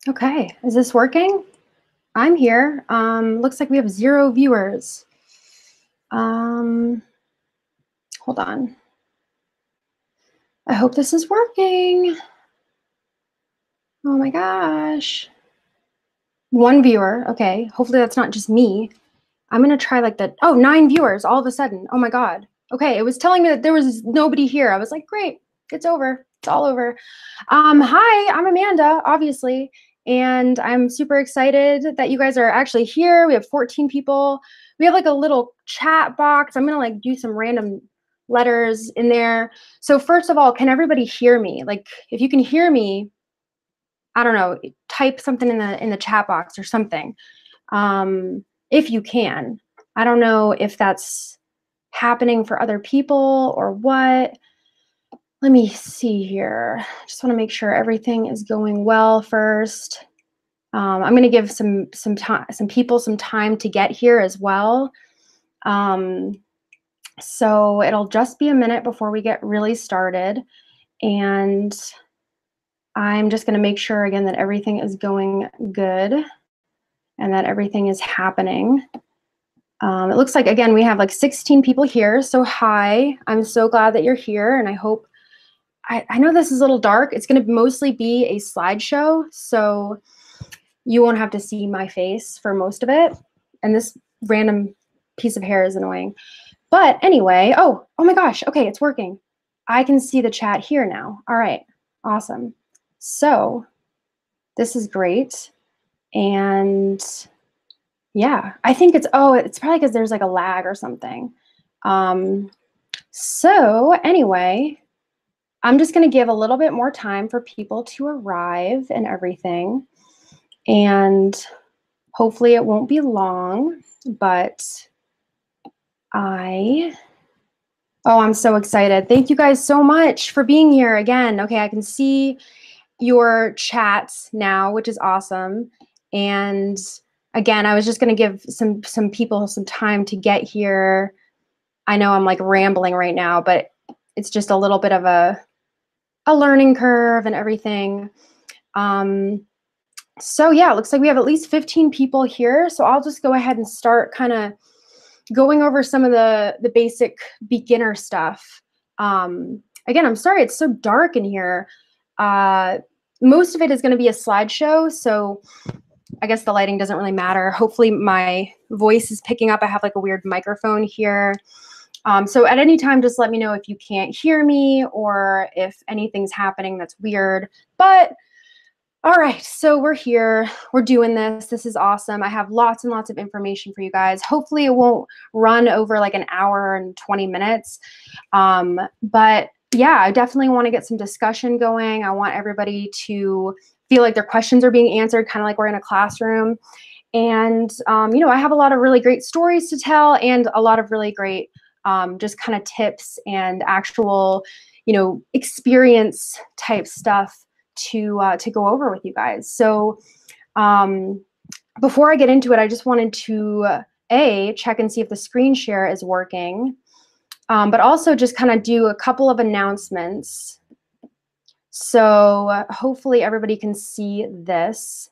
Okay, is this working? I'm here. Looks like we have 0 viewers. Hold on. I hope this is working. Oh my gosh. 1 viewer. Okay, hopefully that's not just me. I'm gonna try like the, oh, 9 viewers all of a sudden. Oh my God. Okay, it was telling me that there was nobody here. I was like, great, it's over. It's all over. Hi, I'm Amanda, obviously, and I'm super excited that you guys are actually here. We have 14 people. We have like a little chat box. I'm gonna like do some random letters in there. So first of all, can everybody hear me? Like, if you can hear me, I don't know, type something in the chat box or something. If you can. I don't know if that's happening for other people or what. Let me see here. Just want to make sure everything is going well first. I'm going to give some people some time to get here as well. So it'll just be a minute before we get really started, and I'm just going to make sure again that everything is going good and that everything is happening. It looks like, again, we have like 16 people here. So hi, I'm so glad that you're here, and I hope, I know this is a little dark. It's going to mostly be a slideshow, so you won't have to see my face for most of it. And this random piece of hair is annoying. But anyway, oh my gosh, okay, it's working. I can see the chat here now. All right, awesome. So this is great. And yeah, I think it's probably because there's like a lag or something. So anyway, I'm just going to give a little bit more time for people to arrive and everything. And hopefully it won't be long, but I'm so excited. Thank you guys so much for being here again. Okay, I can see your chats now, which is awesome. And again, I was just going to give some people some time to get here. I know I'm like rambling right now, but it's just a little bit of a learning curve and everything. So yeah, it looks like we have at least 15 people here. So I'll just go ahead and start kind of going over some of the basic beginner stuff. Again, I'm sorry it's so dark in here. Most of it is going to be a slideshow, so I guess the lighting doesn't really matter. Hopefully my voice is picking up. I have like a weird microphone here. So at any time, just let me know if you can't hear me or if anything's happening that's weird. But all right, so we're here. We're doing this. This is awesome. I have lots and lots of information for you guys. Hopefully it won't run over like an hour and 20 minutes. But yeah, I definitely want to get some discussion going. I want everybody to feel like their questions are being answered, kind of like we're in a classroom. And, you know, I have a lot of really great stories to tell and a lot of really great just kind of tips and actual, you know, experience type stuff to go over with you guys. So before I get into it, I just wanted to check and see if the screen share is working, but also just kind of do a couple of announcements. So hopefully everybody can see this.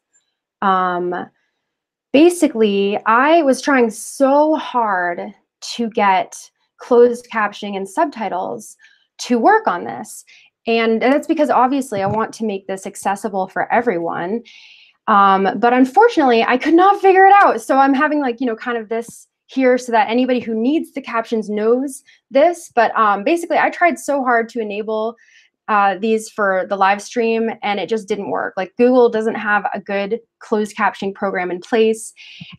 Basically, I was trying so hard to get closed captioning and subtitles to work on this. And that's because obviously I want to make this accessible for everyone. But unfortunately, I could not figure it out. So I'm having like, you know, kind of this here so that anybody who needs the captions knows this. But basically, I tried so hard to enable these for the live stream, and it just didn't work. Like Google doesn't have a good closed captioning program in place,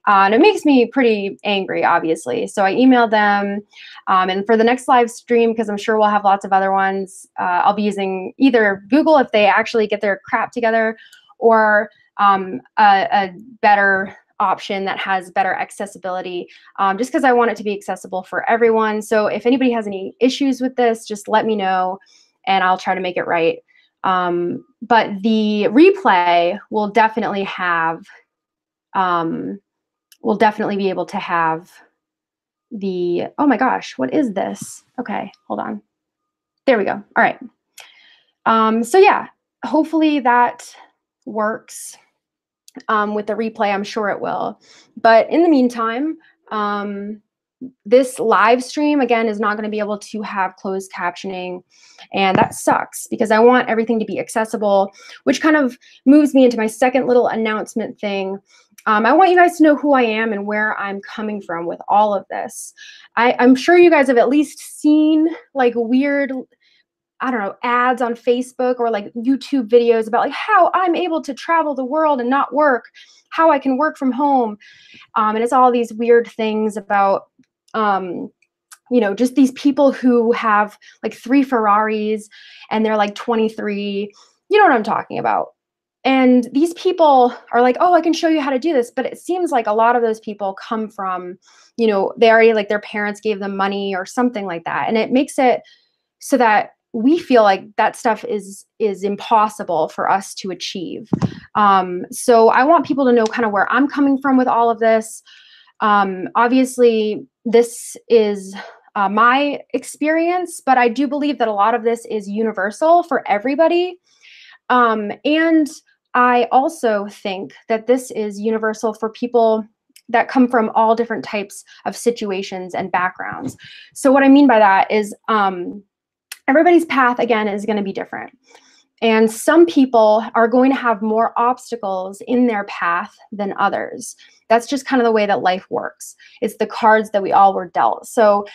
and it makes me pretty angry, obviously. So I emailed them, and for the next live stream, because I'm sure we'll have lots of other ones, I'll be using either Google if they actually get their crap together, or a better option that has better accessibility, just because I want it to be accessible for everyone. So if anybody has any issues with this, just let me know and I'll try to make it right. But the replay will definitely have, we'll definitely be able to have the, oh my gosh, what is this? Okay, hold on. There we go. All right. So yeah, hopefully that works. with the replay, I'm sure it will. But in the meantime, this live stream, again, is not going to be able to have closed captioning. And that sucks because I want everything to be accessible, which kind of moves me into my second little announcement thing. I want you guys to know who I am and where I'm coming from with all of this. I'm sure you guys have at least seen like weird, I don't know, ads on Facebook or like YouTube videos about like how I'm able to travel the world and not work, how I can work from home. And it's all these weird things about, you know, just these people who have like 3 Ferraris and they're like 23. You know what I'm talking about. And these people are like, oh, I can show you how to do this. But it seems like a lot of those people come from, you know, they already like their parents gave them money or something like that. And it makes it so that we feel like that stuff is impossible for us to achieve. So I want people to know kind of where I'm coming from with all of this. Obviously, this is my experience, but I do believe that a lot of this is universal for everybody. And I also think that this is universal for people that come from all different types of situations and backgrounds. So what I mean by that is everybody's path, again, is going to be different. And some people are going to have more obstacles in their path than others. That's just kind of the way that life works. It's the cards that we all were dealt. So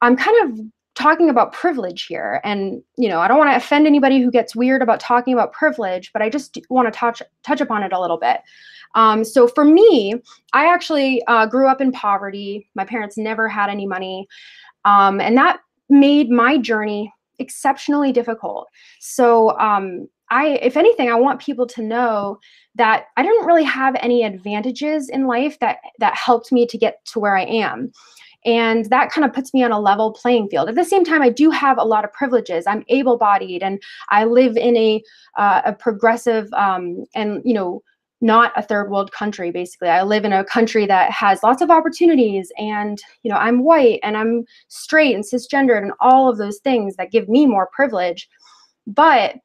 I'm kind of talking about privilege here. And, you know, I don't want to offend anybody who gets weird about talking about privilege, but I just want to touch upon it a little bit. So for me, I actually grew up in poverty. My parents never had any money. And that made my journey exceptionally difficult. So if anything, I want people to know that I didn't really have any advantages in life that helped me to get to where I am. And that kind of puts me on a level playing field. At the same time, I do have a lot of privileges. I'm able-bodied and I live in a progressive and, you know, not a third world country, basically. I live in a country that has lots of opportunities and, you know, I'm white and I'm straight and cisgendered and all of those things that give me more privilege. But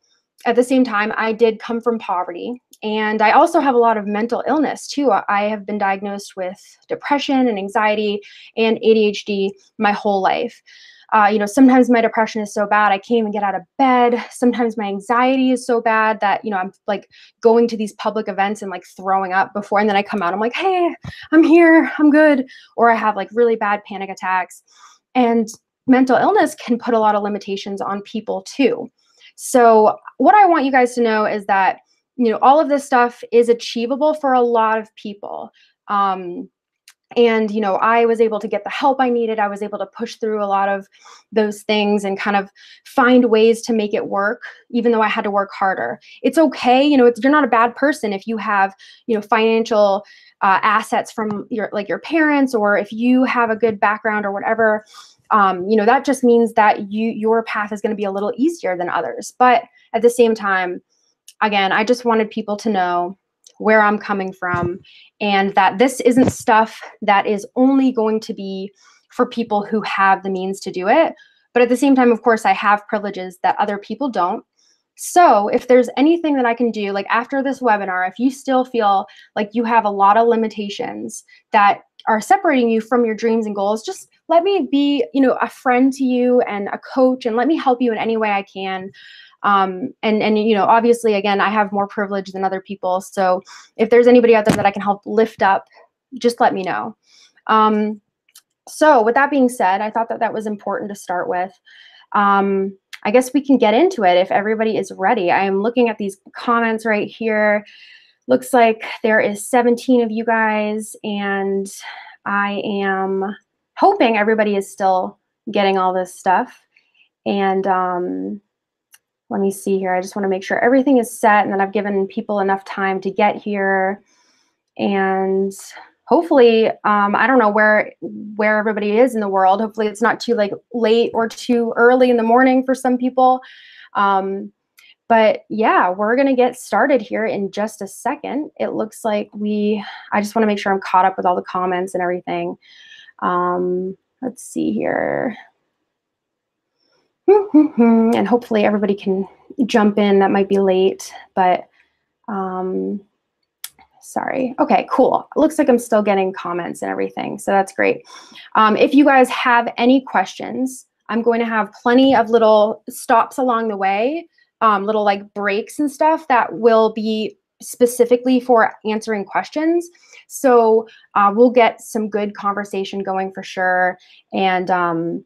at the same time, I did come from poverty. And I also have a lot of mental illness too. I have been diagnosed with depression and anxiety and ADHD my whole life. You know, sometimes my depression is so bad I can't even get out of bed. Sometimes my anxiety is so bad that, you know, I'm like going to these public events and like throwing up before, and then I come out, I'm like, hey, I'm here, I'm good. Or I have like really bad panic attacks. And mental illness can put a lot of limitations on people too. So what I want you guys to know is that, you know, all of this stuff is achievable for a lot of people. And, you know, I was able to get the help I needed. I was able to push through a lot of those things and kind of find ways to make it work, even though I had to work harder. It's okay. You know, you're not a bad person if you have, you know, financial assets from your parents, or if you have a good background or whatever. You know, that just means that your path is going to be a little easier than others. But at the same time, again, I just wanted people to know where I'm coming from and that this isn't stuff that is only going to be for people who have the means to do it. But at the same time, of course, I have privileges that other people don't. So if there's anything that I can do, like after this webinar, if you still feel like you have a lot of limitations that are separating you from your dreams and goals, just let me be, you know, a friend to you and a coach, and let me help you in any way I can. And you know, obviously, again, I have more privilege than other people. So if there's anybody out there that I can help lift up, just let me know. So with that being said, I thought that that was important to start with. I guess we can get into it if everybody is ready. I am looking at these comments right here. Looks like there is 17 of you guys, and I am hoping everybody is still getting all this stuff. And let me see here. I just want to make sure everything is set and that I've given people enough time to get here. And hopefully, I don't know where everybody is in the world. Hopefully it's not too like late or too early in the morning for some people. But yeah, we're going to get started here in just a second. It looks like I just want to make sure I'm caught up with all the comments and everything. Let's see here. And hopefully everybody can jump in. That might be late, but Sorry. Okay, cool. Looks like I'm still getting comments and everything, so that's great. If you guys have any questions, I'm going to have plenty of little stops along the way, little like breaks and stuff that will be specifically for answering questions. So we'll get some good conversation going for sure. And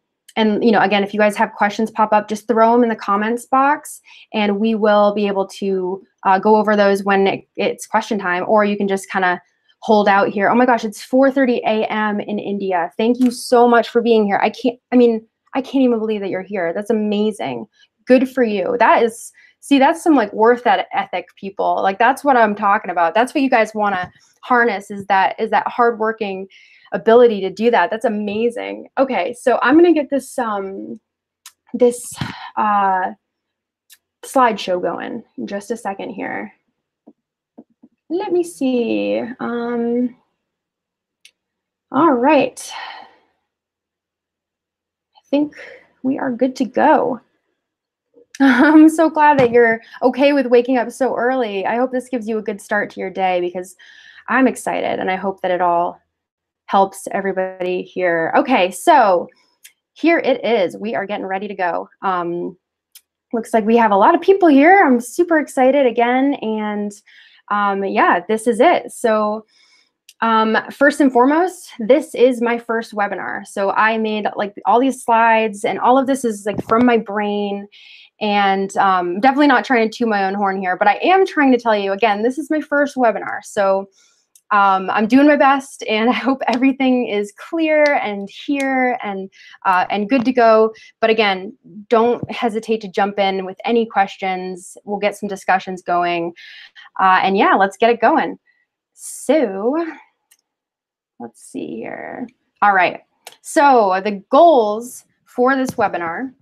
you know, again, if you guys have questions pop up, just throw them in the comments box, and we will be able to go over those when it's question time, or you can just kind of hold out here. Oh my gosh, it's 4:30 a.m. in India. Thank you so much for being here. I can't even believe that you're here. That's amazing. Good for you. That is, see, that's some like worth ethic, people. Like, that's what I'm talking about. That's what you guys want to harness, is that hardworking ability to do that. That's amazing. Okay, so I'm gonna get this slideshow going in just a second here. Let me see. All right. I think we are good to go. I'm so glad that you're okay with waking up so early. I hope this gives you a good start to your day, because I'm excited, and I hope that it all helps everybody here. Okay, so here it is. We are getting ready to go. Looks like we have a lot of people here. I'm super excited again, and yeah, this is it. So first and foremost, this is my first webinar. So I made like all these slides, and all of this is like from my brain, and definitely not trying to toot my own horn here, but I am trying to tell you, again, this is my first webinar. So I'm doing my best, and I hope everything is clear and here and good to go. But again, don't hesitate to jump in with any questions. We'll get some discussions going, and yeah, let's get it going. So let's see here. All right. So the goals for this webinar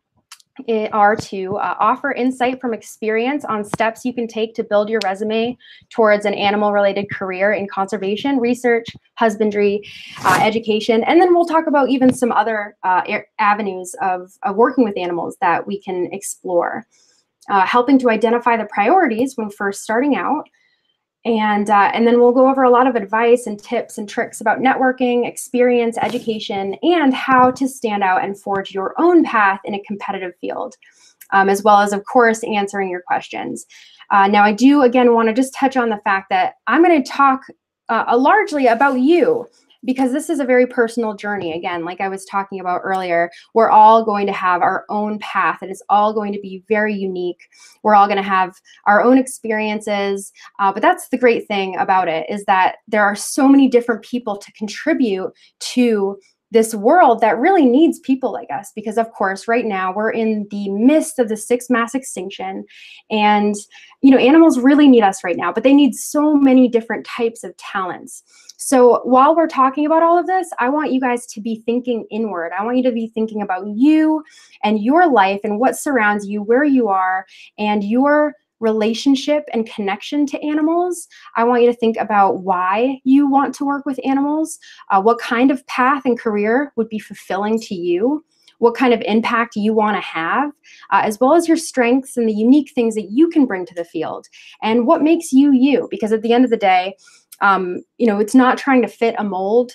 are to offer insight from experience on steps you can take to build your resume towards an animal-related career in conservation, research, husbandry, education, and then we'll talk about even some other avenues of working with animals that we can explore. Helping to identify the priorities when first starting out, and then we'll go over a lot of advice and tips and tricks about networking, experience, education, and how to stand out and forge your own path in a competitive field, as well as, of course, answering your questions. Now, I do, again, want to just touch on the fact that I'm going to talk largely about you, because this is a very personal journey. Again, like I was talking about earlier, we're all going to have our own path, and it's all going to be very unique. We're all going to have our own experiences, but that's the great thing about it, is that there are so many different people to contribute to this world that really needs people like us, because of course right now we're in the midst of the 6th mass extinction, and you know, animals really need us right now, but they need so many different types of talents. So while we're talking about all of this, I want you guys to be thinking inward. I want you to be thinking about you and your life and what surrounds you, where you are, and your relationship and connection to animals. I want you to think about why you want to work with animals, what kind of path and career would be fulfilling to you, what kind of impact you want to have, as well as your strengths and the unique things that you can bring to the field, and what makes you you. Because at the end of the day, you know, it's not trying to fit a mold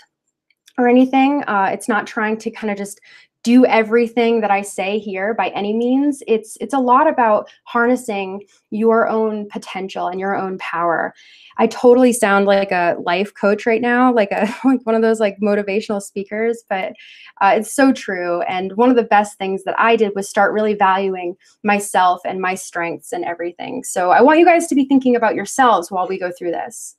or anything. It's not trying to kind of just do everything that I say here by any means. It's a lot about harnessing your own potential and your own power. I totally sound like a life coach right now, like one of those like motivational speakers, but it's so true. And one of the best things that I did was start really valuing myself and my strengths and everything. So I want you guys to be thinking about yourselves while we go through this.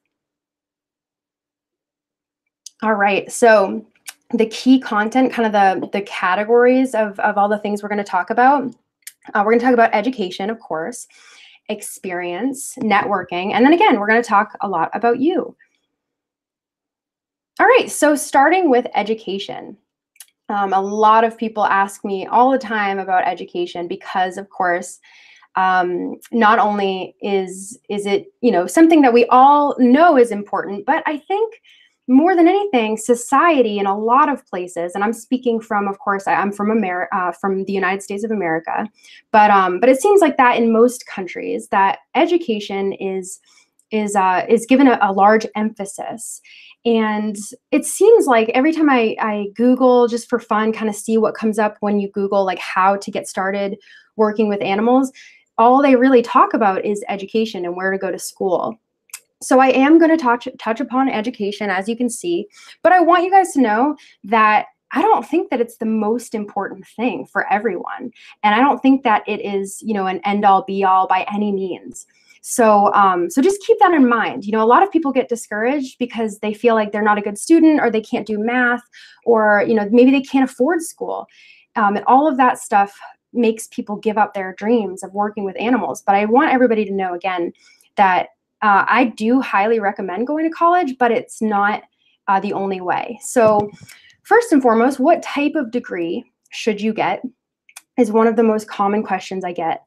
All right, so the key content, kind of the categories of all the things we're going to talk about. We're going to talk about education, of course, experience, networking, and then again, we're going to talk a lot about you. All right, so starting with education. A lot of people ask me all the time about education because, of course, not only is it, you know, something that we all know is important, but I think more than anything, society in a lot of places, and I'm speaking from, of course, I'm from from the United States of America, but it seems like that in most countries, that education is is given a large emphasis. And it seems like every time I Google just for fun, kind of see what comes up when you Google like how to get started working with animals, all they really talk about is education and where to go to school. So I am going to touch upon education, as you can see, but I want you guys to know that I don't think that it's the most important thing for everyone. And I don't think that it is, you know, an end all be all by any means. So, so just keep that in mind. You know, a lot of people get discouraged because they feel like they're not a good student, or they can't do math, or, you know, maybe they can't afford school. And all of that stuff makes people give up their dreams of working with animals. But I want everybody to know, again, that I do highly recommend going to college, but it's not the only way. So first and foremost, what type of degree should you get is one of the most common questions I get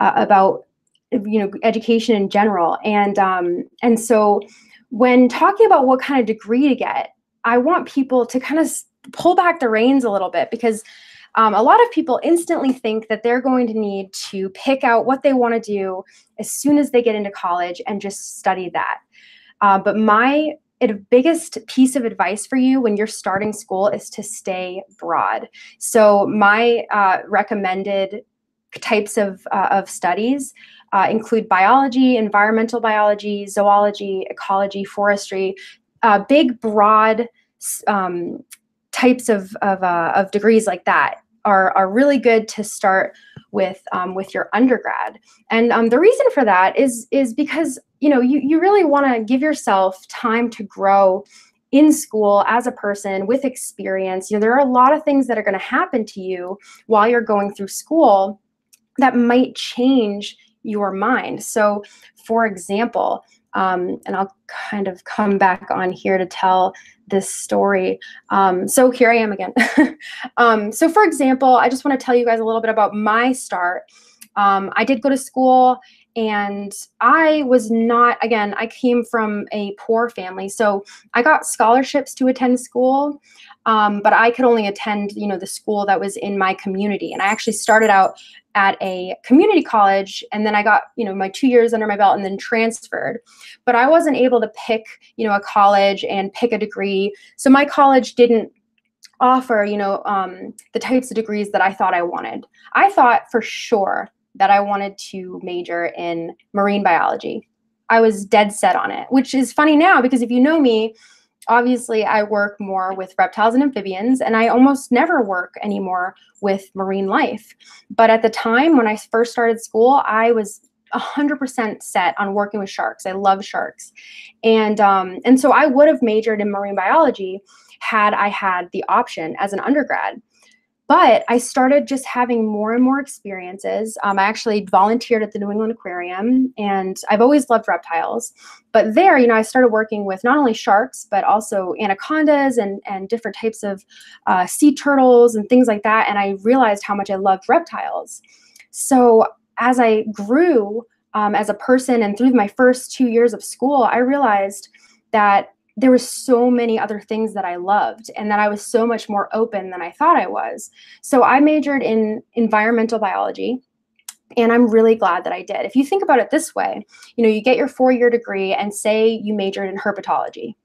about, you know, education in general. And so when talking about what kind of degree to get, I want people to kind of pull back the reins a little bit, because a lot of people instantly think that they're going to need to pick out what they want to do as soon as they get into college and just study that. But my biggest piece of advice for you when you're starting school is to stay broad. So my recommended types of studies include biology, environmental biology, zoology, ecology, forestry, big, broad types of degrees like that are really good to start with your undergrad. And the reason for that is because, you know, you really want to give yourself time to grow in school as a person with experience. You know, there are a lot of things that are going to happen to you while you're going through school that might change your mind. So, for example, and I'll kind of come back on here to tell this story. So here I am again. So for example, I just want to tell you guys a little bit about my start. I did go to school, and I was not, again, I came from a poor family. So I got scholarships to attend school, but I could only attend, you know, the school that was in my community. And I actually started out at a community college, and then I got, you know, my 2 years under my belt and then transferred. But I wasn't able to pick, you know, a college and pick a degree. So my college didn't offer, you know, the types of degrees that I thought I wanted. I thought for sure that I wanted to major in marine biology. I was dead set on it, which is funny now, because if you know me, obviously I work more with reptiles and amphibians, and I almost never work anymore with marine life. But at the time when I first started school, I was 100% set on working with sharks. I love sharks. And so I would have majored in marine biology had I had the option as an undergrad. But I started just having more and more experiences. I actually volunteered at the New England Aquarium, and I've always loved reptiles. But there, you know, I started working with not only sharks, but also anacondas and different types of sea turtles and things like that. And I realized how much I loved reptiles. So as I grew as a person, and through my first 2 years of school, I realized that there were so many other things that I loved, and that I was so much more open than I thought I was. So I majored in environmental biology, and I'm really glad that I did. If you think about it this way, you know, you get your 4-year degree, and say you majored in herpetology,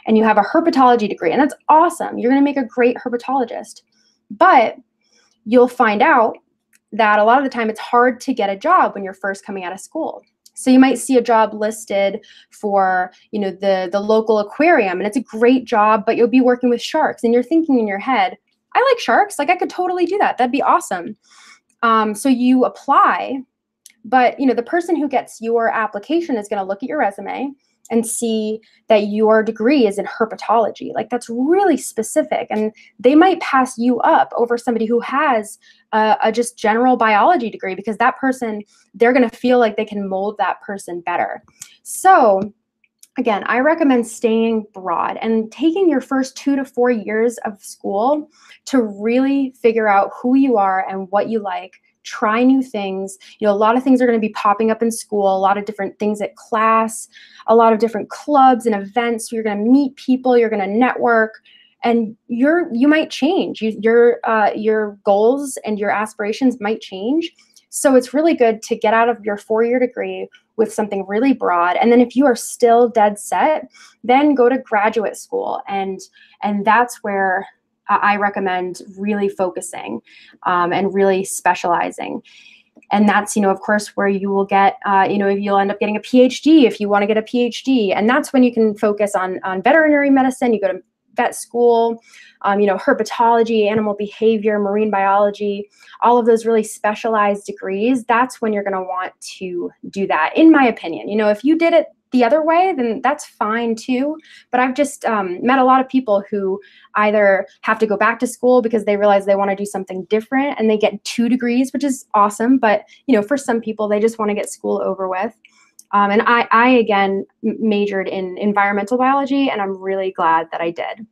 and you have a herpetology degree, and that's awesome. You're going to make a great herpetologist. But you'll find out that a lot of the time it's hard to get a job when you're first coming out of school. So you might see a job listed for, you know, the local aquarium, and it's a great job, but you'll be working with sharks, and you're thinking in your head, I like sharks, like I could totally do that. That'd be awesome. So you apply, but, you know, the person who gets your application is going to look at your resume and see that your degree is in herpetology. Like, that's really specific, and they might pass you up over somebody who has a just general biology degree, because that person, they're going to feel like they can mold that person better. So again, I recommend staying broad and taking your first 2 to 4 years of school to really figure out who you are and what you like. Try new things. You know, a lot of things are going to be popping up in school, a lot of different things at class, a lot of different clubs and events. You're going to meet people, you're going to network, and you might change. Your goals and your aspirations might change. So it's really good to get out of your 4-year degree with something really broad. And then if you are still dead set, then go to graduate school. And that's where I recommend really focusing and really specializing. And that's, of course, where you will get, you'll end up getting a PhD if you want to get a PhD. And that's when you can focus on veterinary medicine. You go to vet school, herpetology, animal behavior, marine biology, all of those really specialized degrees. That's when you're going to want to do that, in my opinion. If you did it the other way, then that's fine too. But I've just met a lot of people who either have to go back to school because they realize they want to do something different and they get 2 degrees, which is awesome. But, for some people, they just want to get school over with. And I again, majored in environmental biology, and I'm really glad that I did.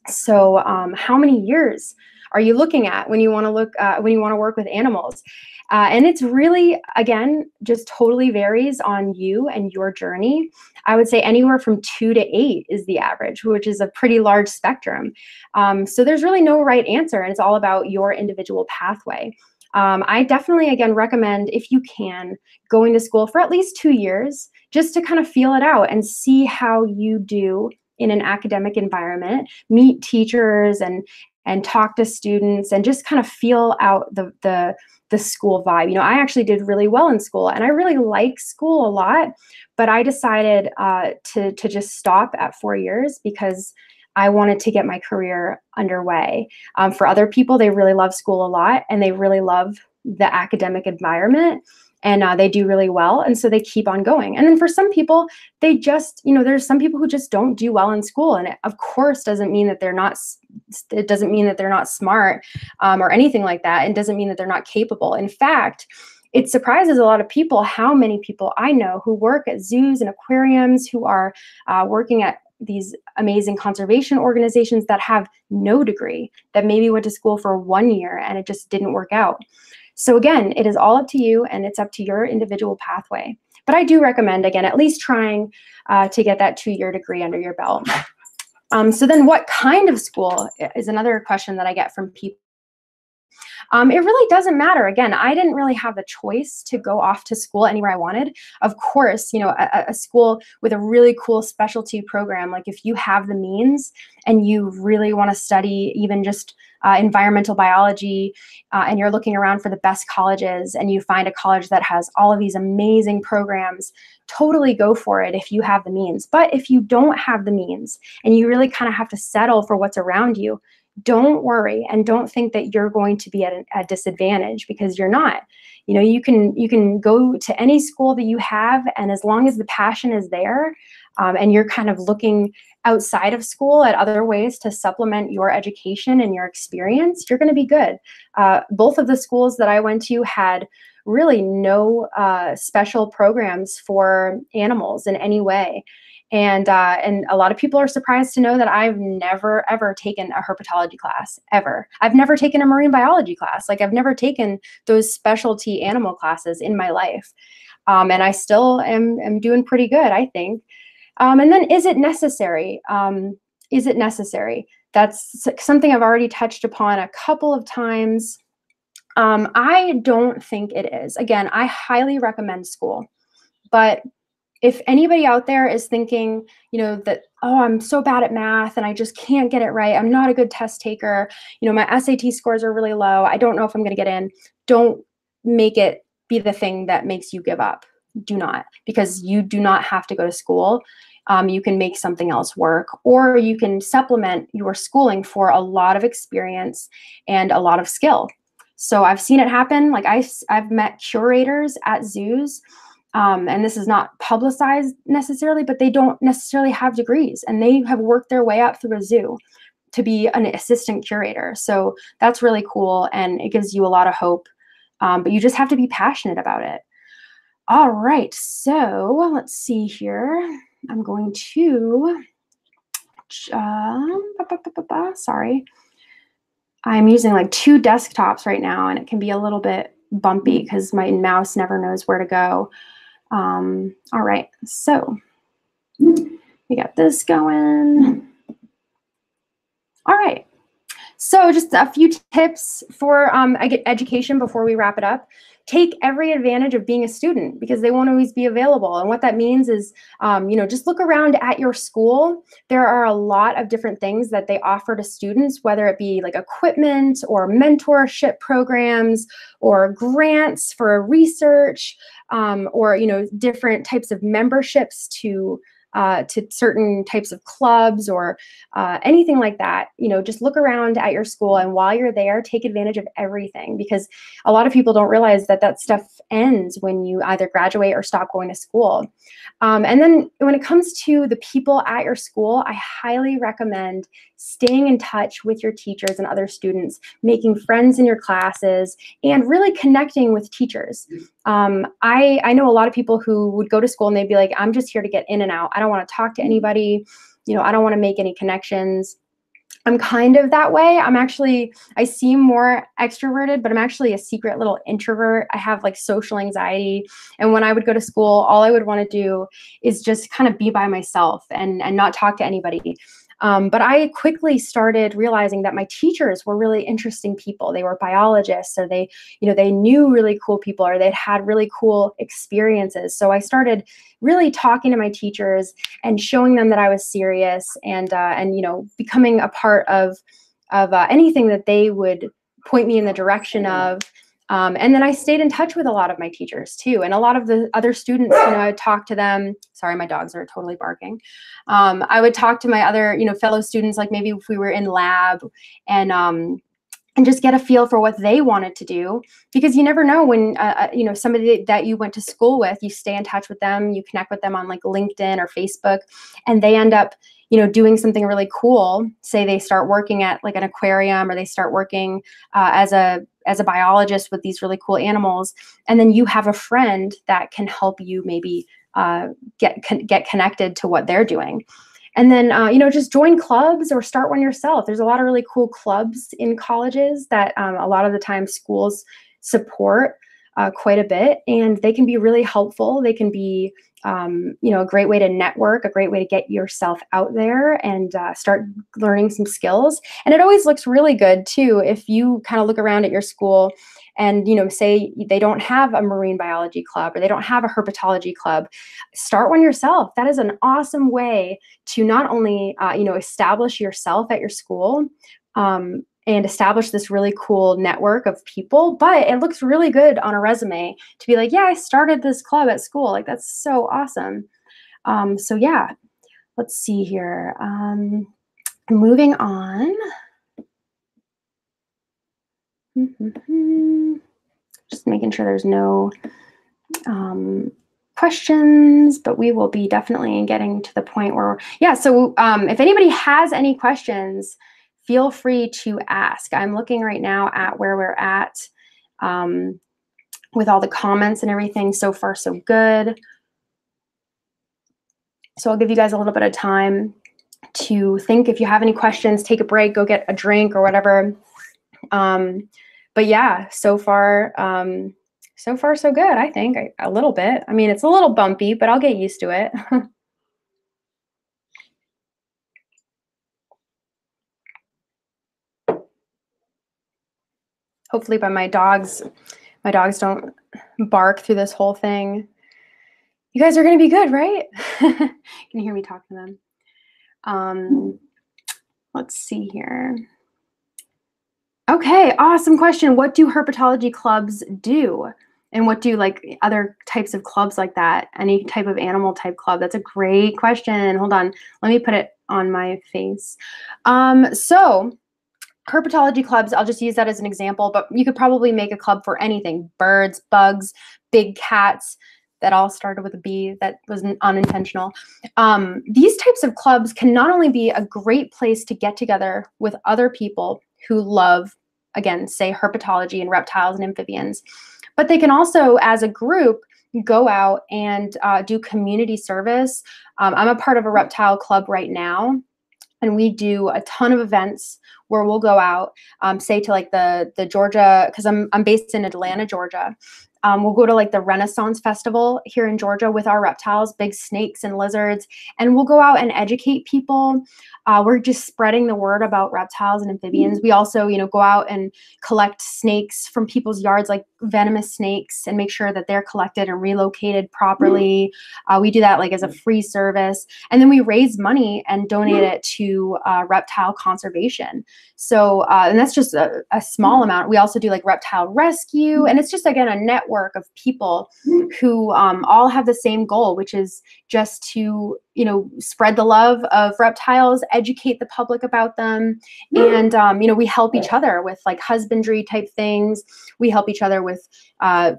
So how many years are you looking at when you want to work with animals? And it's really, again, just totally varies on you and your journey. I would say anywhere from 2 to 8 is the average, which is a pretty large spectrum. So there's really no right answer, and it's all about your individual pathway. I definitely, again, recommend, if you can, going to school for at least 2 years, just to kind of feel it out and see how you do in an academic environment, meet teachers and talk to students, and just kind of feel out the school vibe. I actually did really well in school, and I really like school a lot, but I decided to just stop at 4 years because I wanted to get my career underway. For other people, they really love school a lot, and they really love the academic environment, and they do really well, and so they keep on going. And then for some people, they just, there's some people who just don't do well in school, and it, of course, doesn't mean that they're not. It doesn't mean that they're not smart or anything like that. It doesn't mean that they're not capable. In fact, it surprises a lot of people how many people I know who work at zoos and aquariums, who are working at these amazing conservation organizations that have no degree, that maybe went to school for 1 year and it just didn't work out. So again, it is all up to you, and it's up to your individual pathway. But I do recommend, again, at least trying to get that 2-year degree under your belt. So then what kind of school is another question that I get from people. It really doesn't matter. Again, I didn't really have the choice to go off to school anywhere I wanted. Of course, a school with a really cool specialty program, like if you have the means and you really want to study even just environmental biology, and you're looking around for the best colleges, and you find a college that has all of these amazing programs, totally go for it if you have the means. But if you don't have the means and you really kind of have to settle for what's around you, don't worry, and don't think that you're going to be at a disadvantage, because you're not. You can go to any school that you have, and as long as the passion is there, and you're kind of looking outside of school at other ways to supplement your education and your experience, you're going to be good. Both of the schools that I went to had really no special programs for animals in any way. And a lot of people are surprised to know that I've never, ever taken a herpetology class, ever. I've never taken a marine biology class. Like, I've never taken those specialty animal classes in my life. And I still am doing pretty good, I think. And then, is it necessary? Is it necessary? That's something I've already touched upon a couple of times. I don't think it is. Again, I highly recommend school, but if anybody out there is thinking, that, oh, I'm so bad at math and I just can't get it right, I'm not a good test taker, my SAT scores are really low, I don't know if I'm going to get in, don't make it be the thing that makes you give up. Do not, because you do not have to go to school. You can make something else work, or you can supplement your schooling for a lot of experience and a lot of skill. So I've seen it happen. Like, I've met curators at zoos, and this is not publicized necessarily, but they don't necessarily have degrees, and they have worked their way up through a zoo to be an assistant curator. So that's really cool, and it gives you a lot of hope, but you just have to be passionate about it. All right, so let's see here. I'm going to, sorry. I'm using like 2 desktops right now, and it can be a little bit bumpy because my mouse never knows where to go. All right, so we got this going. All right, so just a few tips for education before we wrap it up. take every advantage of being a student because they won't always be available. And what that means is, just look around at your school. There are a lot of different things that they offer to students, whether it be like equipment or mentorship programs or grants for research, or different types of memberships to certain types of clubs or anything like that. Just look around at your school, and while you're there, take advantage of everything, because a lot of people don't realize that that stuff ends when you either graduate or stop going to school. And then when it comes to the people at your school, I highly recommend staying in touch with your teachers and other students, making friends in your classes, and really connecting with teachers. I know a lot of people who would go to school and they'd be like, I'm just here to get in and out. I don't want to talk to anybody. I don't want to make any connections. I'm kind of that way. I seem more extroverted, but I'm actually a secret little introvert. I have like social anxiety. And when I would go to school, all I would want to do is just kind of be by myself and not talk to anybody. But I quickly started realizing that my teachers were really interesting people. They were biologists, so they knew really cool people, or they'd had really cool experiences. So I started really talking to my teachers and showing them that I was serious, and becoming a part of anything that they would point me in the direction of. And then I stayed in touch with a lot of my teachers too. And a lot of the other students, I would talk to them. Sorry, my dogs are totally barking. I would talk to my other, fellow students, like maybe if we were in lab, and just get a feel for what they wanted to do, because you never know when, somebody that you went to school with, you stay in touch with them, you connect with them on like LinkedIn or Facebook, and they end up, doing something really cool. Say they start working at like an aquarium, or they start working as a biologist with these really cool animals. And then you have a friend that can help you maybe get connected to what they're doing. And then, just join clubs or start one yourself. There's a lot of really cool clubs in colleges that a lot of the time schools support quite a bit, and they can be really helpful. They can be, a great way to network, a great way to get yourself out there and start learning some skills. And it always looks really good too if you kind of look around at your school and, say they don't have a marine biology club, or they don't have a herpetology club. Start one yourself. That is an awesome way to not only, establish yourself at your school, and establish this really cool network of people, but it looks really good on a resume to be like, yeah, I started this club at school. Like, that's so awesome. So yeah, let's see here. Moving on. Just making sure there's no questions, but we will be definitely getting to the point where, yeah, so if anybody has any questions, feel free to ask. I'm looking right now at where we're at with all the comments and everything. So far, so good. So I'll give you guys a little bit of time to think. If you have any questions, take a break, go get a drink or whatever. But yeah, so far so good, I think. A little bit. I mean, it's a little bumpy, but I'll get used to it. Hopefully my dogs don't bark through this whole thing. You guys are going to be good, right? Can you hear me talk to them? Let's see here. Okay, awesome question. What do herpetology clubs do? And what do like other types of clubs like that? Any type of animal type club? That's a great question. Hold on, let me put it on my face. So herpetology clubs, I'll just use that as an example, but you could probably make a club for anything: birds, bugs, big cats. That all started with a B. That was unintentional. These types of clubs can not only be a great place to get together with other people who love, again, say herpetology and reptiles and amphibians, but they can also, as a group, go out and do community service. I'm a part of a reptile club right now, and we do a ton of events where we'll go out, say to like the Georgia, because I'm based in Atlanta, Georgia. We'll go to like the Renaissance Festival here in Georgia with our reptiles, big snakes and lizards, and we'll go out and educate people. We're just spreading the word about reptiles and amphibians. We also, go out and collect snakes from people's yards. Like venomous snakes and make sure that they're collected and relocated properly. We do that like as a free service. And then we raise money and donate it to reptile conservation. So, and that's just a small amount. We also do like reptile rescue. And it's just, again, a network of people who all have the same goal, which is just to, you know, spread the love of reptiles, educate the public about them. And, you know, we help each other with like husbandry type things. We help each other with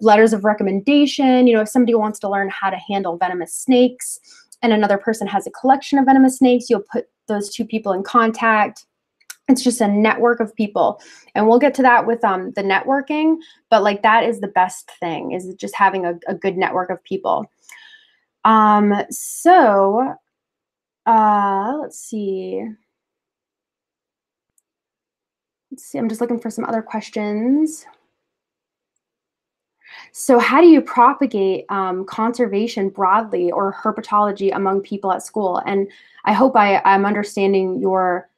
letters of recommendation. You know, if somebody wants to learn how to handle venomous snakes and another person has a collection of venomous snakes, you'll put those two people in contact. It's just a network of people. And we'll get to that with the networking, but like that is the best thing, is just having a good network of people. So let's see. I'm just looking for some other questions. So how do you propagate conservation broadly or herpetology among people at school? And I hope I'm understanding your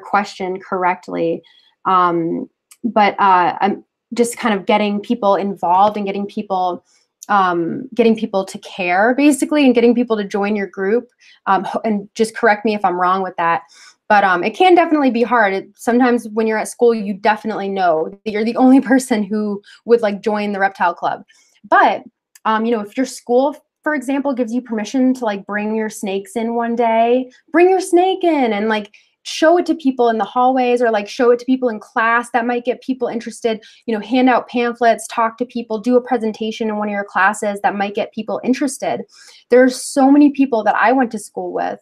question correctly. But I'm just kind of getting people involved and getting people to care, basically, and getting people to join your group. And just correct me if I'm wrong with that. But it can definitely be hard. Sometimes when you're at school, you definitely know that you're the only person who would like join the reptile club. But you know, if your school, for example, gives you permission to like bring your snakes in one day, bring your snake in and like show it to people in the hallways, or like show it to people in class. That might get people interested. You know, hand out pamphlets, talk to people, do a presentation in one of your classes. That might get people interested. There's so many people that I went to school with.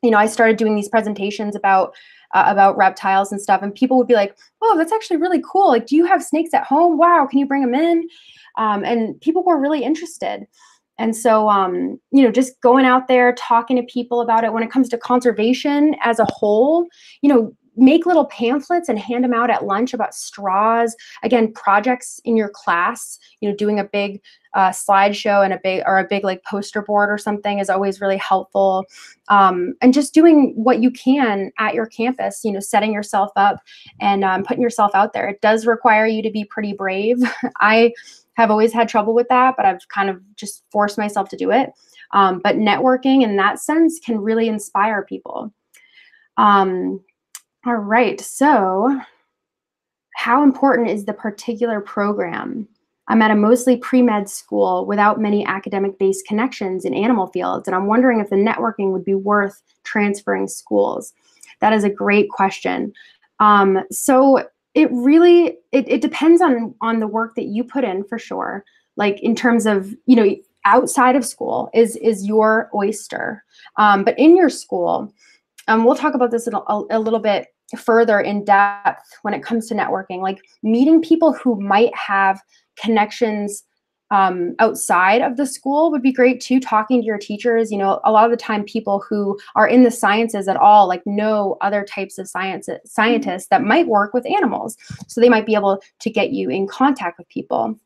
You know, I started doing these presentations about reptiles and stuff, and people would be like, "Oh, that's actually really cool. Like, do you have snakes at home? Wow, can you bring them in?" And people were really interested. And so, you know, just going out there, talking to people about it. When it comes to conservation as a whole, you know, make little pamphlets and hand them out at lunch about straws. Again, projects in your class, you know, doing a big slideshow and a big like poster board or something is always really helpful. And just doing what you can at your campus, you know, setting yourself up and putting yourself out there. It does require you to be pretty brave. I have always had trouble with that, but I've kind of just forced myself to do it. But networking in that sense can really inspire people. All right, so how important is the particular program? I'm at a mostly pre-med school without many academic-based connections in animal fields, and I'm wondering if the networking would be worth transferring schools. That is a great question. So it really, it depends on the work that you put in, for sure. Like in terms of, you know, outside of school is your oyster. But in your school, we'll talk about this a little bit further in depth when it comes to networking, like meeting people who might have connections outside of the school would be great too. Talking to your teachers, you know, a lot of the time people who are in the sciences at all, like know other types of scientists that might work with animals. So they might be able to get you in contact with people.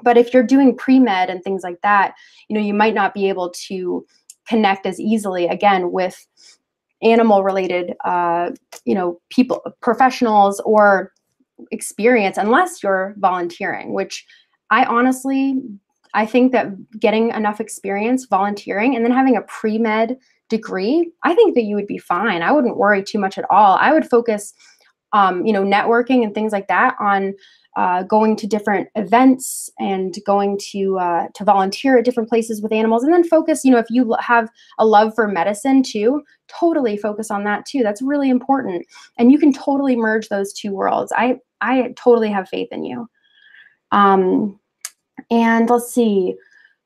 But if you're doing pre-med and things like that, you know, you might not be able to connect as easily, again, with animal related, you know, people, professionals or experience, unless you're volunteering, which I think that getting enough experience volunteering and then having a pre-med degree, I think that you would be fine. I wouldn't worry too much at all. I would focus, you know, networking and things like that on going to different events and going to volunteer at different places with animals, and then focus, you know, if you have a love for medicine too, totally focus on that too. That's really important. And you can totally merge those two worlds. I totally have faith in you. And let's see,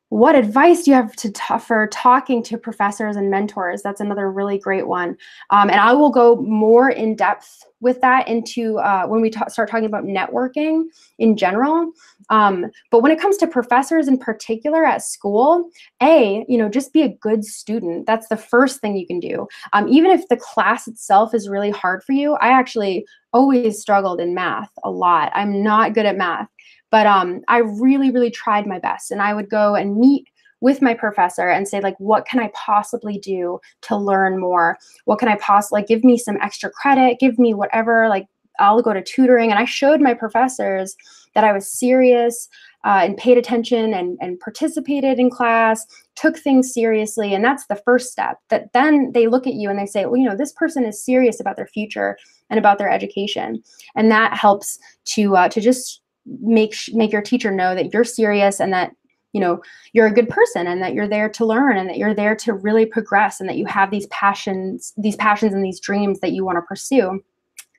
what advice do you have for talking to professors and mentors? That's another really great one. And I will go more in depth with that into when we start talking about networking in general. But when it comes to professors in particular at school, you know, just be a good student. That's the first thing you can do. Even if the class itself is really hard for you, I actually always struggled in math a lot. I'm not good at math. But I really, really tried my best, and I would go and meet with my professor and say, like, what can I possibly do to learn more? What can I possibly, like, give me some extra credit, give me whatever, like, I'll go to tutoring, and I showed my professors that I was serious and paid attention and participated in class, took things seriously. And that's the first step. That then they look at you and they say, well, you know, this person is serious about their future and about their education. And that helps to just make your teacher know that you're serious and that, you know, you're a good person and that you're there to learn and that you're there to really progress and that you have these passions and these dreams that you want to pursue.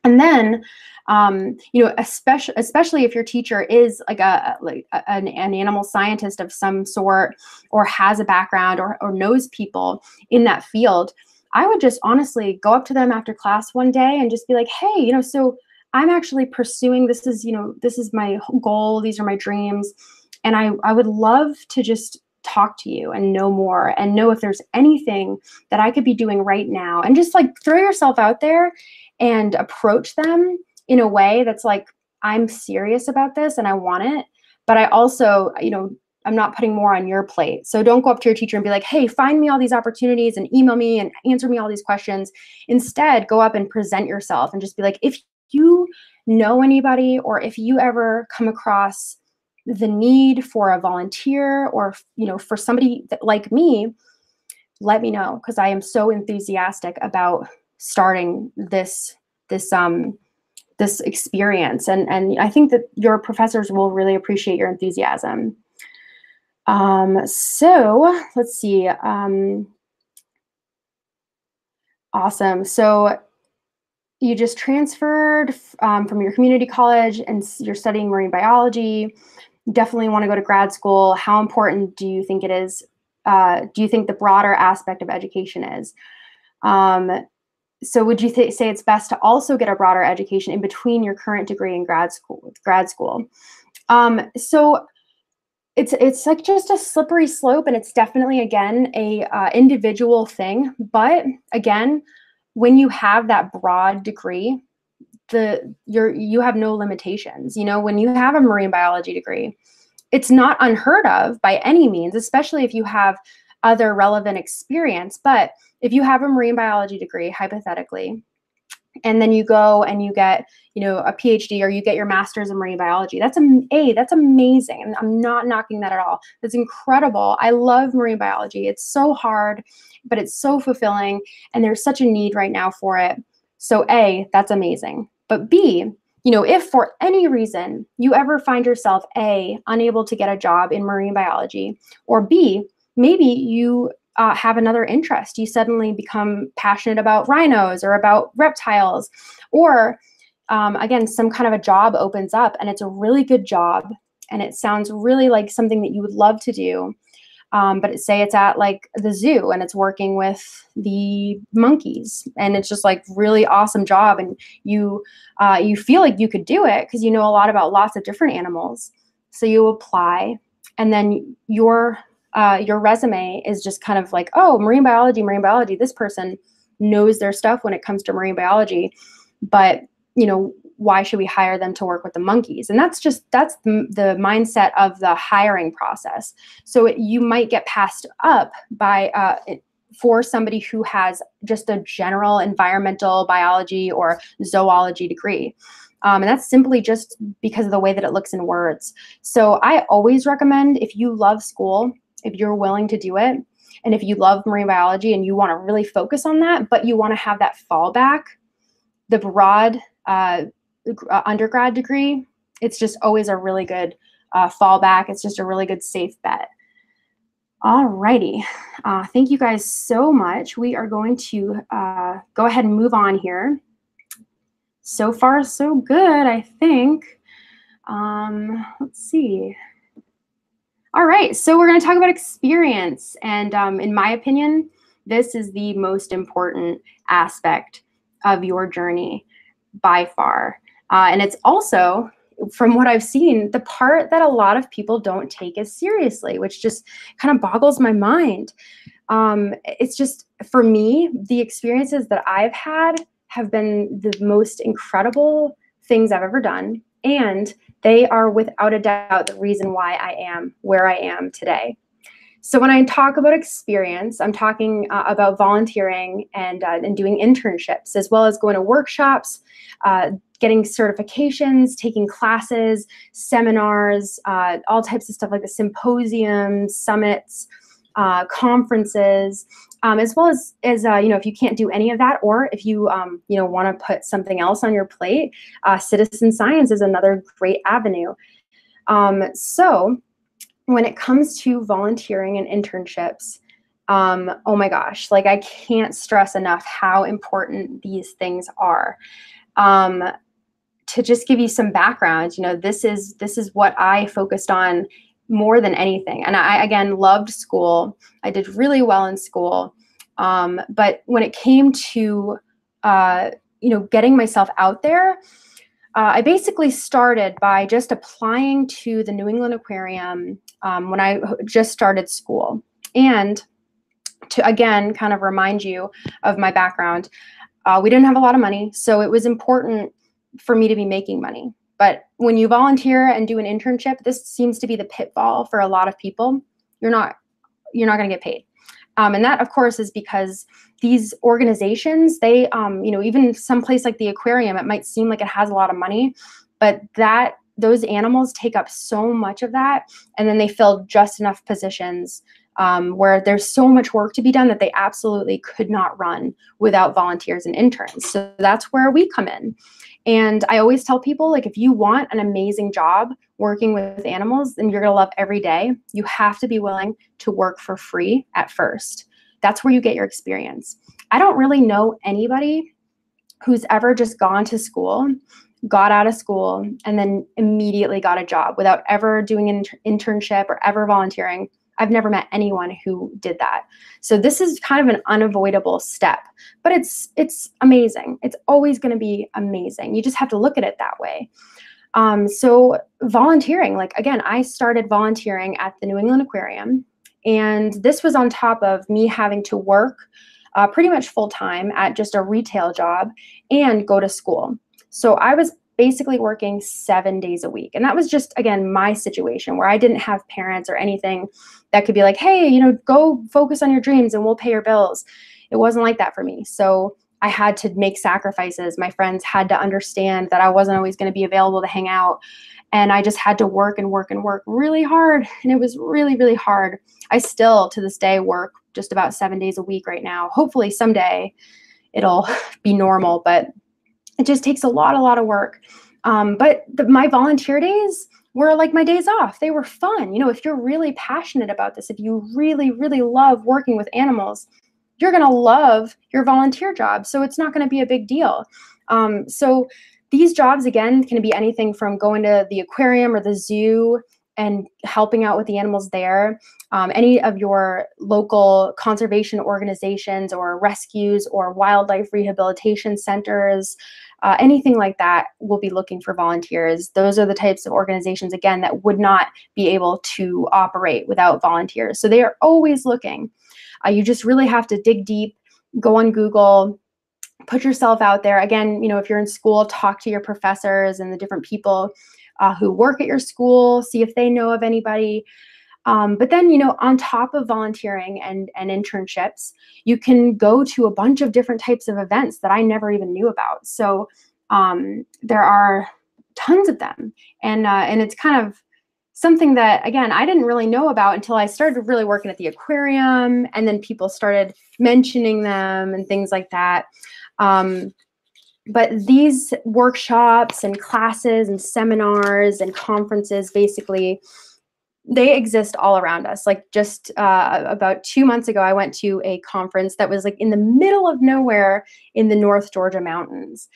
And then, you know, especially if your teacher is like an animal scientist of some sort, or has a background or knows people in that field, I would just honestly go up to them after class one day and just be like, hey, you know, so I'm actually pursuing, this is my goal. These are my dreams. And I would love to just talk to you and know more and know if there's anything that I could be doing right now, and just like throw yourself out there and approach them in a way that's like, I'm serious about this and I want it, but I also, you know, I'm not putting more on your plate. So don't go up to your teacher and be like, hey, find me all these opportunities and email me and answer me all these questions. Instead, go up and present yourself and just be like, if you know anybody, or if you ever come across the need for a volunteer, or, you know, for somebody like me, let me know, because I am so enthusiastic about starting this experience. And I think that your professors will really appreciate your enthusiasm. So let's see. Awesome. So you just transferred from your community college and you're studying marine biology. You definitely want to go to grad school. How important do you think it is? Do you think the broader aspect of education is? So would you say it's best to also get a broader education in between your current degree and grad school? So it's like just a slippery slope, and it's definitely, again, a individual thing. But again, when you have that broad degree, you have no limitations. You know, when you have a marine biology degree, it's not unheard of by any means, especially if you have other relevant experience. But if you have a marine biology degree, hypothetically, and then you go and you get, you know, a PhD, or you get your master's in marine biology, that's amazing. And I'm not knocking that at all. That's incredible. I love marine biology. It's so hard, but it's so fulfilling, and there's such a need right now for it. So A, that's amazing. But B, you know, if for any reason you ever find yourself A, unable to get a job in marine biology, or B, maybe you have another interest. You suddenly become passionate about rhinos or about reptiles, or again, some kind of a job opens up and it's a really good job and it sounds really like something that you would love to do. But say it's at like the zoo and it's working with the monkeys, and it's just like really awesome job, and you feel like you could do it because you know a lot about lots of different animals. So you apply, and then your resume is just kind of like, oh, marine biology. This person knows their stuff when it comes to marine biology, but you know, why should we hire them to work with the monkeys? And that's the mindset of the hiring process. So you might get passed up by for somebody who has just a general environmental biology or zoology degree. And that's simply just because of the way that it looks in words. So I always recommend, if you love school, if you're willing to do it, and if you love marine biology and you want to really focus on that, but you want to have that fallback, the broad undergrad degree, it's just always a really good fallback. It's just a really good safe bet. Alrighty, thank you guys so much. We are going to go ahead and move on here. So far, so good, I think. Let's see. All right, so we're going to talk about experience. And in my opinion, this is the most important aspect of your journey by far. And it's also, from what I've seen, the part that a lot of people don't take as seriously, which just kind of boggles my mind. It's just, for me, the experiences that I've had have been the most incredible things I've ever done. And they are without a doubt the reason why I am where I am today. So when I talk about experience, I'm talking about volunteering and doing internships, as well as going to workshops, getting certifications, taking classes, seminars, all types of stuff like the symposiums, summits, conferences, as well as you know, if you can't do any of that, or if you you know, want to put something else on your plate, citizen science is another great avenue. So when it comes to volunteering and internships, oh my gosh, like I can't stress enough how important these things are. To just give you some background, you know, this is what I focused on more than anything. And I, again, loved school. I did really well in school. But when it came to, you know, getting myself out there, I basically started by just applying to the New England Aquarium when I just started school. And to, again, kind of remind you of my background, we didn't have a lot of money, so it was important for me to be making money. But when you volunteer and do an internship, this seems to be the pitfall for a lot of people. You're not going to get paid. And that, of course, is because these organizations, they, you know, even someplace like the aquarium, it might seem like it has a lot of money, but those animals take up so much of that, and then they fill just enough positions where there's so much work to be done that they absolutely could not run without volunteers and interns. So that's where we come in. And I always tell people, like, if you want an amazing job working with animals, then you're going to love every day, you have to be willing to work for free at first. That's where you get your experience. I don't really know anybody who's ever just gone to school, got out of school, and then immediately got a job without ever doing an internship or ever volunteering. I've never met anyone who did that. So this is kind of an unavoidable step, but it's amazing. It's always going to be amazing. You just have to look at it that way. So volunteering, like, again, I started volunteering at the New England Aquarium, and this was on top of me having to work pretty much full time at just a retail job and go to school. So I was basically working 7 days a week. And that was just, again, my situation where I didn't have parents or anything that could be like, hey, you know, go focus on your dreams and we'll pay your bills. It wasn't like that for me. So I had to make sacrifices. My friends had to understand that I wasn't always going to be available to hang out. And I just had to work and work and work really hard. And it was really, really hard. I still, to this day, work just about 7 days a week right now. Hopefully someday it'll be normal, but it just takes a lot of work. But my volunteer days were like my days off. They were fun. You know, if you're really passionate about this, if you really, really love working with animals, you're going to love your volunteer job. So it's not going to be a big deal. So these jobs, again, can be anything from going to the aquarium or the zoo and helping out with the animals there. Any of your local conservation organizations or rescues or wildlife rehabilitation centers, anything like that will be looking for volunteers. Those are the types of organizations, again, that would not be able to operate without volunteers. So they are always looking. You just really have to dig deep, go on Google, put yourself out there. Again, you know, if you're in school, talk to your professors and the different people who work at your school, see if they know of anybody. But then, you know, on top of volunteering and internships, you can go to a bunch of different types of events that I never even knew about. So there are tons of them. And it's kind of something that, again, I didn't really know about until I started really working at the aquarium, and then people started mentioning them and things like that. But these workshops and classes and seminars and conferences, basically, they exist all around us. Like just about 2 months ago, I went to a conference that was like in the middle of nowhere in the North Georgia mountains.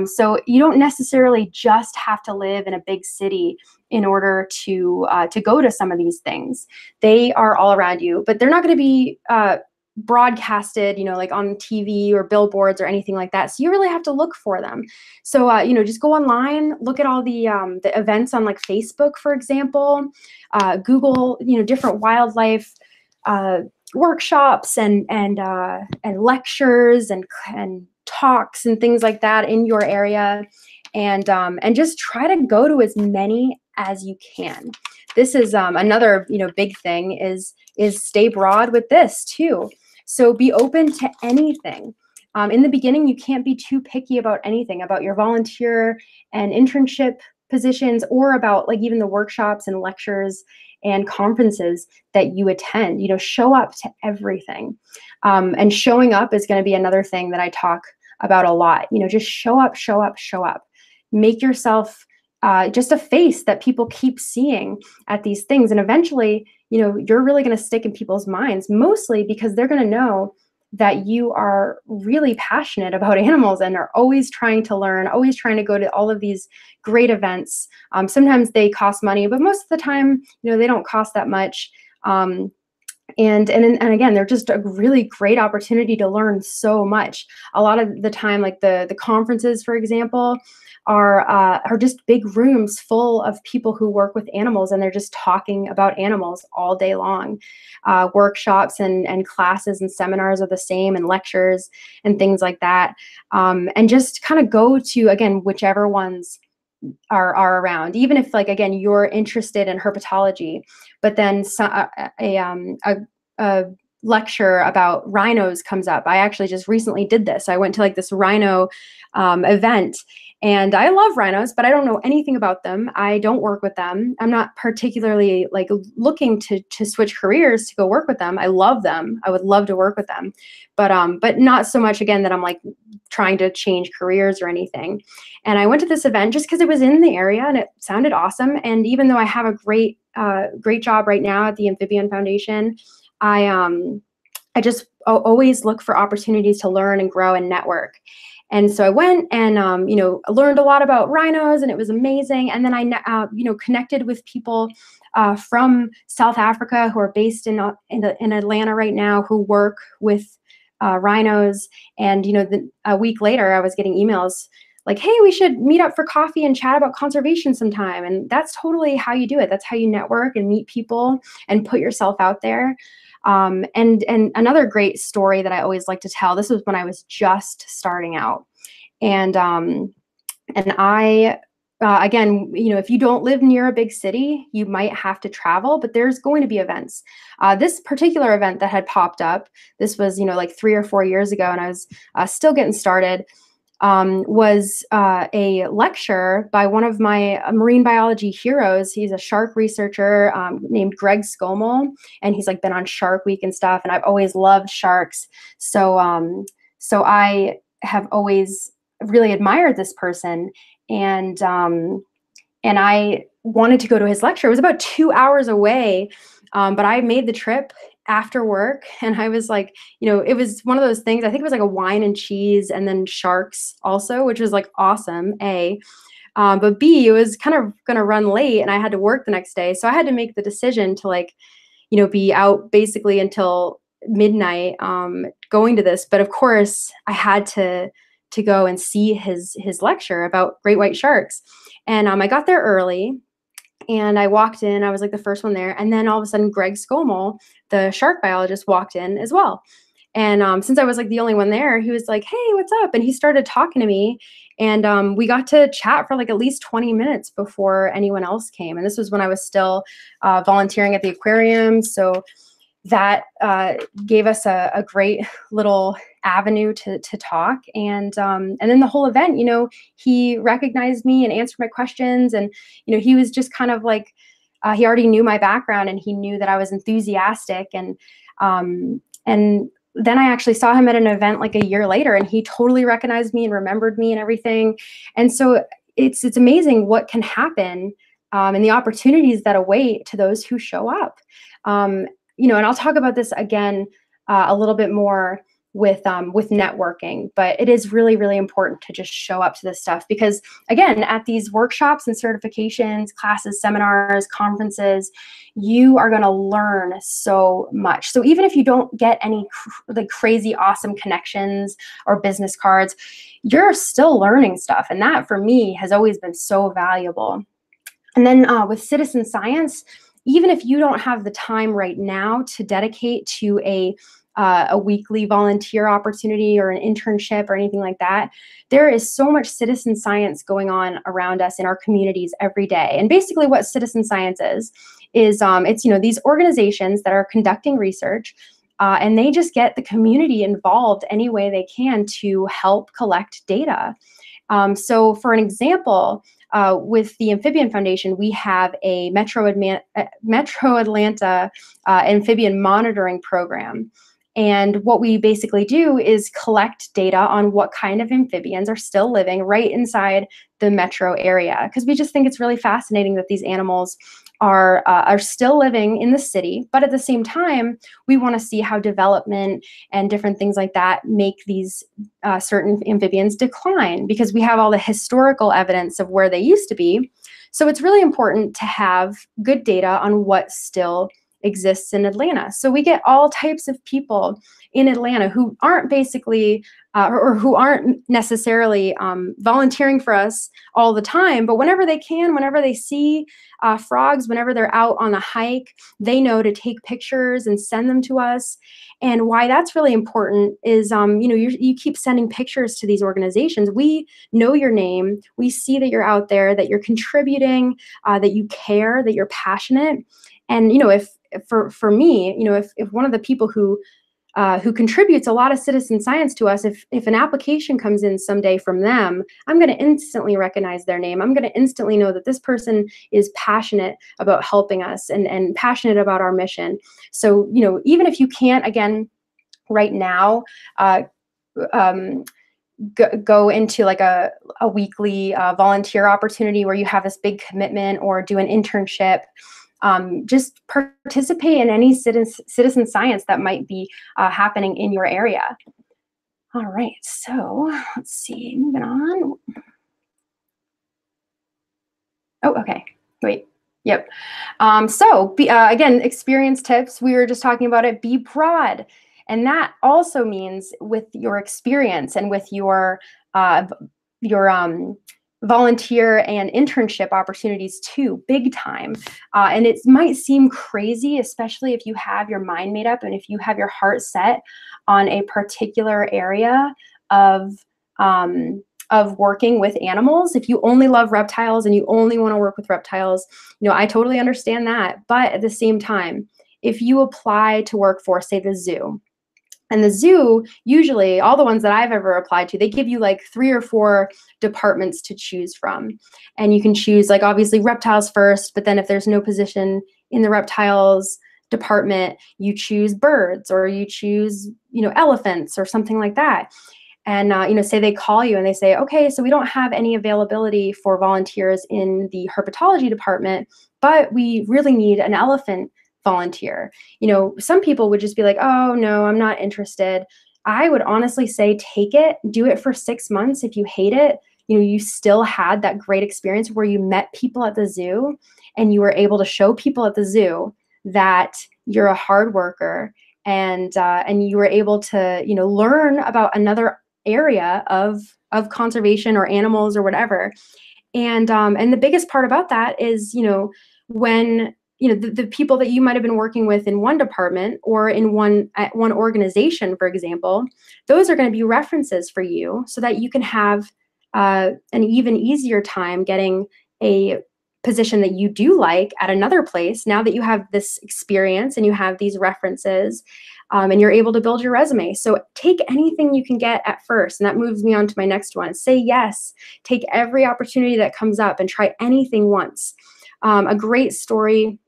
So you don't necessarily just have to live in a big city in order to go to some of these things. They are all around you, but they're not going to be broadcasted, you know, like on TV or billboards or anything like that. So you really have to look for them. So, you know, just go online, look at all the events on like Facebook, for example, Google, you know, different wildlife workshops and lectures and talks and things like that in your area, and just try to go to as many as you can. This is another, you know, big thing is stay broad with this too. So be open to anything. In the beginning, you can't be too picky about anything, about your volunteer and internship positions, or about like even the workshops and lectures and conferences that you attend. You know, show up to everything. And showing up is going to be another thing that I talk about a lot. You know, just show up, show up, show up. Make yourself just a face that people keep seeing at these things. And eventually, you know, you're really going to stick in people's minds, mostly because they're going to know that you are really passionate about animals and are always trying to learn, always trying to go to all of these great events. Sometimes they cost money, but most of the time, you know, they don't cost that much. And again, they're just a really great opportunity to learn so much. A lot of the time, like the conferences, for example, are just big rooms full of people who work with animals, and they're just talking about animals all day long. Workshops and classes and seminars are the same, and lectures and things like that. And just kind of go to, again, whichever ones are around, even if, like, again, you're interested in herpetology, but then a lecture about rhinos comes up. I actually just recently did this. I went to like this rhino event, and I love rhinos, but I don't know anything about them. I don't work with them. I'm not particularly like looking to switch careers to go work with them. I love them. I would love to work with them, but not so much, again, that I'm like trying to change careers or anything. And I went to this event just because it was in the area and it sounded awesome. And even though I have a great job right now at the Amphibian Foundation, I just always look for opportunities to learn and grow and network. And so I went and, you know, learned a lot about rhinos, and it was amazing. And then I, you know, connected with people from South Africa who are based in Atlanta right now, who work with rhinos. And, you know, a week later, I was getting emails like, hey, we should meet up for coffee and chat about conservation sometime. And that's totally how you do it. That's how you network and meet people and put yourself out there. And another great story that I always like to tell, this was when I was just starting out. And I, again, you know, if you don't live near a big city, you might have to travel, but there's going to be events. This particular event that had popped up, this was, you know, like 3 or 4 years ago, and I was still getting started, was a lecture by one of my marine biology heroes. He's a shark researcher named Greg Scommel, and he's like been on Shark Week and stuff. And I've always loved sharks, so so I have always really admired this person, and I wanted to go to his lecture. It was about 2 hours away, but I made the trip after work, and I was like, you know, it was one of those things. I think it was like a wine and cheese and then sharks also, which was like awesome, A. But B, it was kind of going to run late and I had to work the next day. So I had to make the decision to, like, you know, be out basically until midnight going to this. But of course I had to go and see his lecture about great white sharks. And I got there early. And I walked in, I was like the first one there. And then all of a sudden, Greg Scommel, the shark biologist, walked in as well. And since I was like the only one there, he was like, hey, what's up? And he started talking to me. And we got to chat for like at least 20 minutes before anyone else came. And this was when I was still volunteering at the aquarium. So that gave us a great little avenue to talk. And then the whole event, you know, he recognized me and answered my questions. And, you know, he was just kind of like, he already knew my background and he knew that I was enthusiastic. And then I actually saw him at an event like a year later, and he totally recognized me and remembered me and everything. And so it's amazing what can happen and the opportunities that await to those who show up. You know, and I'll talk about this again a little bit more with networking, but it is really, really important to just show up to this stuff, because again, at these workshops and certifications, classes, seminars, conferences, you are going to learn so much. So even if you don't get any like crazy awesome connections or business cards, you're still learning stuff. And that for me has always been so valuable. And then with citizen science, even if you don't have the time right now to dedicate to a weekly volunteer opportunity or an internship or anything like that, there is so much citizen science going on around us in our communities every day. And basically what citizen science is it's, you know, these organizations that are conducting research and they just get the community involved any way they can to help collect data. So for an example, with the Amphibian Foundation, we have a Metro Atlanta amphibian monitoring program. And what we basically do is collect data on what kind of amphibians are still living right inside the metro area, because we just think it's really fascinating that these animals are still living in the city, but at the same time, we want to see how development and different things like that make these certain amphibians decline, because we have all the historical evidence of where they used to be. So it's really important to have good data on what still exists in Atlanta. So we get all types of people in Atlanta who aren't basically or who aren't necessarily volunteering for us all the time, but whenever they can, whenever they see frogs, whenever they're out on a hike, they know to take pictures and send them to us. And why that's really important is, you keep sending pictures to these organizations. We know your name. We see that you're out there, that you're contributing, that you care, that you're passionate. And, if for me, if one of the people who contributes a lot of citizen science to us, if an application comes in someday from them, I'm going to instantly recognize their name. I'm going to instantly know that this person is passionate about helping us and passionate about our mission. So, even if you can't, again, right now, go into like a weekly volunteer opportunity where you have this big commitment, or do an internship. Just participate in any citizen science that might be happening in your area. All right, so let's see, moving on. Oh, okay, wait, yep. Again, experience tips, we were just talking about it, be broad. And that also means with your experience and with your volunteer and internship opportunities too, big time. And it might seem crazy, especially if you have your mind made up and if you have your heart set on a particular area of working with animals. If you only love reptiles and you only want to work with reptiles, I totally understand that. But at the same time, if you apply to work for, say, the zoo, and the zoo, usually, all the ones that I've ever applied to, they give you like 3 or 4 departments to choose from. And you can choose, like, obviously reptiles first, but then if there's no position in the reptiles department, you choose birds, or you choose, elephants or something like that. And, say they call you and they say, okay, so we don't have any availability for volunteers in the herpetology department, but we really need an elephant volunteer. Some people would just be like, oh no, I'm not interested. I would honestly say, take it, do it for 6 months. If you hate it, you still had that great experience where you met people at the zoo and you were able to show people at the zoo that you're a hard worker, and you were able to, learn about another area of conservation or animals or whatever. And the biggest part about that is, when the people that you might have been working with in one department or in one organization, for example, those are going to be references for you so that you can have an even easier time getting a position that you do like at another place, now that you have this experience and you have these references, and you're able to build your resume. So take anything you can get at first. And that moves me on to my next one. Say yes. Take every opportunity that comes up and try anything once. A great story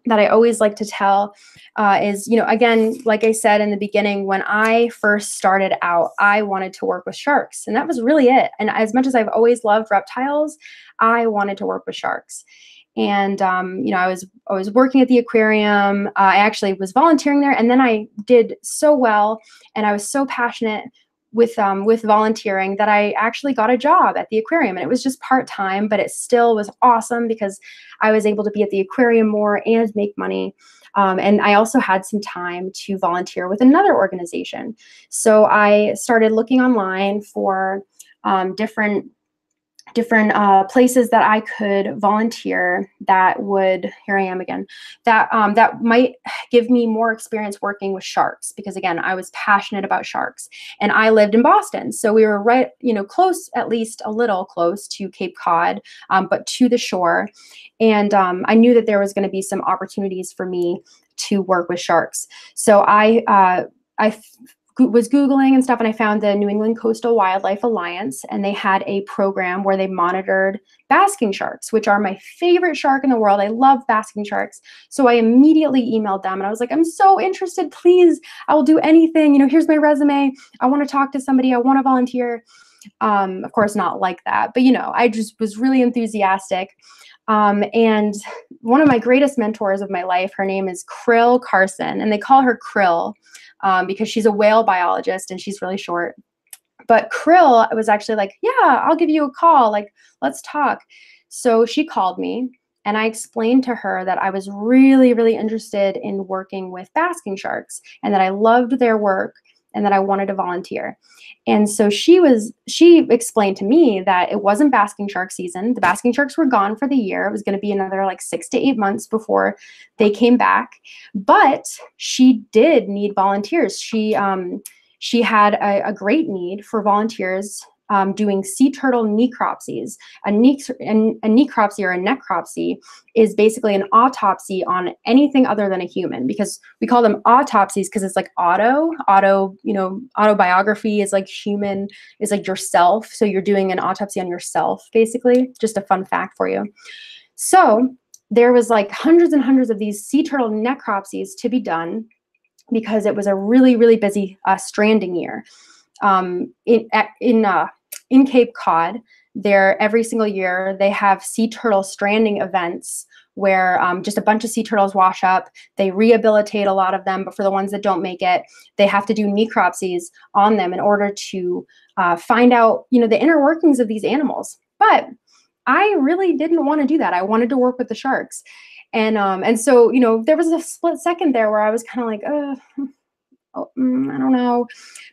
that I always like to tell is, again, like I said in the beginning, when I first started out, I wanted to work with sharks, and that was really it. And as much as I've always loved reptiles, I wanted to work with sharks. And, I was working at the aquarium. I actually was volunteering there, and then I did so well, and I was so passionate with volunteering that I actually got a job at the aquarium. And it was just part-time, but it still was awesome because I was able to be at the aquarium more and make money. And I also had some time to volunteer with another organization. So I started looking online for different places that I could volunteer that would, here I am again, that might give me more experience working with sharks, because again, I was passionate about sharks, and I lived in Boston. So we were right, close, at least a little close to Cape Cod, but to the shore. And I knew that there was going to be some opportunities for me to work with sharks. So I was Googling and stuff, and I found the New England Coastal Wildlife Alliance, and they had a program where they monitored basking sharks, which are my favorite shark in the world. I love basking sharks. So I immediately emailed them and I was like, I'm so interested, please, I will do anything. You know, here's my resume. I want to talk to somebody. I want to volunteer. Of course, not like that, but you know, I just was really enthusiastic. And one of my greatest mentors of my life, her name is Krill Carson, and they call her Krill because she's a whale biologist and she's really short. But Krill was actually like, yeah, I'll give you a call. Like, let's talk. So she called me and I explained to her that I was really, really interested in working with basking sharks and that I loved their work and that I wanted to volunteer. And so she explained to me that it wasn't basking shark season. The basking sharks were gone for the year. It was going to be another like 6 to 8 months before they came back. But she did need volunteers. She had a great need for volunteers doing sea turtle necropsies. A necropsy or a necropsy is basically an autopsy on anything other than a human, because we call them autopsies because it's like you know, autobiography is like human, is like yourself. So you're doing an autopsy on yourself, basically. Just a fun fact for you. So there was like hundreds and hundreds of these sea turtle necropsies to be done because it was a really, really busy stranding year. In Cape Cod, every single year they have sea turtle stranding events where just a bunch of sea turtles wash up. They rehabilitate a lot of them, but for the ones that don't make it, they have to do necropsies on them in order to find out, you know, the inner workings of these animals. But I really didn't want to do that. I wanted to work with the sharks. And so, you know, there was a split second there where I was kind of like, I don't know.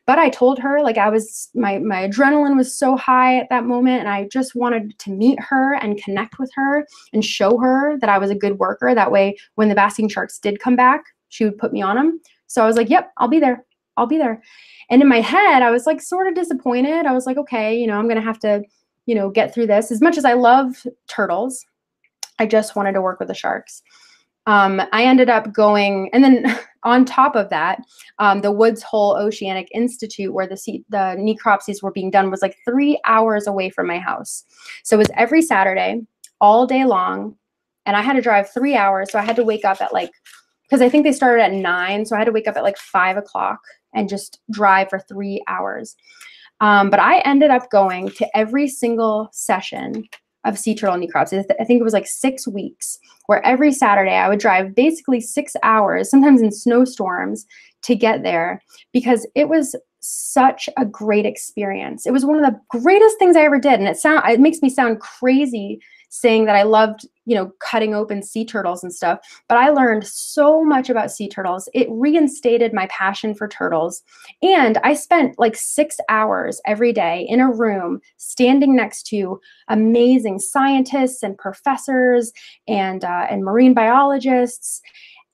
But I told her, like, my adrenaline was so high at that moment, and I just wanted to meet her and connect with her and show her that I was a good worker. That way, when the basking sharks did come back, she would put me on them. So I was like, yep, I'll be there. I'll be there. And in my head, I was like sort of disappointed. I was like, okay, you know, I'm going to have to, you know, get through this. As much as I love turtles, I just wanted to work with the sharks. I ended up going, and then on top of that, the Woods Hole Oceanic Institute, where the necropsies were being done, was like 3 hours away from my house. So it was every Saturday, all day long, and I had to drive 3 hours. So I had to wake up at like, because I think they started at 9, so I had to wake up at like 5 o'clock and just drive for 3 hours. But I ended up going to every single session of sea turtle necropsy. I think it was like 6 weeks, where every Saturday I would drive basically 6 hours, sometimes in snowstorms, to get there, because it was such a great experience. It was one of the greatest things I ever did. And it makes me sound crazy saying that I loved, you know, cutting open sea turtles and stuff, but I learned so much about sea turtles. It reinstated my passion for turtles. And I spent like 6 hours every day in a room standing next to amazing scientists and professors and marine biologists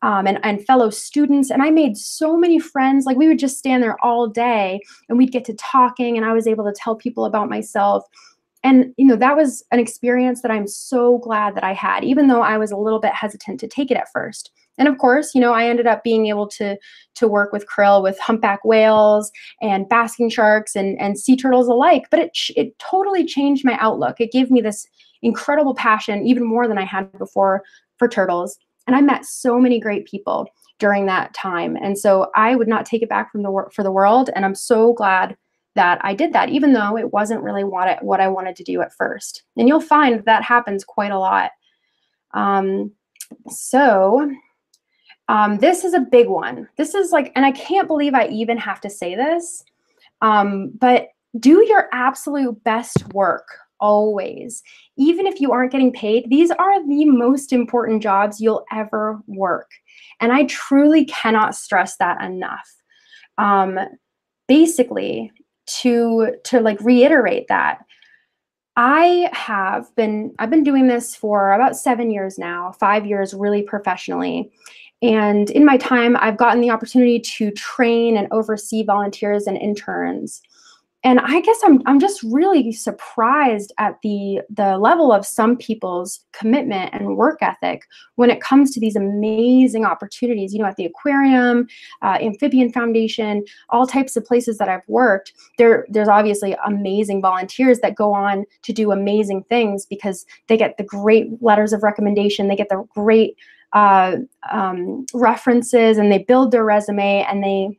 and fellow students. And I made so many friends. Like, we would just stand there all day and we'd get to talking, and I was able to tell people about myself. And, you know, that was an experience that I'm so glad that I had, even though I was a little bit hesitant to take it at first. And of course, you know, I ended up being able to work with krill, with humpback whales and basking sharks and sea turtles alike. But it totally changed my outlook. It gave me this incredible passion, even more than I had before, for turtles. And I met so many great people during that time. And so I would not take it back for the world. And I'm so glad that I did that, even though it wasn't really what I wanted to do at first. And you'll find that happens quite a lot. This is a big one. This is like, and I can't believe I even have to say this, but do your absolute best work always. Even if you aren't getting paid, these are the most important jobs you'll ever work. And I truly cannot stress that enough. Basically, to like reiterate that, I've been doing this for about 7 years now, 5 years really professionally. And in my time, I've gotten the opportunity to train and oversee volunteers and interns. And I guess I'm just really surprised at the level of some people's commitment and work ethic when it comes to these amazing opportunities. You know, at the aquarium, Amphibian Foundation, all types of places that I've worked. There's obviously amazing volunteers that go on to do amazing things because they get the great letters of recommendation, they get the great references, and they build their resume, and they,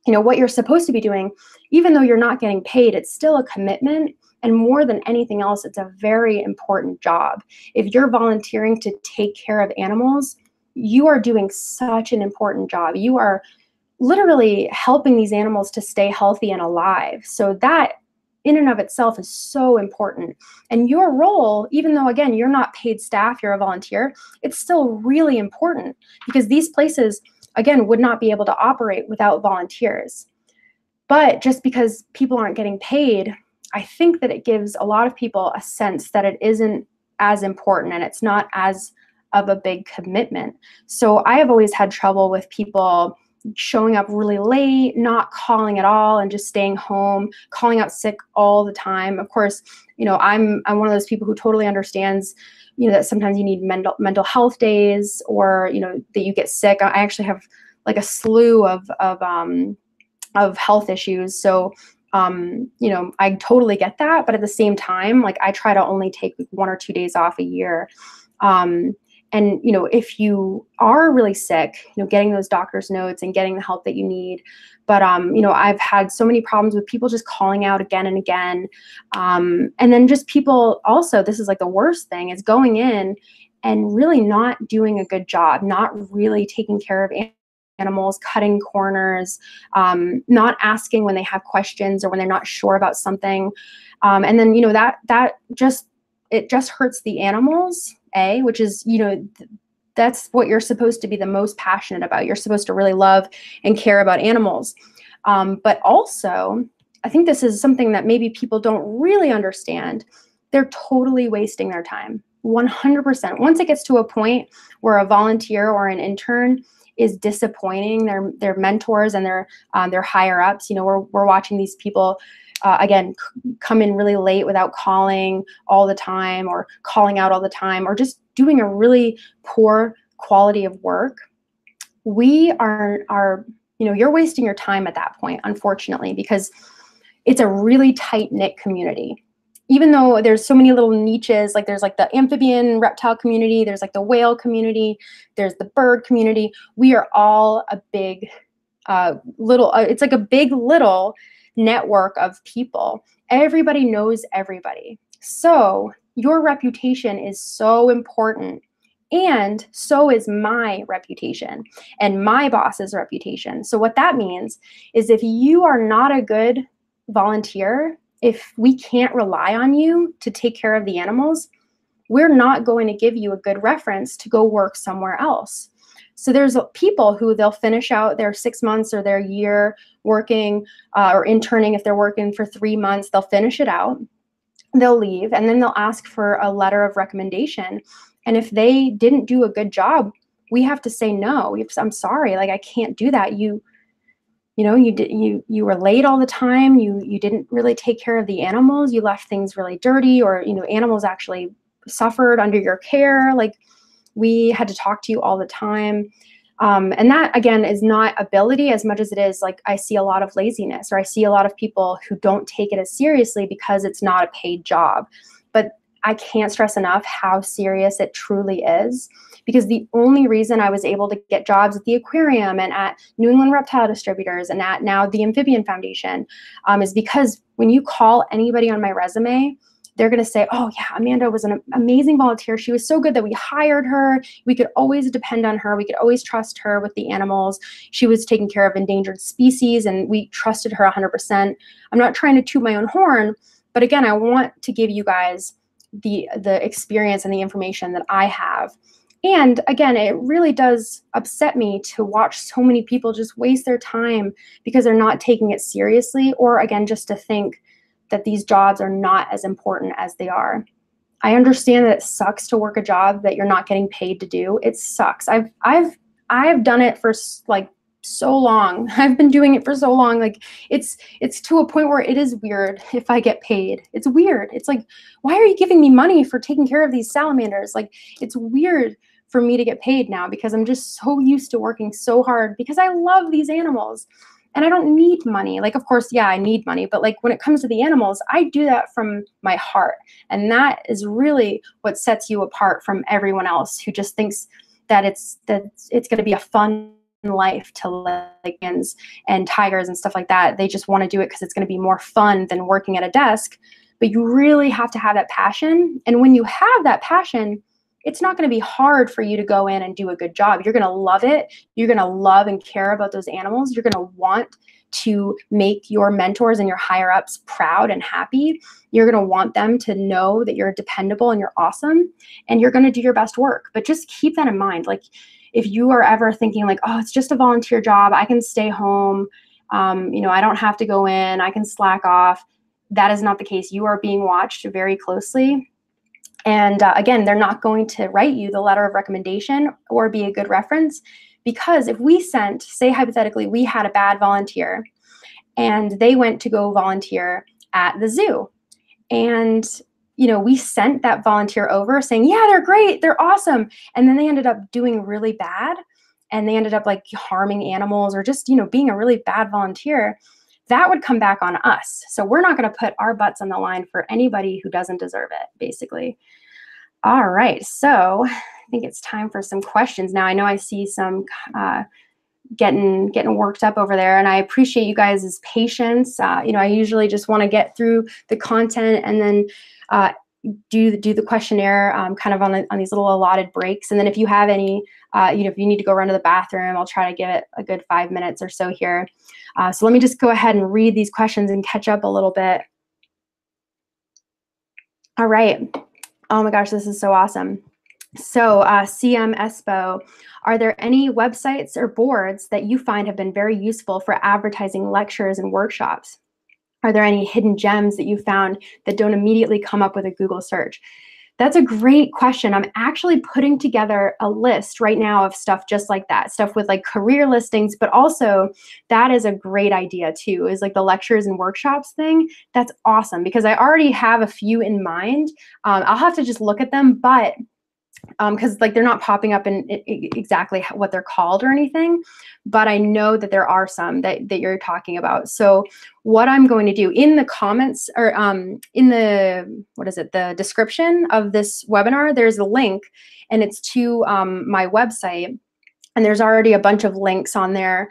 you know, what you're supposed to be doing, even though you're not getting paid, it's still a commitment. And more than anything else, it's a very important job. If you're volunteering to take care of animals, you are doing such an important job. You are literally helping these animals to stay healthy and alive. So that in and of itself is so important. And your role, even though, again, you're not paid staff, you're a volunteer, it's still really important because these places, again, would not be able to operate without volunteers. But just because people aren't getting paid, I think that it gives a lot of people a sense that it isn't as important and it's not as of a big commitment. So I have always had trouble with people showing up really late, not calling at all, and just staying home, calling out sick all the time. Of course, you know, I'm one of those people who totally understands, you know, that sometimes you need mental health days, or, you know, that you get sick. I actually have like a slew of health issues. So, you know, I totally get that. But at the same time, like, I try to only take 1 or 2 days off a year. And, you know, if you are really sick, you know, getting those doctor's notes and getting the help that you need. But, you know, I've had so many problems with people just calling out again and again. And then just people also, this is like the worst thing, is going in and really not doing a good job, not really taking care of animals, cutting corners, not asking when they have questions or when they're not sure about something. And then, you know, that just hurts the animals, which is, you know, that's what you're supposed to be the most passionate about. You're supposed to really love and care about animals. But also, I think this is something that maybe people don't really understand. They're totally wasting their time, 100%. Once it gets to a point where a volunteer or an intern is disappointing their mentors and their higher ups, you know, we're watching these people again, come in really late without calling all the time, or calling out all the time, or just doing a really poor quality of work. We are, you know, you're wasting your time at that point, unfortunately, because it's a really tight-knit community. Even though there's so many little niches, like there's like the amphibian reptile community, there's like the whale community, there's the bird community. We are all a big it's like a big little network of people. Everybody knows everybody. So your reputation is so important, and so is my reputation and my boss's reputation. So what that means is, if you are not a good volunteer, if we can't rely on you to take care of the animals, we're not going to give you a good reference to go work somewhere else. So there's people who they'll finish out their 6 months or their year working or interning. If they're working for 3 months, they'll finish it out, they'll leave, and then they'll ask for a letter of recommendation. And if they didn't do a good job, we have to say no. I'm sorry, like, I can't do that. You know, you were late all the time. You didn't really take care of the animals. You left things really dirty, or, you know, animals actually suffered under your care. Like, we had to talk to you all the time. And that, again, is not ability as much as it is, like, I see a lot of laziness, or I see a lot of people who don't take it as seriously because it's not a paid job. But I can't stress enough how serious it truly is, because the only reason I was able to get jobs at the aquarium and at New England Reptile Distributors and at now the Amphibian Foundation is because when you call anybody on my resume, they're going to say, oh yeah, Amanda was an amazing volunteer. She was so good that we hired her. We could always depend on her. We could always trust her with the animals. She was taking care of endangered species, and we trusted her 100%. I'm not trying to toot my own horn, but again, I want to give you guys the experience and the information that I have. And again, it really does upset me to watch so many people just waste their time because they're not taking it seriously, or again, just to think that these jobs are not as important as they are. I understand that it sucks to work a job that you're not getting paid to do. It sucks. I've done it for like so long. I've been doing it for so long. Like it's to a point where it is weird if I get paid. It's weird. It's like, why are you giving me money for taking care of these salamanders? Like it's weird for me to get paid now because I'm just so used to working so hard because I love these animals and I don't need money. Like, of course, yeah, I need money, but like when it comes to the animals, I do that from my heart. And that is really what sets you apart from everyone else who just thinks that it's going to be a fun life to lions and tigers and stuff like that. They just want to do it because it's going to be more fun than working at a desk. But you really have to have that passion. And when you have that passion, it's not going to be hard for you to go in and do a good job. You're going to love it. You're going to love and care about those animals. You're going to want to make your mentors and your higher ups proud and happy. You're going to want them to know that you're dependable and you're awesome, and you're going to do your best work. But just keep that in mind. Like if you are ever thinking like, oh, it's just a volunteer job, I can stay home, you know, I don't have to go in, I can slack off. That is not the case. You are being watched very closely. And again, they're not going to write you the letter of recommendation or be a good reference, because if we sent, say hypothetically, we had a bad volunteer and they went to go volunteer at the zoo, and you know, we sent that volunteer over saying, yeah, they're great, they're awesome, and then they ended up doing really bad and they ended up like harming animals or just, you know, being a really bad volunteer, that would come back on us. So we're not going to put our butts on the line for anybody who doesn't deserve it, basically. All right, so I think it's time for some questions now. I know I see some getting worked up over there, and I appreciate you guys' patience. You know, I usually just want to get through the content and then do the questionnaire kind of on these little allotted breaks. And then if you have any, you know, if you need to go run to the bathroom, I'll try to give it a good 5 minutes or so here. So let me just go ahead and read these questions and catch up a little bit. All right. Oh my gosh, this is so awesome. So CM Espo, are there any websites or boards that you find have been very useful for advertising lectures and workshops? Are there any hidden gems that you found that don't immediately come up with a Google search? That's a great question. I'm actually putting together a list right now of stuff just like that, stuff with like career listings, but also that is a great idea too, is like the lectures and workshops thing. That's awesome because I already have a few in mind. I'll have to just look at them, but because like they're not popping up in exactly what they're called or anything, but I know that there are some that you're talking about. So what I'm going to do in the comments or in the, what is it, the description of this webinar, there's a link and it's to my website. And there's already a bunch of links on there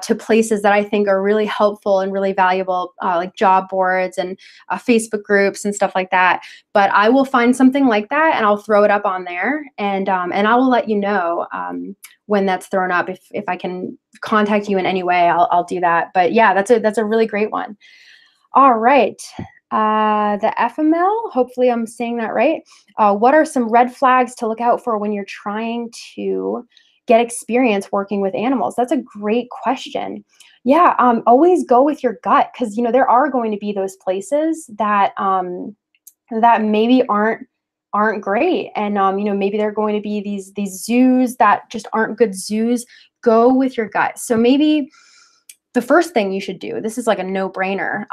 to places that I think are really helpful and really valuable, like job boards and Facebook groups and stuff like that. But I will find something like that and I'll throw it up on there, and I will let you know when that's thrown up. If I can contact you in any way, I'll do that. But yeah, that's a really great one. All right. The FML, hopefully I'm saying that right. What are some red flags to look out for when you're trying to get experience working with animals? That's a great question. Yeah, always go with your gut, because you know there are going to be those places that that maybe aren't great, and you know, maybe there are going to be these zoos that just aren't good zoos. Go with your gut. So maybe the first thing you should do, this is like a no-brainer,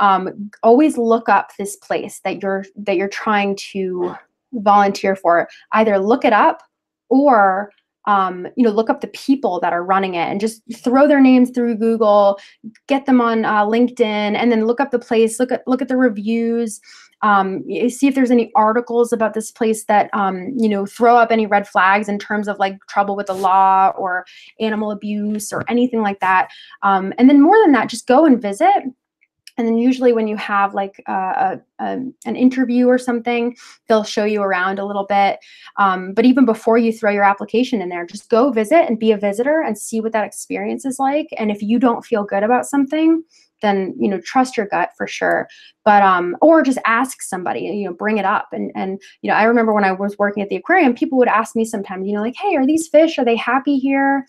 always look up this place that you're trying to volunteer for. Either look it up or you know, look up the people that are running it and just throw their names through Google, get them on LinkedIn, and then look up the place, look at the reviews, see if there's any articles about this place that, you know, throw up any red flags in terms of like trouble with the law or animal abuse or anything like that. And then more than that, just go and visit. And then usually when you have like an interview or something, they'll show you around a little bit. But even before you throw your application in there, just go visit and be a visitor and see what that experience is like. And if you don't feel good about something, then, you know, trust your gut for sure. But, or just ask somebody, you know, bring it up. And, you know, I remember when I was working at the aquarium, people would ask me sometimes, you know, like, hey, are these fish, are they happy here?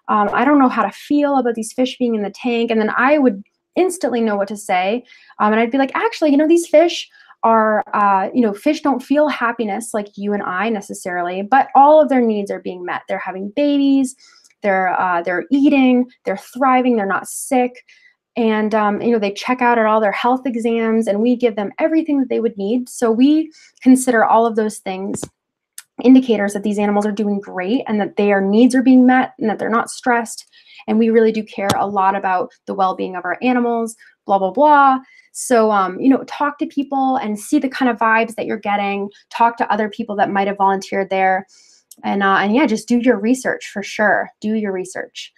I don't know how to feel about these fish being in the tank. And then I would instantly know what to say. And I'd be like, actually, you know, these fish are, you know, fish don't feel happiness like you and I necessarily, but all of their needs are being met. They're having babies, they're eating, they're thriving, they're not sick. And, they check out at all their health exams, and we give them everything that they would need. So we consider all of those things indicators that these animals are doing great and that their needs are being met and that they're not stressed. And we really do care a lot about the well-being of our animals, blah, blah, blah. So, talk to people and see the kind of vibes that you're getting. Talk to other people that might have volunteered there. And yeah, just do your research for sure. Do your research.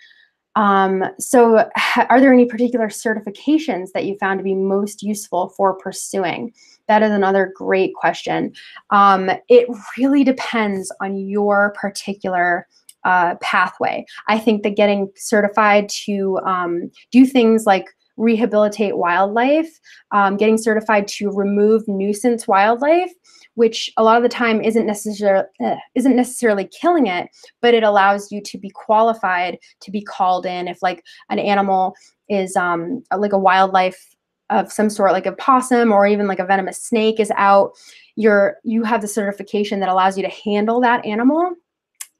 So are there any particular certifications that you found to be most useful for pursuing? That is another great question. It really depends on your particular pathway. I think that getting certified to do things like rehabilitate wildlife, getting certified to remove nuisance wildlife, which a lot of the time isn't necessarily killing it, but it allows you to be qualified to be called in if like an animal is like a wildlife of some sort, like a possum or even like a venomous snake is out. You have the certification that allows you to handle that animal.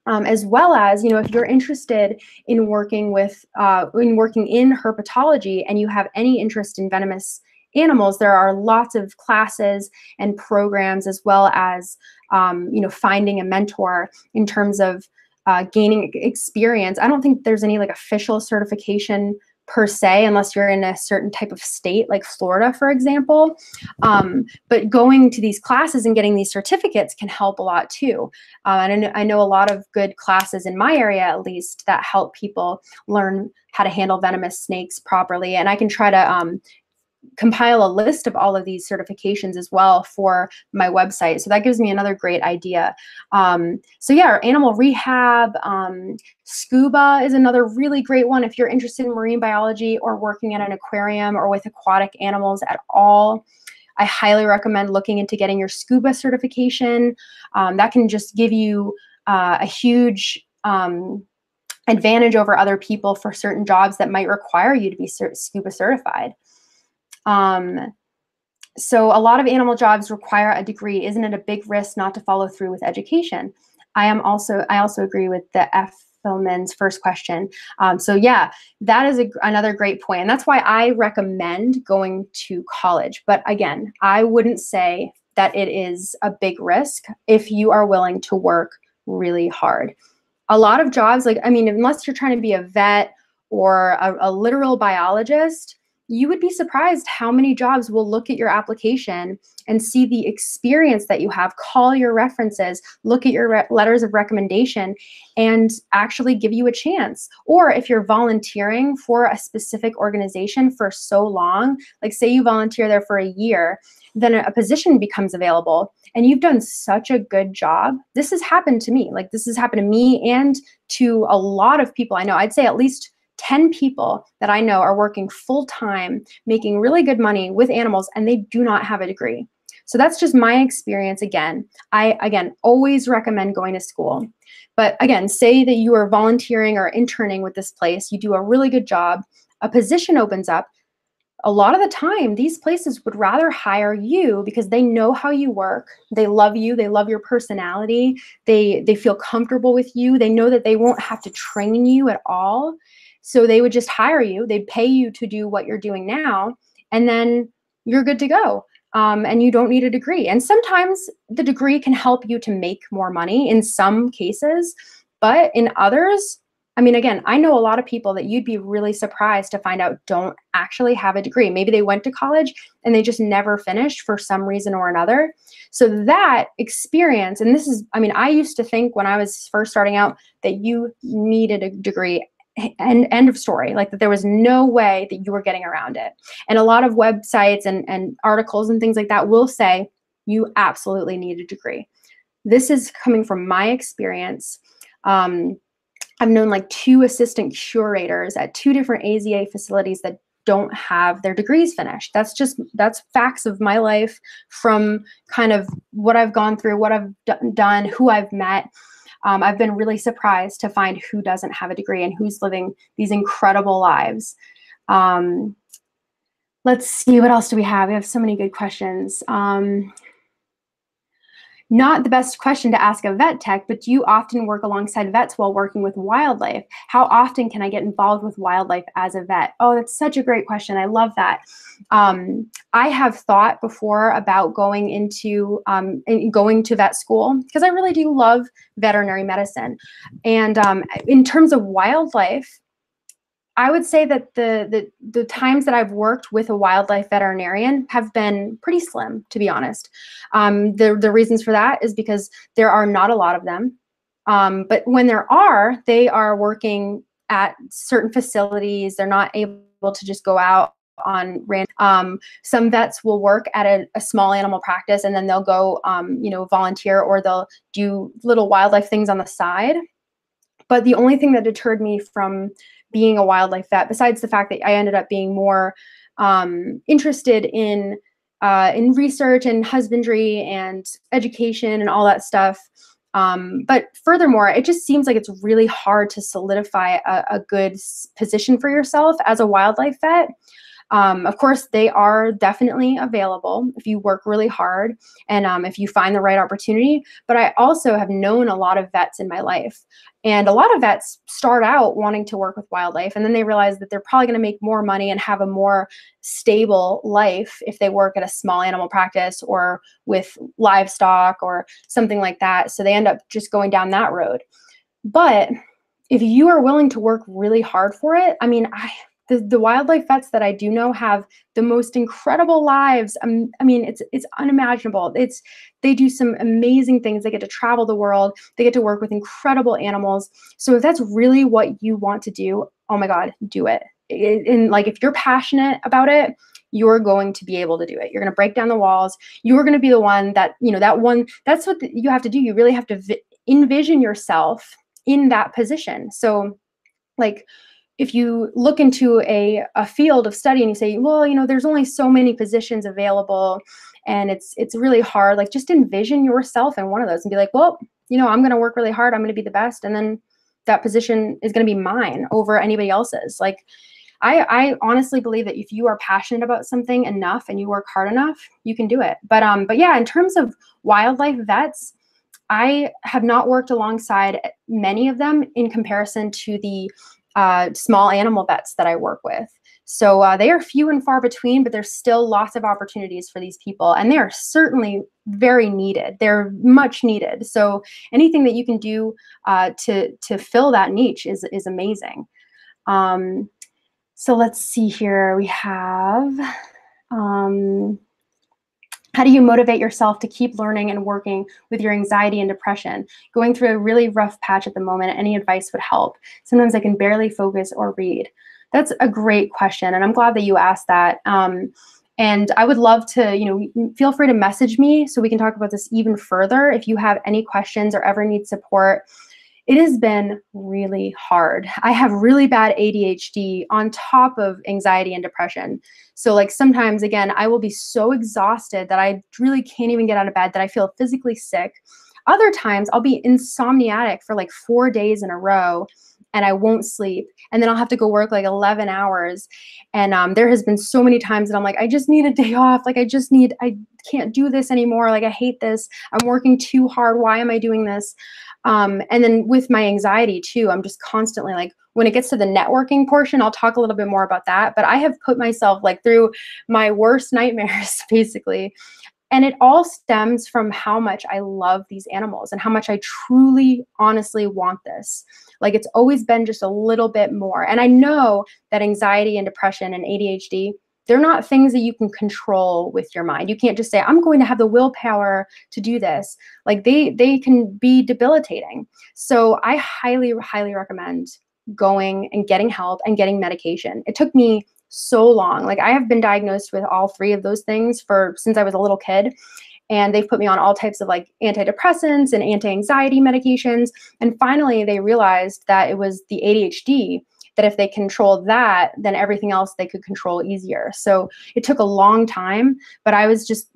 As well as, if you're interested in working in herpetology and you have any interest in venomous animals, there are lots of classes and programs, as well as, finding a mentor in terms of gaining experience. I don't think there's any like official certification per se, unless you're in a certain type of state, like Florida, for example. But going to these classes and getting these certificates can help a lot too. And I know a lot of good classes in my area, at least, that help people learn how to handle venomous snakes properly. And I can try to compile a list of all of these certifications as well for my website. So that gives me another great idea. So yeah, animal rehab, scuba is another really great one if you're interested in marine biology or working at an aquarium or with aquatic animals at all. I highly recommend looking into getting your scuba certification. That can just give you a huge advantage over other people for certain jobs that might require you to be scuba certified. So a lot of animal jobs require a degree. Isn't it a big risk not to follow through with education? I also agree with the F. Philman's first question. So yeah, that is another great point. And that's why I recommend going to college. But again, I wouldn't say that it is a big risk if you are willing to work really hard. A lot of jobs, unless you're trying to be a vet or a literal biologist, you would be surprised how many jobs will look at your application and see the experience that you have, call your references, look at your letters of recommendation, and actually give you a chance. Or if you're volunteering for a specific organization for so long, like say you volunteer there for a year, then a position becomes available and you've done such a good job. This has happened to me. Like this has happened to me and to a lot of people I know. I'd say at least 10 people that I know are working full-time, making really good money with animals, and they do not have a degree. So that's just my experience. Again, I always recommend going to school. But again, say that you are volunteering or interning with this place, you do a really good job, a position opens up. A lot of the time, these places would rather hire you because they know how you work. They love you. They love your personality. They feel comfortable with you. They know that they won't have to train you at all. So they would just hire you. They'd pay you to do what you're doing now, and then you're good to go. And you don't need a degree. And sometimes the degree can help you to make more money in some cases, but in others, again, I know a lot of people that you'd be really surprised to find out don't actually have a degree. Maybe they went to college and they just never finished for some reason or another. So that experience, and this is, I used to think when I was first starting out that you needed a degree, and end of story, like that there was no way that you were getting around it. And a lot of websites and articles and things like that will say you absolutely need a degree. This is coming from my experience. I've known like 2 assistant curators at 2 different AZA facilities that don't have their degrees finished. That's facts of my life from kind of what I've gone through, what I've done, who I've met. I've been really surprised to find who doesn't have a degree and who's living these incredible lives. Let's see, what else do we have? We have so many good questions. Not the best question to ask a vet tech, but do you often work alongside vets while working with wildlife? How often can I get involved with wildlife as a vet? Oh, that's such a great question. I love that. I have thought before about going to vet school because I really do love veterinary medicine. And in terms of wildlife, I would say that the times that I've worked with a wildlife veterinarian have been pretty slim, to be honest. The reasons for that is because there are not a lot of them. But when there are, they are working at certain facilities. They're not able to just go out on random. Some vets will work at a small animal practice and then they'll go, volunteer, or they'll do little wildlife things on the side. But the only thing that deterred me from being a wildlife vet, besides the fact that I ended up being more interested in research and husbandry and education and all that stuff. But furthermore, it just seems like it's really hard to solidify a good position for yourself as a wildlife vet. Of course, they are definitely available if you work really hard and if you find the right opportunity. But I also have known a lot of vets in my life. And a lot of vets start out wanting to work with wildlife, and then they realize that they're probably going to make more money and have a more stable life if they work at a small animal practice or with livestock or something like that. So they end up just going down that road. But if you are willing to work really hard for it, I mean, the wildlife vets that I do know have the most incredible lives. I mean, it's unimaginable. They do some amazing things. They get to travel the world. They get to work with incredible animals. So if that's really what you want to do, oh my God, do it. And like, if you're passionate about it, you're going to be able to do it. You're going to break down the walls. You're going to be the one that, that's what you have to do. You really have to envision yourself in that position. So like, if you look into a field of study and you say, well, there's only so many positions available and it's really hard, like just envision yourself in one of those and be like, well, I'm going to work really hard. I'm going to be the best. And then that position is going to be mine over anybody else's. Like, I honestly believe that if you are passionate about something enough and you work hard enough, you can do it. But yeah, in terms of wildlife vets, I have not worked alongside many of them in comparison to the small animal vets that I work with. So they are few and far between, but there's still lots of opportunities for these people. And they are certainly very needed. They're much needed. So anything that you can do to fill that niche is amazing. So let's see here. We have, how do you motivate yourself to keep learning and working with your anxiety and depression? Going through a really rough patch at the moment, any advice would help. Sometimes I can barely focus or read. That's a great question, and I'm glad that you asked that. And I would love to, feel free to message me so we can talk about this even further if you have any questions or ever need support. It has been really hard. I have really bad ADHD on top of anxiety and depression. So like sometimes, again, I will be so exhausted that I really can't even get out of bed, that I feel physically sick. Other times I'll be insomniatic for like 4 days in a row and I won't sleep. And then I'll have to go work like 11 hours. And there has been so many times that I'm like, I just need a day off. Like I can't do this anymore. Like I hate this. I'm working too hard. Why am I doing this? And then with my anxiety too, I'm just constantly like, when it gets to the networking portion, I'll talk a little bit more about that. But I have put myself like through my worst nightmares, basically. And it all stems from how much I love these animals and how much I truly, honestly want this. Like it's always been just a little bit more. And I know that anxiety and depression and ADHD, they're not things that you can control with your mind. You can't just say, I'm going to have the willpower to do this. Like they can be debilitating. So I highly, highly recommend going and getting help and getting medication. It took me so long. Like I have been diagnosed with all three of those things since I was a little kid. And they've put me on all types of like antidepressants and anti-anxiety medications. And finally they realized that it was the ADHD, that if they controlled that, then everything else they could control easier. So it took a long time, but I was just,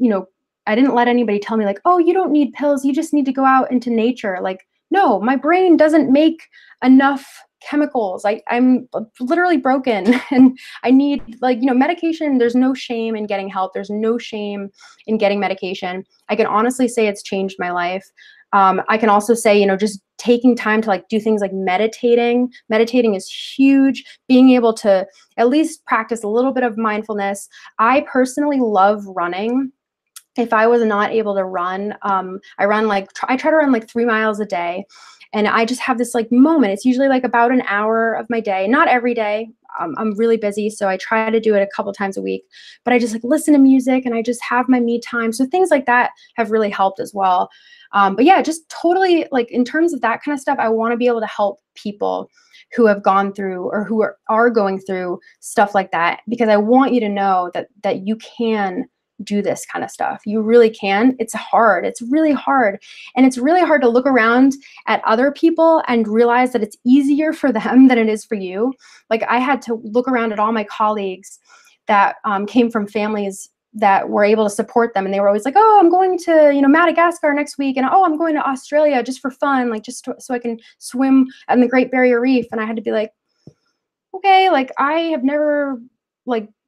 I didn't let anybody tell me like, oh, you don't need pills. You just need to go out into nature. Like, no, my brain doesn't make enough chemicals. I'm literally broken and I need, like, medication. There's no shame in getting help. There's no shame in getting medication. I can honestly say it's changed my life. I can also say, just taking time to do things like meditating. Meditating is huge. Being able to at least practice a little bit of mindfulness. I personally love running. If I was not able to run, I try to run 3 miles a day. And I just have this moment. It's usually about an hour of my day, not every day. I'm really busy, so I try to do it a couple times a week, but I just listen to music and I just have my me time. So things like that have really helped as well. But yeah, just totally in terms of that kind of stuff, I want to be able to help people who have gone through or who are going through stuff like that, because I want you to know that you can do this kind of stuff. You really can. It's hard. It's really hard. And it's really hard to look around at other people and realize that it's easier for them than it is for you. I had to look around at all my colleagues that came from families that were able to support them. And they were always like, oh, I'm going to, Madagascar next week. And oh, I'm going to Australia just for fun, so I can swim in the Great Barrier Reef. And I had to be like, okay, I have never,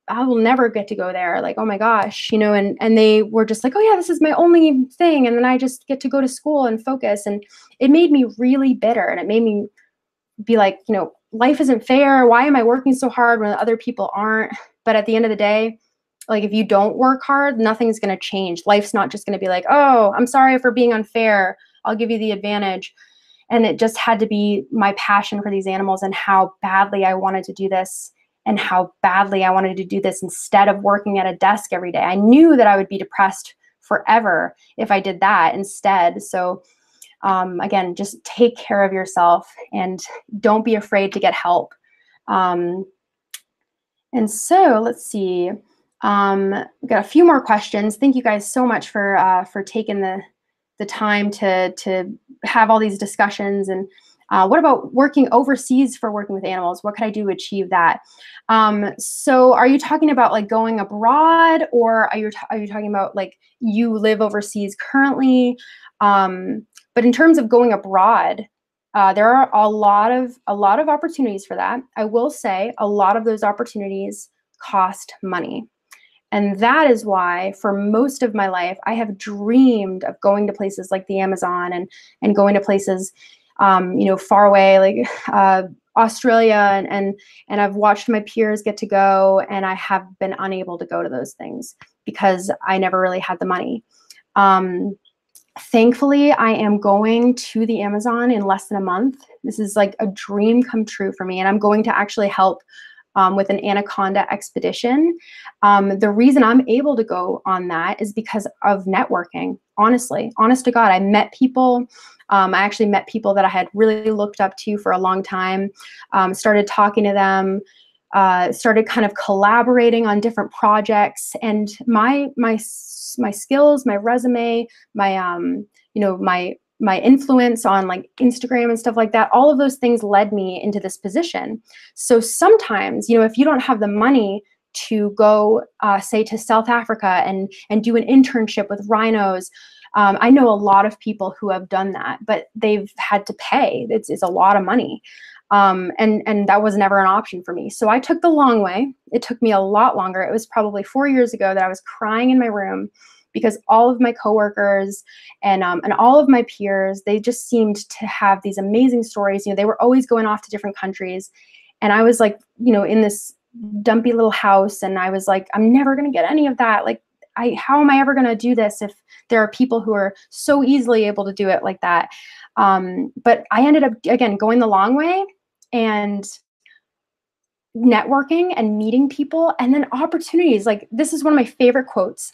I will never get to go there. Oh my gosh, and they were just like, oh yeah, this is my only thing. And then I just get to go to school and focus. And it made me really bitter. And it made me be like, life isn't fair. Why am I working so hard when other people aren't? But at the end of the day, if you don't work hard, nothing's going to change. Life's not just going to be like, oh, I'm sorry for being unfair. I'll give you the advantage. And it just had to be my passion for these animals and how badly I wanted to do this. And how badly I wanted to do this instead of working at a desk every day. I knew that I would be depressed forever if I did that instead. So again, just take care of yourself and don't be afraid to get help. And so let's see. We've got a few more questions. Thank you guys so much for taking the time to have all these discussions. And what about working overseas for working with animals? What could I do to achieve that? So are you talking about going abroad, or are you talking about you live overseas currently? But in terms of going abroad, there are a lot of opportunities for that. I will say a lot of those opportunities cost money. And that is why for most of my life, I have dreamed of going to places like the Amazon and going to places far away, Australia, and I've watched my peers get to go, and I have been unable to go to those things because I never really had the money. Thankfully, I am going to the Amazon in less than a month. This is a dream come true for me, and I'm going to actually help with an anaconda expedition. The reason I'm able to go on that is because of networking. Honestly, honest to God, I met people. I actually met people that I had really looked up to for a long time, started talking to them, started kind of collaborating on different projects, and my skills, my resume, my influence on Instagram and stuff like that, all of those things led me into this position. So sometimes, if you don't have the money to go, say, to South Africa and do an internship with rhinos, I know a lot of people who have done that, but they've had to pay. It's a lot of money. And that was never an option for me. So I took the long way. It took me a lot longer. It was probably 4 years ago that I was crying in my room because all of my coworkers and all of my peers, they just seemed to have these amazing stories. They were always going off to different countries. And I was in this dumpy little house, and I was like, I'm never going to get any of that. How am I ever going to do this if there are people who are so easily able to do it like that? But I ended up, again, going the long way and networking and meeting people, and then opportunities. This is one of my favorite quotes.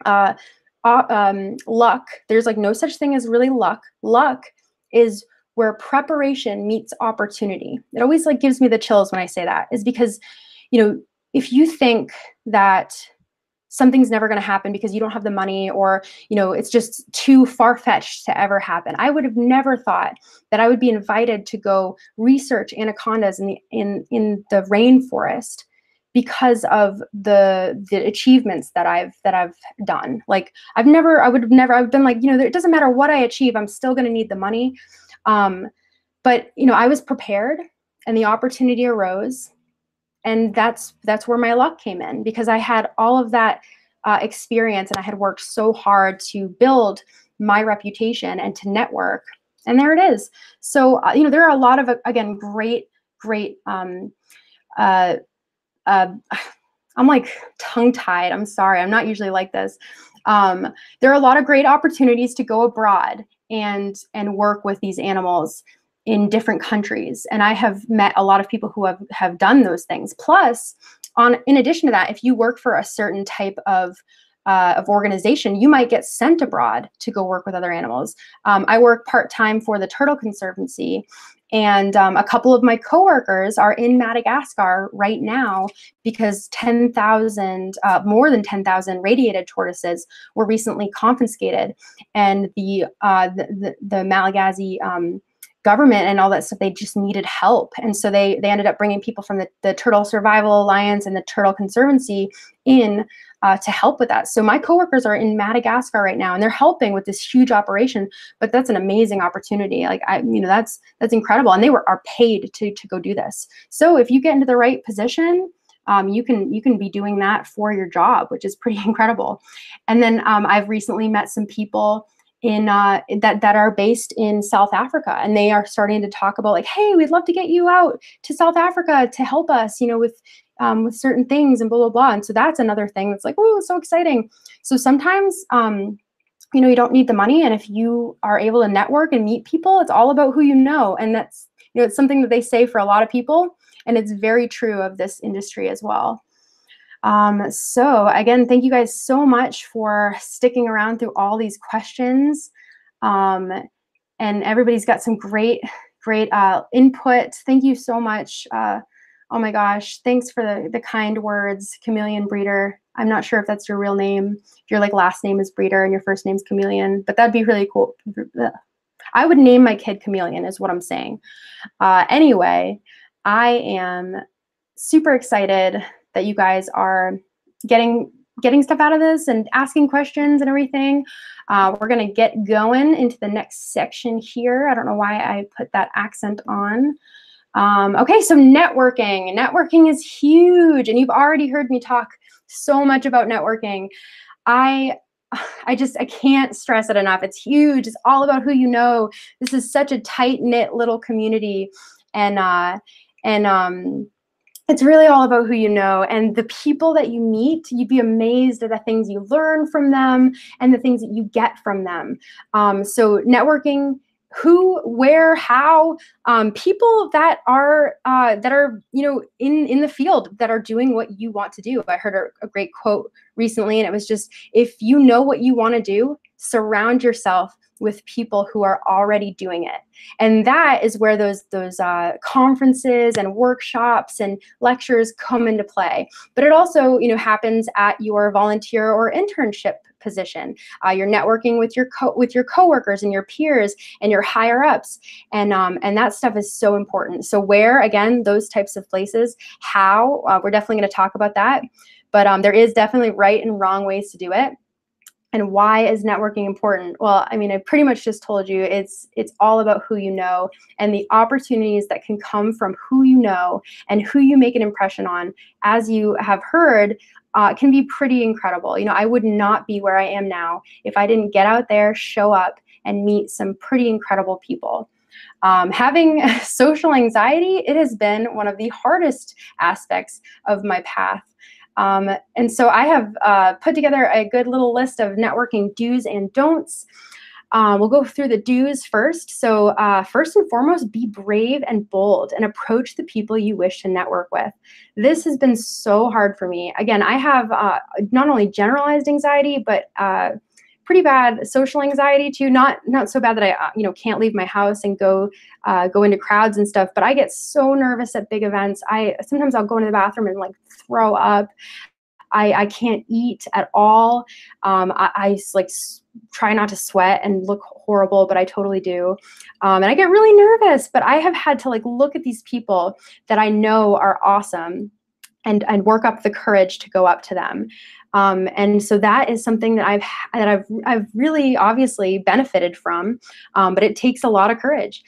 Luck, there's no such thing as really luck. Luck is where preparation meets opportunity. It always gives me the chills when I say that, is because, if you think that something's never going to happen because you don't have the money, or, it's just too far-fetched to ever happen. I would have never thought that I would be invited to go research anacondas in the rainforest because of the achievements that I've done. I would have been like, it doesn't matter what I achieve, I'm still going to need the money. But, I was prepared. and the opportunity arose. And that's where my luck came in, because I had all of that experience, and I had worked so hard to build my reputation and to network. And there it is. So, you know, there are a lot of, again, great, I'm like tongue-tied. I'm sorry. I'm not usually like this. There are a lot of great opportunities to go abroad and work with these animals in different countries. And I have met a lot of people who have done those things. Plus, in addition to that, if you work for a certain type of organization, you might get sent abroad to go work with other animals. I work part-time for the Turtle Conservancy, and a couple of my coworkers are in Madagascar right now because more than 10,000 radiated tortoises were recently confiscated, and the Malagasy government and all that stuff, they just needed help. And so they ended up bringing people from the Turtle Survival Alliance and the Turtle Conservancy in to help with that. So my coworkers are in Madagascar right now, and they're helping with this huge operation. But that's an amazing opportunity. Like, you know, that's incredible, and they are paid to go do this. So if you get into the right position, you can be doing that for your job, which is pretty incredible. And then I've recently met some people in that are based in South Africa, and they are starting to talk about, like, hey, we'd love to get you out to South Africa to help us, you know, with certain things and blah, blah, blah. And so that's another thing that's like, oh, it's so exciting. So sometimes, you know, you don't need the money. And if you are able to network and meet people, it's all about who you know. And that's, you know, it's something that they say for a lot of people, and it's very true of this industry as well. So again, thank you guys so much for sticking around through all these questions. And everybody's got some great input. Thank you so much. Oh my gosh, thanks for the kind words, Chameleon Breeder. I'm not sure if that's your real name, if your like last name is Breeder and your first name's Chameleon, but that'd be really cool. I would name my kid Chameleon, is what I'm saying. Anyway, I am super excited that you guys are getting stuff out of this and asking questions and everything. We're gonna get going into the next section here. I don't know why I put that accent on. Okay, so networking. Networking is huge, and you've already heard me talk so much about networking. I can't stress it enough. It's huge. It's all about who you know. This is such a tight-knit little community, and it's really all about who you know, and the people that you meet. You'd be amazed at the things you learn from them and the things that you get from them. So networking, who, where, how, people that are you know, in the field that are doing what you want to do. I heard a great quote recently, and it was just, if you know what you want to do, surround yourself with people who are already doing it. And that is where those conferences and workshops and lectures come into play. But it also, you know, happens at your volunteer or internship position. You're networking with your coworkers and your peers and your higher ups, and that stuff is so important. So where, again, those types of places, how, we're definitely going to talk about that. But there is definitely right and wrong ways to do it. And why is networking important? Well, I mean, I pretty much just told you, it's all about who you know, and the opportunities that can come from who you know and who you make an impression on, as you have heard, can be pretty incredible. You know, I would not be where I am now if I didn't get out there, show up, and meet some pretty incredible people. Having social anxiety, it has been one of the hardest aspects of my path. And so I have put together a good little list of networking do's and don'ts. We'll go through the do's first. So first and foremost, be brave and bold and approach the people you wish to network with. This has been so hard for me. Again, I have not only generalized anxiety, but pretty bad social anxiety too. Not so bad that I you know, can't leave my house and go into crowds and stuff, but I get so nervous at big events. Sometimes I'll go into the bathroom and like throw up. I can't eat at all. I like try not to sweat and look horrible, but I totally do. And I get really nervous, but I have had to like look at these people that I know are awesome and work up the courage to go up to them. And so that is something that I've really obviously benefited from, but it takes a lot of courage.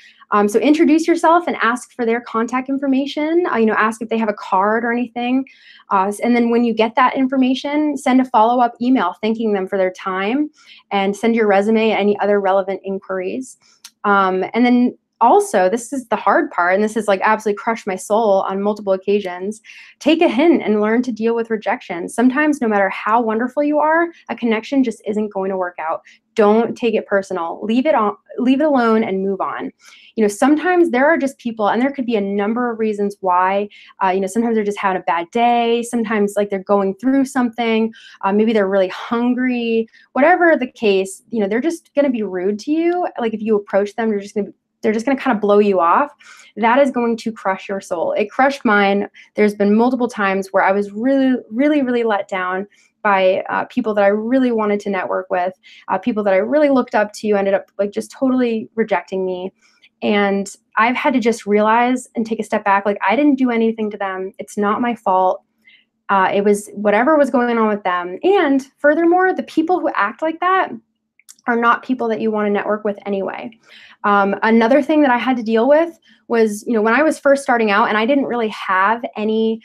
So introduce yourself and ask for their contact information. Ask if they have a card or anything. And then when you get that information, send a follow-up email thanking them for their time, and send your resume and any other relevant inquiries. And then also, this is the hard part, and this has like absolutely crushed my soul on multiple occasions. Take a hint and learn to deal with rejection. Sometimes, no matter how wonderful you are, a connection just isn't going to work out. Don't take it personal. Leave it alone and move on. Sometimes there are just people, and there could be a number of reasons why. Sometimes they're just having a bad day. Sometimes like they're going through something. Maybe they're really hungry. Whatever the case, they're just going to be rude to you. Like if you approach them, they're just going to kind of blow you off. That is going to crush your soul. It crushed mine. There's been multiple times where I was really, really, really let down by people that I really wanted to network with, people that I really looked up to ended up like just totally rejecting me. And I've had to just realize and take a step back, like I didn't do anything to them. It's not my fault. It was whatever was going on with them. And furthermore, the people who act like that are not people that you want to network with anyway. Another thing that I had to deal with was, when I was first starting out and I didn't really have any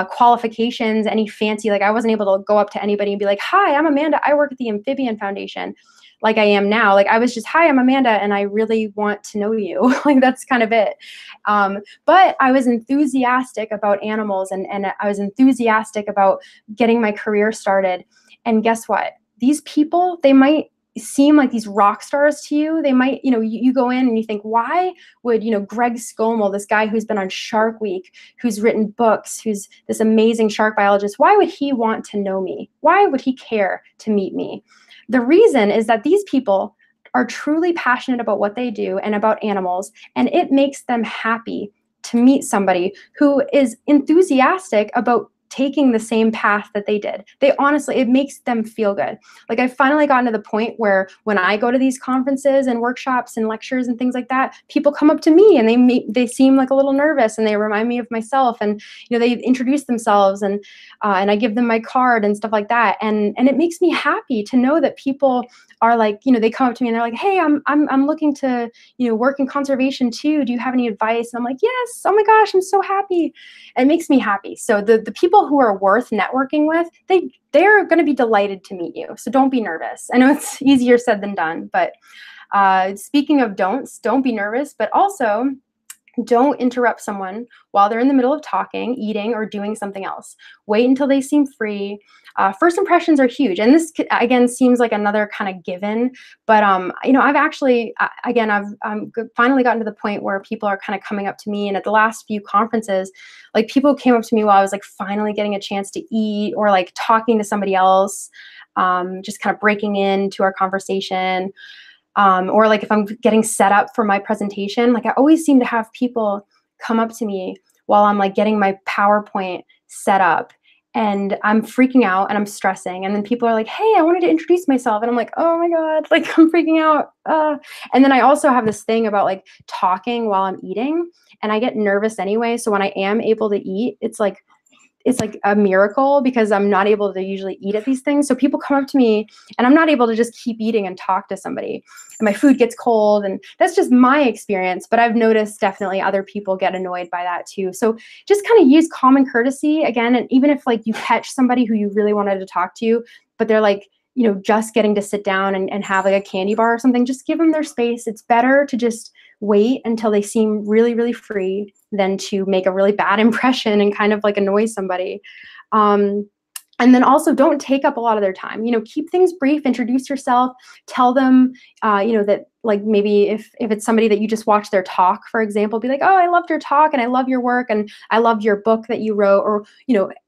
qualifications, any fancy, like I wasn't able to go up to anybody and be like, hi, I'm Amanda. I work at the Amphibian Foundation like I am now. Like I was just, hi, I'm Amanda, and I really want to know you. Like that's kind of it. But I was enthusiastic about animals and I was enthusiastic about getting my career started. And guess what? These people, they might seem like these rock stars to you. They might, you go in and you think, why would, Greg Scommel, this guy who's been on Shark Week, who's written books, who's this amazing shark biologist, why would he want to know me? Why would he care to meet me? The reason is that these people are truly passionate about what they do and about animals, and it makes them happy to meet somebody who is enthusiastic about taking the same path that they did. They honestly, it makes them feel good. Like I've finally gotten to the point where when I go to these conferences and workshops and lectures and things like that, people come up to me and they seem like a little nervous and they remind me of myself, and they introduce themselves and I give them my card and stuff like that. And it makes me happy to know that people are like, they come up to me and they're like, hey, I'm looking to, work in conservation too. Do you have any advice? And I'm like, yes. Oh my gosh, I'm so happy. It makes me happy. So the people who are worth networking with, they're going to be delighted to meet you. So don't be nervous. I know it's easier said than done, but speaking of don'ts, don't be nervous, but also don't interrupt someone while they're in the middle of talking, eating, or doing something else. Wait until they seem free. First impressions are huge. And this, again, seems like another kind of given. But, I've actually, I've finally gotten to the point where people are kind of coming up to me. And at the last few conferences, like people came up to me while I was like finally getting a chance to eat or like talking to somebody else, just kind of breaking into our conversation. Or like if I'm getting set up for my presentation, like I always seem to have people come up to me while I'm like getting my PowerPoint set up and I'm freaking out and I'm stressing. And then people are like, hey, I wanted to introduce myself. And I'm like, oh my God, like I'm freaking out. And then I also have this thing about like talking while I'm eating, and I get nervous anyway. So when I am able to eat, it's like a miracle because I'm not able to usually eat at these things. So people come up to me and I'm not able to just keep eating and talk to somebody, and my food gets cold, and that's just my experience. But I've noticed definitely other people get annoyed by that too. So just kind of use common courtesy again. And even if like you catch somebody who you really wanted to talk to, but they're like, just getting to sit down and have like a candy bar or something, just give them their space. It's better to just wait until they seem really, really free than to make a really bad impression and kind of like annoy somebody. And then also don't take up a lot of their time. Keep things brief, introduce yourself, tell them, that like maybe if it's somebody that you just watched their talk, for example, be like, oh, I loved your talk and I love your work and I love your book that you wrote, or,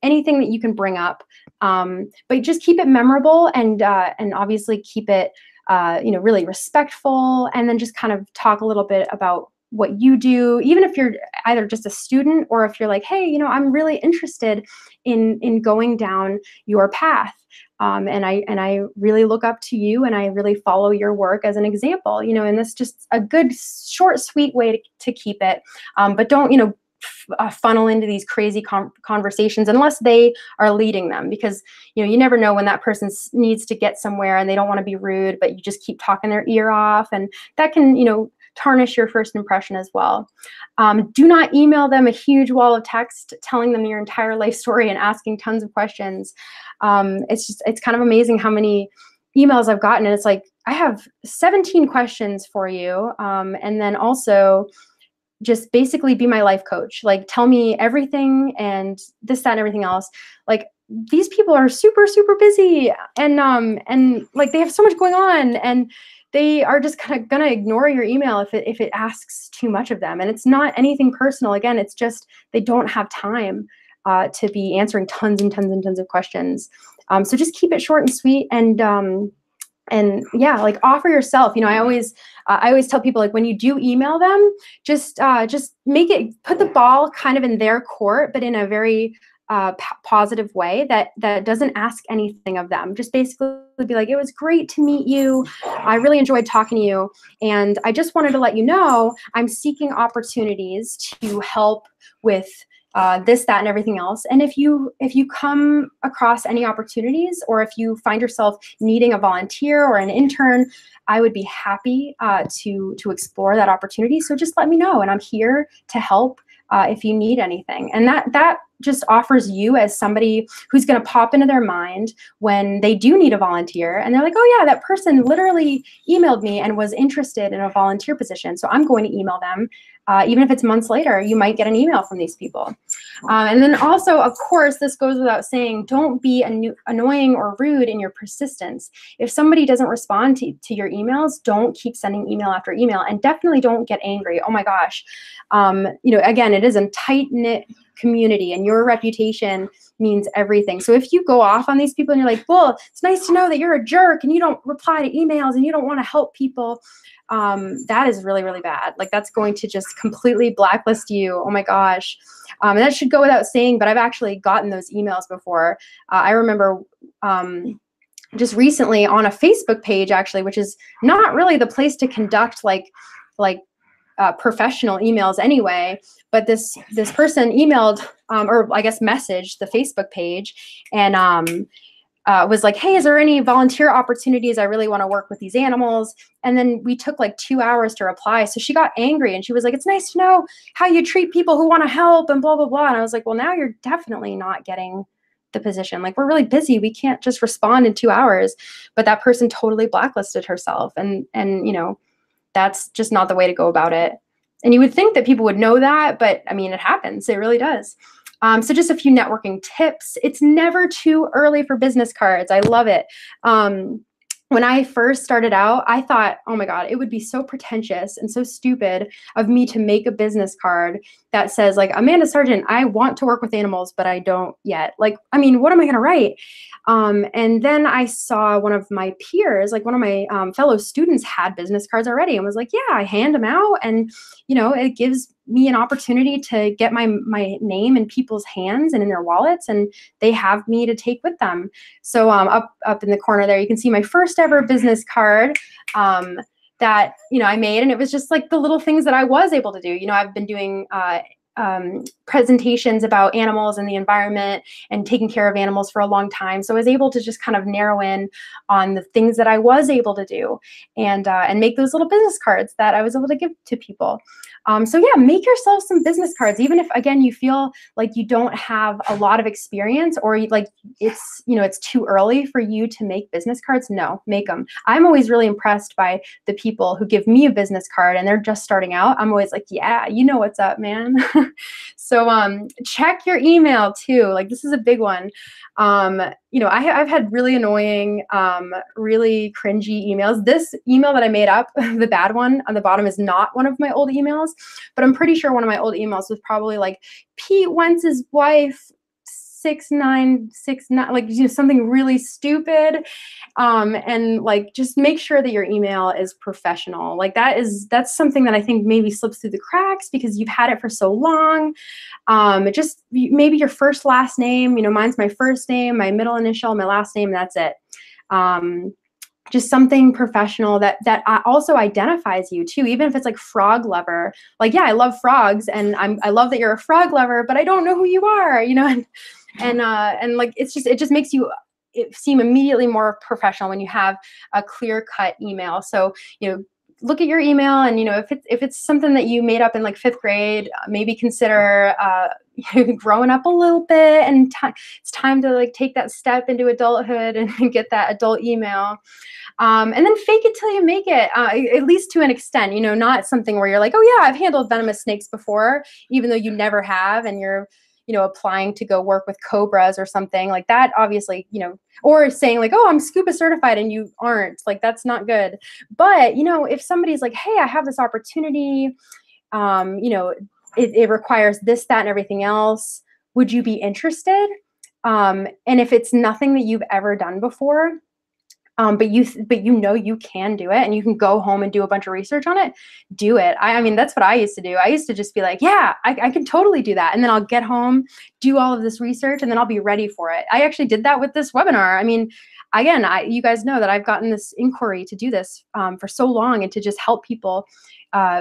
anything that you can bring up. But just keep it memorable and obviously keep it, really respectful, and then just kind of talk a little bit about what you do, even if you're either just a student or if you're like, hey, I'm really interested in going down your path. And I really look up to you and I really follow your work as an example, and that's just a good, short, sweet way to keep it. But don't, funnel into these crazy conversations unless they are leading them, because you never know when that person needs to get somewhere and they don't want to be rude, but you just keep talking their ear off, and that can tarnish your first impression as well. Do not email them a huge wall of text telling them your entire life story and asking tons of questions. It's kind of amazing how many emails I've gotten, and it's like, I have 17 questions for you. And then also just basically be my life coach. Like, tell me everything and this, that, and everything else. Like, these people are super, super busy, and like they have so much going on, and they are just kind of gonna ignore your email if it asks too much of them. And it's not anything personal. Again, it's just they don't have time to be answering tons and tons and tons of questions. So just keep it short and sweet, and yeah, like offer yourself. I always tell people, like, when you do email them, just put the ball kind of in their court, but in a very positive way that doesn't ask anything of them. Just basically be like, it was great to meet you. I really enjoyed talking to you. And I just wanted to let you know I'm seeking opportunities to help with this, that, and everything else. And if you come across any opportunities, or if you find yourself needing a volunteer or an intern, I would be happy to explore that opportunity. So just let me know, and I'm here to help if you need anything. And that just offers you as somebody who's going to pop into their mind when they do need a volunteer, and they're like, oh yeah, that person literally emailed me and was interested in a volunteer position, so I'm going to email them. Even if it's months later, you might get an email from these people. And then also, of course, this goes without saying, don't be annoying or rude in your persistence. If somebody doesn't respond to your emails, don't keep sending email after email, and definitely don't get angry. Oh my gosh. Again, it is a tight-knit community, and your reputation means everything. So if you go off on these people and you're like, well, it's nice to know that you're a jerk and you don't reply to emails and you don't want to help people, that is really, really bad. Like, that's going to just completely blacklist you. Oh my gosh. And that should go without saying, but I've actually gotten those emails before. I remember just recently on a Facebook page, actually, which is not really the place to conduct like professional emails anyway, but this person emailed, or I guess messaged the Facebook page, and was like, hey, is there any volunteer opportunities? I really want to work with these animals. And then we took like 2 hours to reply. So she got angry, and she was like, it's nice to know how you treat people who want to help, and blah, blah, blah. And I was like, well, now you're definitely not getting the position. Like, we're really busy. We can't just respond in 2 hours. But that person totally blacklisted herself. And that's just not the way to go about it. And you would think that people would know that, but I mean, it happens. It really does. So just a few networking tips. It's never too early for business cards. I love it. When I first started out, I thought, oh my God, it would be so pretentious and so stupid of me to make a business card that says, like, Amanda Sargent, I want to work with animals, but I don't yet. Like, I mean, what am I going to write? And then I saw one of my peers, like one of my fellow students, had business cards already, and was like, yeah, I hand them out, and it gives me an opportunity to get my name in people's hands and in their wallets, and they have me to take with them. So up in the corner there, you can see my first ever business card that I made, and it was just like the little things that I was able to do. I've been doing presentations about animals and the environment and taking care of animals for a long time. So I was able to just kind of narrow in on the things that I was able to do, and make those little business cards that I was able to give to people. So yeah, make yourself some business cards, even if, again, you feel like you don't have a lot of experience, or like it's too early for you to make business cards. No, make them. I'm always really impressed by the people who give me a business card and they're just starting out. I'm always like, yeah, you know what's up, man. So check your email too. Like, this is a big one. I've had really annoying, really cringy emails. This email that I made up, the bad one on the bottom, is not one of my old emails, but I'm pretty sure one of my old emails was probably like Pete Wentz's wife 6969, like something really stupid. And like, just make sure that your email is professional. Like, that's something that I think maybe slips through the cracks because you've had it for so long. Just maybe your first, last name, mine's my first name, my middle initial, my last name, that's it. Just something professional that also identifies you too, even if it's like frog lover. Like, yeah, I love frogs, and I love that you're a frog lover, but I don't know who you are, and like, it just makes you seem immediately more professional when you have a clear-cut email. So, look at your email, and if it's something that you made up in like 5th grade, maybe consider growing up a little bit, and it's time to like take that step into adulthood and get that adult email. And then fake it till you make it, at least to an extent, not something where you're like, oh yeah, I've handled venomous snakes before, even though you never have, and you're applying to go work with cobras or something like that, obviously, or saying like, oh, I'm scuba certified, and you aren't, like, that's not good. But, if somebody's like, hey, I have this opportunity, it requires this, that, and everything else, would you be interested? And if it's nothing that you've ever done before, but you can do it, and you can go home and do a bunch of research on it, do it. I mean, that's what I used to do. I used to just be like, yeah, I can totally do that. And then I'll get home, do all of this research, and then I'll be ready for it. I actually did that with this webinar. I mean, again, you guys know that I've gotten this inquiry to do this for so long, and to just help people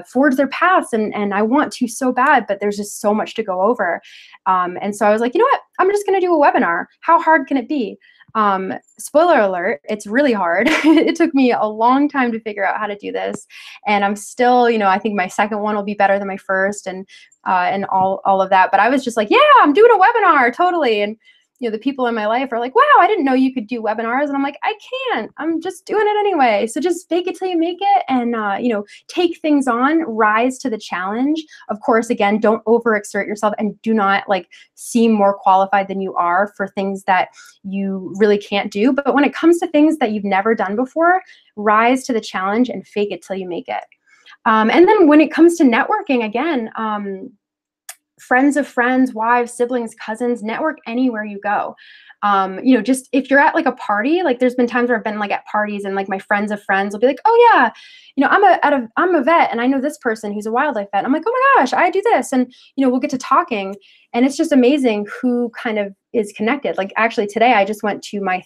forge their paths. And I want to so bad, but there's just so much to go over. And so I was like, you know what? I'm just going to do a webinar. How hard can it be? Spoiler alert, it's really hard. It took me a long time to figure out how to do this. And I'm still, I think my second one will be better than my first, and all of that. But I was just like, yeah, I'm doing a webinar, totally. And the people in my life are like, wow, I didn't know you could do webinars. And I'm like, I can't, I'm just doing it anyway. So just fake it till you make it, and, take things on, rise to the challenge. Of course, again, don't overexert yourself, and do not like seem more qualified than you are for things that you really can't do. But when it comes to things that you've never done before, rise to the challenge and fake it till you make it. And then when it comes to networking, again, friends of friends, wives, siblings, cousins, network anywhere you go. Just if you're at like a party, like there's been times where I've been like at parties, and like my friends of friends will be like, oh yeah, I'm a vet, and I know this person who's a wildlife vet. I'm like, oh my gosh, I do this. And, we'll get to talking, and it's just amazing who kind of is connected. Like actually today, I just went to my,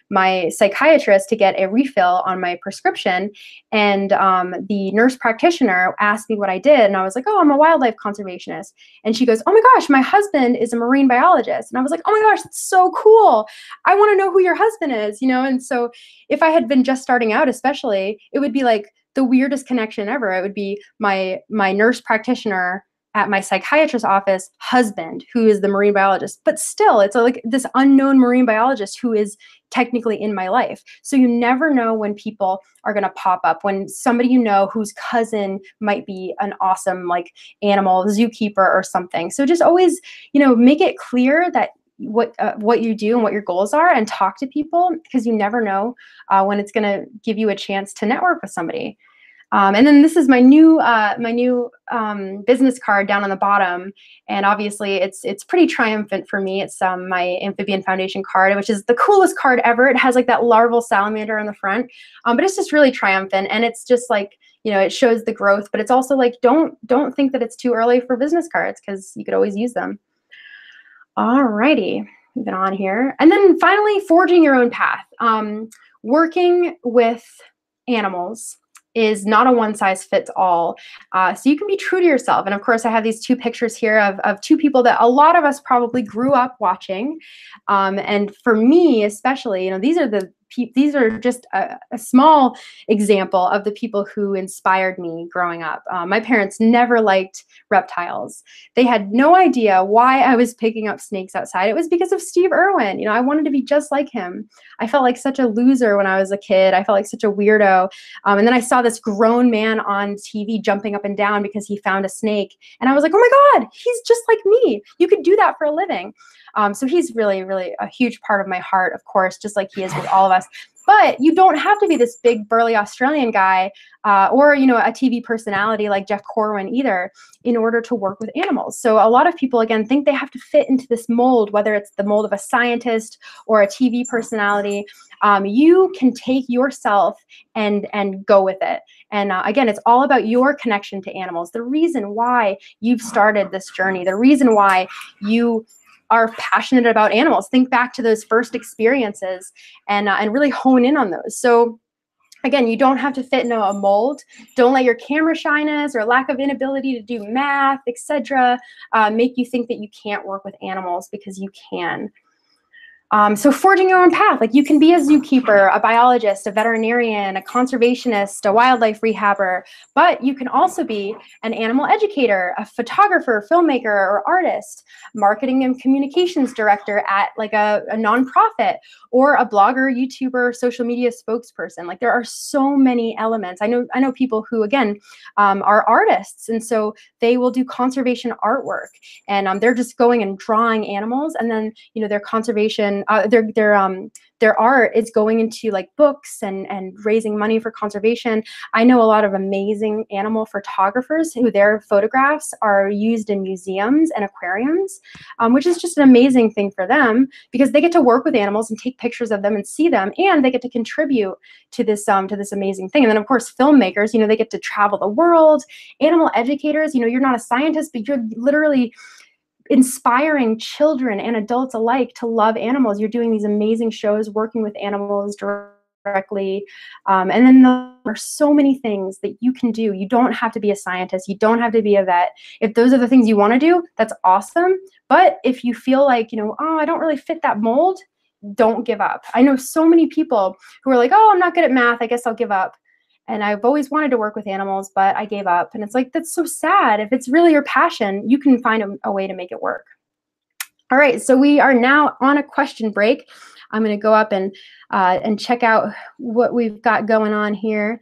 my psychiatrist to get a refill on my prescription. And the nurse practitioner asked me what I did. And I was like, oh, I'm a wildlife conservationist. And she goes, oh my gosh, my husband is a marine biologist. And I was like, oh my gosh, that's so cool. I want to know who your husband is, And so if I had been just starting out, especially, it would be like the weirdest connection ever. It would be my nurse practitioner at my psychiatrist's office husband, who is the marine biologist. But still, it's like this unknown marine biologist who is technically in my life. So you never know when people are going to pop up, when somebody whose cousin might be an awesome like animal zookeeper or something. So just always, make it clear that what you do and what your goals are, and talk to people, because you never know when it's going to give you a chance to network with somebody. And then this is my new business card down on the bottom, and obviously it's pretty triumphant for me. It's my Amphibian Foundation card, which is the coolest card ever. It has like that larval salamander on the front, but it's just really triumphant, and it's just like, it shows the growth. But it's also like, don't think that it's too early for business cards, because you could always use them. Alrighty, moving on here. And then finally, forging your own path. Working with animals is not a one-size-fits-all. So you can be true to yourself. And of course, I have these two pictures here of two people that a lot of us probably grew up watching. And for me, especially, these are just a small example of the people who inspired me growing up. My parents never liked reptiles. They had no idea why I was picking up snakes outside. It was because of Steve Irwin. I wanted to be just like him. I felt like such a loser when I was a kid. I felt like such a weirdo. And then I saw this grown man on TV jumping up and down because he found a snake. And I was like, oh my God, he's just like me. You could do that for a living. So he's really, really a huge part of my heart, of course, just like he is with all of us. But you don't have to be this big burly Australian guy or, a TV personality like Jeff Corwin either in order to work with animals. So a lot of people, again, think they have to fit into this mold, whether it's the mold of a scientist or a TV personality. You can take yourself and go with it. And again, it's all about your connection to animals. The reason why you've started this journey, the reason why you are passionate about animals. Think back to those first experiences and really hone in on those. So again, you don't have to fit into a mold. Don't let your camera shyness or lack of inability to do math, etc., make you think that you can't work with animals, because you can. So forging your own path, like you can be a zookeeper, a biologist, a veterinarian, a conservationist, a wildlife rehabber, but you can also be an animal educator, a photographer, filmmaker, or artist, marketing and communications director at like a nonprofit, or a blogger, YouTuber, social media spokesperson. Like there are so many elements. I know people who, again, are artists, and so they will do conservation artwork, and they're just going and drawing animals, and then their conservation, their art is going into like books and raising money for conservation. I know a lot of amazing animal photographers who their photographs are used in museums and aquariums, which is just an amazing thing for them because they get to work with animals and take pictures of them and see them, and they get to contribute to this amazing thing. And then of course filmmakers, they get to travel the world. Animal educators, you're not a scientist, but you're literally inspiring children and adults alike to love animals. You're doing these amazing shows working with animals directly. And then there are so many things that you can do. You don't have to be a scientist. You don't have to be a vet. If those are the things you want to do, that's awesome. But if you feel like, oh, I don't really fit that mold, don't give up. I know so many people who are like, oh, I'm not good at math, I guess I'll give up. And I've always wanted to work with animals, but I gave up. And it's like, that's so sad. If it's really your passion, you can find a way to make it work. All right, so we are now on a question break. I'm going to go up and check out what we've got going on here.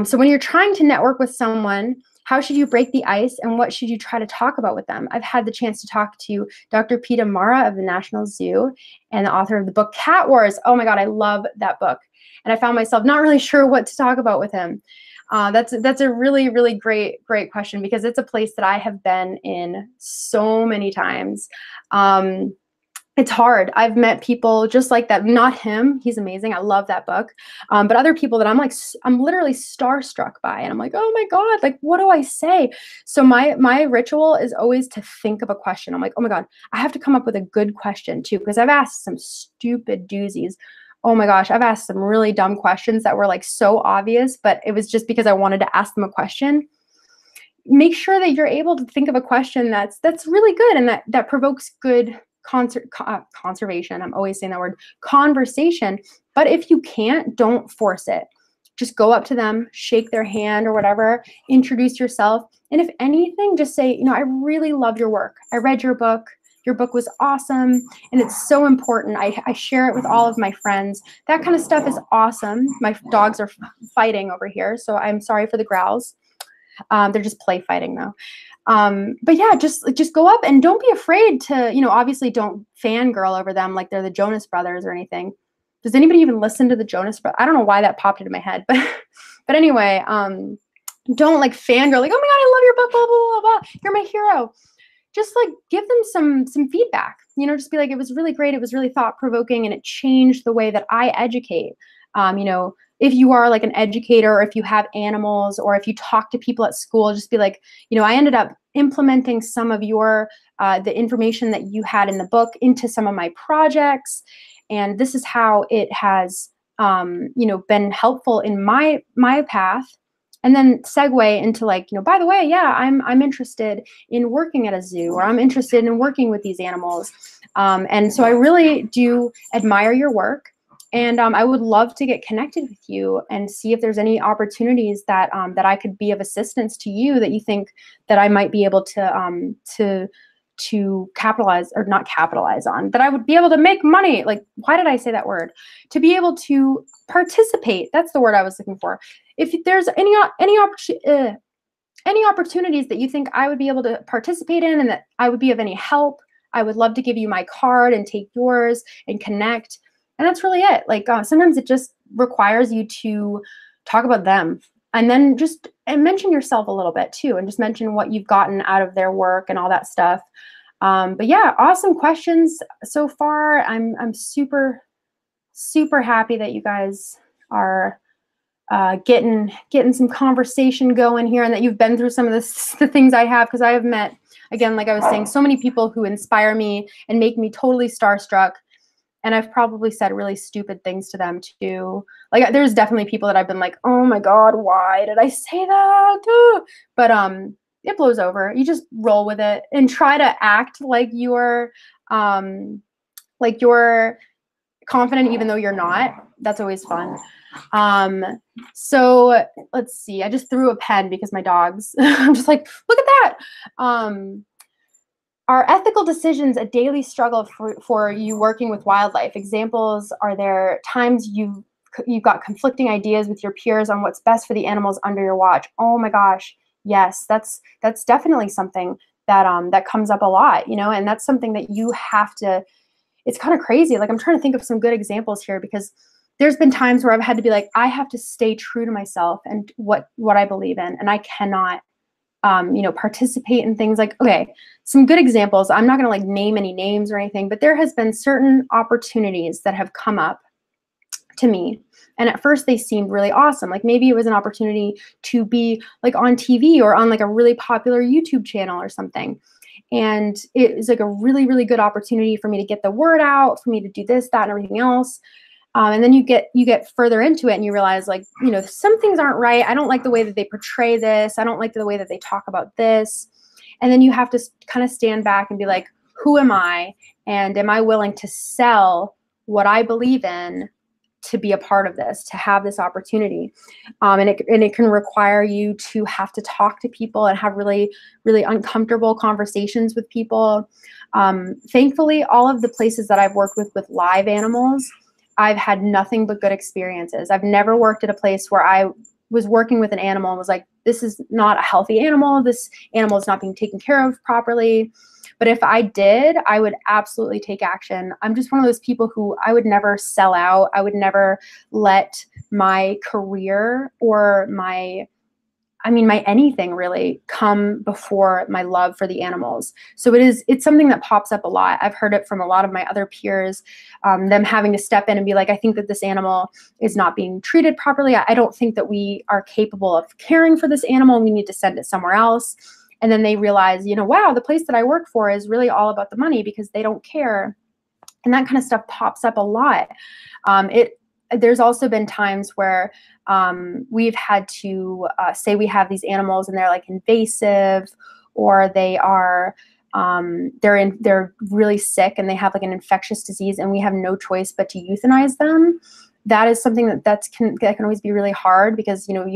So when you're trying to network with someone, how should you break the ice, and what should you try to talk about with them? I've had the chance to talk to Dr. Peter Mara of the National Zoo and the author of the book Cat Wars. Oh my God, I love that book. And I found myself not really sure what to talk about with him. That's a really, really great question, because it's a place that I have been in so many times. It's hard. I've met people just like that. Not him. He's amazing. I love that book. But other people that I'm literally starstruck by, and I'm like, oh my God, like, what do I say? So my ritual is always to think of a question. I'm like, oh my God, I have to come up with a good question too, because I've asked some stupid doozies. Oh my gosh, I've asked some really dumb questions that were like so obvious, but it was just because I wanted to ask them a question. Make sure that you're able to think of a question that's really good and that provokes good conservation. I'm always saying that word, conversation. But if you can't, don't force it. Just go up to them, shake their hand or whatever, introduce yourself. And if anything, just say, I really love your work. I read your book. Your book was awesome, and it's so important. I share it with all of my friends. That kind of stuff is awesome. My dogs are fighting over here, so I'm sorry for the growls. They're just play fighting though. But yeah, just go up and don't be afraid to, obviously don't fangirl over them like they're the Jonas Brothers or anything. Does anybody even listen to the Jonas Brothers? I don't know why that popped into my head, but anyway, don't like fangirl like, oh my God, I love your book, blah, blah, blah, blah. You're my hero. Just like give them some feedback, just be like, it was really great. It was really thought provoking, and it changed the way that I educate. If you are like an educator, or if you have animals, or if you talk to people at school, just be like, I ended up implementing some of your, the information that you had in the book into some of my projects. And this is how it has, been helpful in my path. And then segue into like, by the way, yeah, I'm interested in working at a zoo, or I'm interested in working with these animals. And so I really do admire your work. And I would love to get connected with you and see if there's any opportunities that that I could be of assistance to you, that you think that I might be able to capitalize, or not capitalize on, that I would be able to make money. Like, why did I say that word? To be able to participate. That's the word I was looking for. If there's any opportunities that you think I would be able to participate in and that I would be of any help, I would love to give you my card and take yours and connect. And that's really it. Like sometimes it just requires you to talk about them, and then just mention yourself a little bit too, and just mention what you've gotten out of their work and all that stuff. But yeah, awesome questions so far. I'm super happy that you guys are getting some conversation going here, and that you've been through some of the things I have, because I have met, again, like I was saying, so many people who inspire me and make me totally starstruck. And I've probably said really stupid things to them too. Like there's definitely people that I've been like, oh my God, why did I say that? But it blows over. You just roll with it and try to act like you're confident even though you're not. That's always fun. So let's see. I just threw a pen because my dogs, I'm just like, look at that. Are ethical decisions a daily struggle for you working with wildlife? Examples, are there times you've got conflicting ideas with your peers on what's best for the animals under your watch? Oh my gosh, yes, that's definitely something that that comes up a lot, you know, and that's something that you have to, it's kind of crazy. Like, I'm trying to think of some good examples here, because there's been times where I've had to be like, I have to stay true to myself and what I believe in, and I cannot you know, participate in things like, okay, some good examples. I'm not going to like name any names or anything, but there has been certain opportunities that have come up to me. And at first they seemed really awesome. Like maybe it was an opportunity to be like on TV or on like a really popular YouTube channel or something. And it was like a really, really good opportunity for me to get the word out, for me to do this, that, and everything else. And then you get further into it and you realize, like, you know, some things aren't right. I don't like the way that they portray this. I don't like the way that they talk about this. And then you have to kind of stand back and be like, who am I? And am I willing to sell what I believe in to be a part of this, to have this opportunity? And it can require you to have to talk to people and have really, really uncomfortable conversations with people. Thankfully, all of the places that I've worked with live animals, I've had nothing but good experiences. I've never worked at a place where I was working with an animal and was like, this is not a healthy animal. This animal is not being taken care of properly. But if I did, I would absolutely take action. I'm just one of those people who I would never sell out. I would never let my career or my anything really come before my love for the animals. So it's something that pops up a lot. I've heard it from a lot of my other peers, them having to step in and be like, I think that this animal is not being treated properly. I don't think that we are capable of caring for this animal. We need to send it somewhere else. And then they realize, you know, wow, the place that I work for is really all about the money because they don't care. And that kind of stuff pops up a lot. There's also been times where we've had to say we have these animals and they're like invasive, or they are they're really sick and they have like an infectious disease, and we have no choice but to euthanize them. That is something that can always be really hard, because, you know,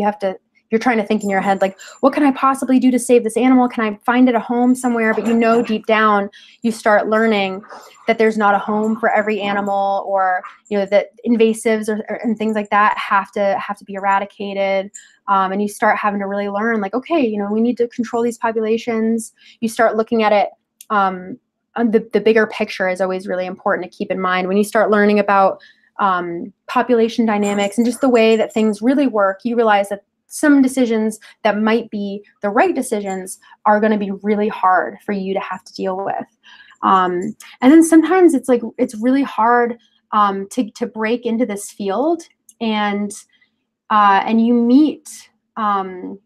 you're trying to think in your head, like, what can I possibly do to save this animal? Can I find it a home somewhere? But you know, deep down, you start learning that there's not a home for every animal, or, you know, that invasives and things like that have to be eradicated. And you start having to really learn, like, okay, you know, we need to control these populations. You start looking at it. The bigger picture is always really important to keep in mind. When you start learning about population dynamics and just the way that things really work, you realize that some decisions that might be the right decisions are going to be really hard for you to have to deal with. And then sometimes it's like, it's really hard to break into this field, and you meet, what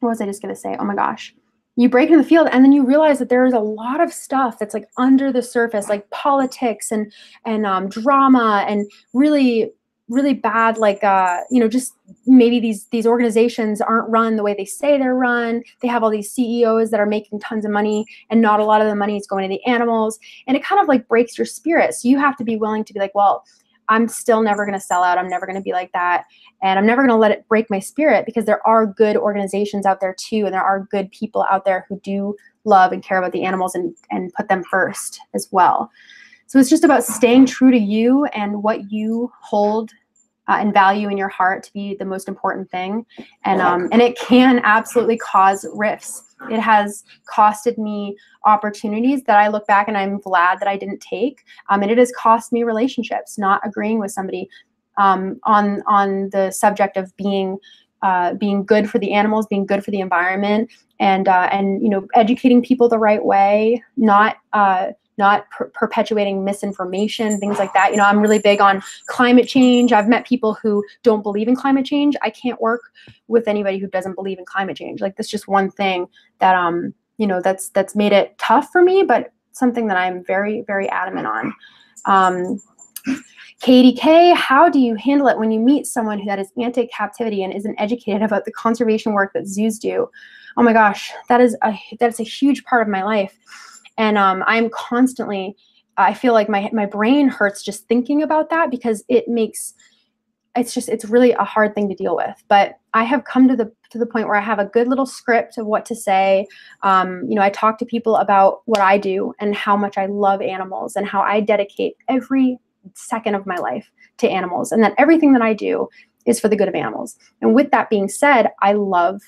was I just going to say? Oh my gosh. You break into the field and then you realize that there is a lot of stuff that's like under the surface, like politics and drama, and really, really bad, like, you know, just maybe these organizations aren't run the way they say they're run. They have all these CEOs that are making tons of money, and not a lot of the money is going to the animals. And it kind of like breaks your spirit. So you have to be willing to be like, well, I'm still never going to sell out. I'm never going to be like that. And I'm never going to let it break my spirit, because there are good organizations out there too. And there are good people out there who do love and care about the animals and put them first as well. So it's just about staying true to you and what you hold and value in your heart to be the most important thing. And it can absolutely cause rifts. It has costed me opportunities that I look back and I'm glad that I didn't take. And it has cost me relationships, not agreeing with somebody on the subject of being good for the animals, being good for the environment, and you know, educating people the right way, not perpetuating misinformation, things like that. You know, I'm really big on climate change. I've met people who don't believe in climate change. I can't work with anybody who doesn't believe in climate change. Like, that's just one thing that, you know, that's made it tough for me, but something that I'm very, very adamant on. Katie K, how do you handle it when you meet someone that is anti-captivity and isn't educated about the conservation work that zoos do? Oh my gosh, that's a huge part of my life. And I'm constantly I feel like my brain hurts just thinking about that, because it's really a hard thing to deal with. But I have come to the point where I have a good little script of what to say. I talk to people about what I do and how much I love animals and how I dedicate every second of my life to animals, and that everything that I do is for the good of animals. And with that being said, I love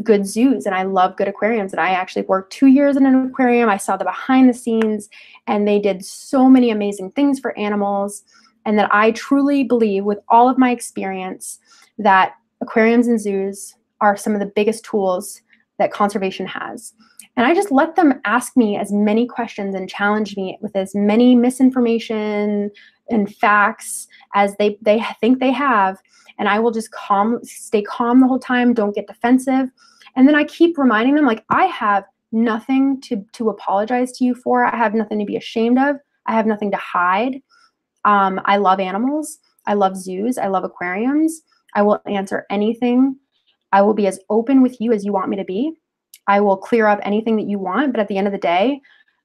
good zoos and I love good aquariums. And I actually worked 2 years in an aquarium. I saw the behind the scenes, and they did so many amazing things for animals. And that I truly believe, with all of my experience, that aquariums and zoos are some of the biggest tools that conservation has. And I just let them ask me as many questions and challenge me with as many misinformation and facts as they think they have. And I will just stay calm the whole time, don't get defensive. And then I keep reminding them, like, I have nothing to apologize to you for. I have nothing to be ashamed of. I have nothing to hide. I love animals. I love zoos. I love aquariums. I will answer anything. I will be as open with you as you want me to be. I will clear up anything that you want. But at the end of the day,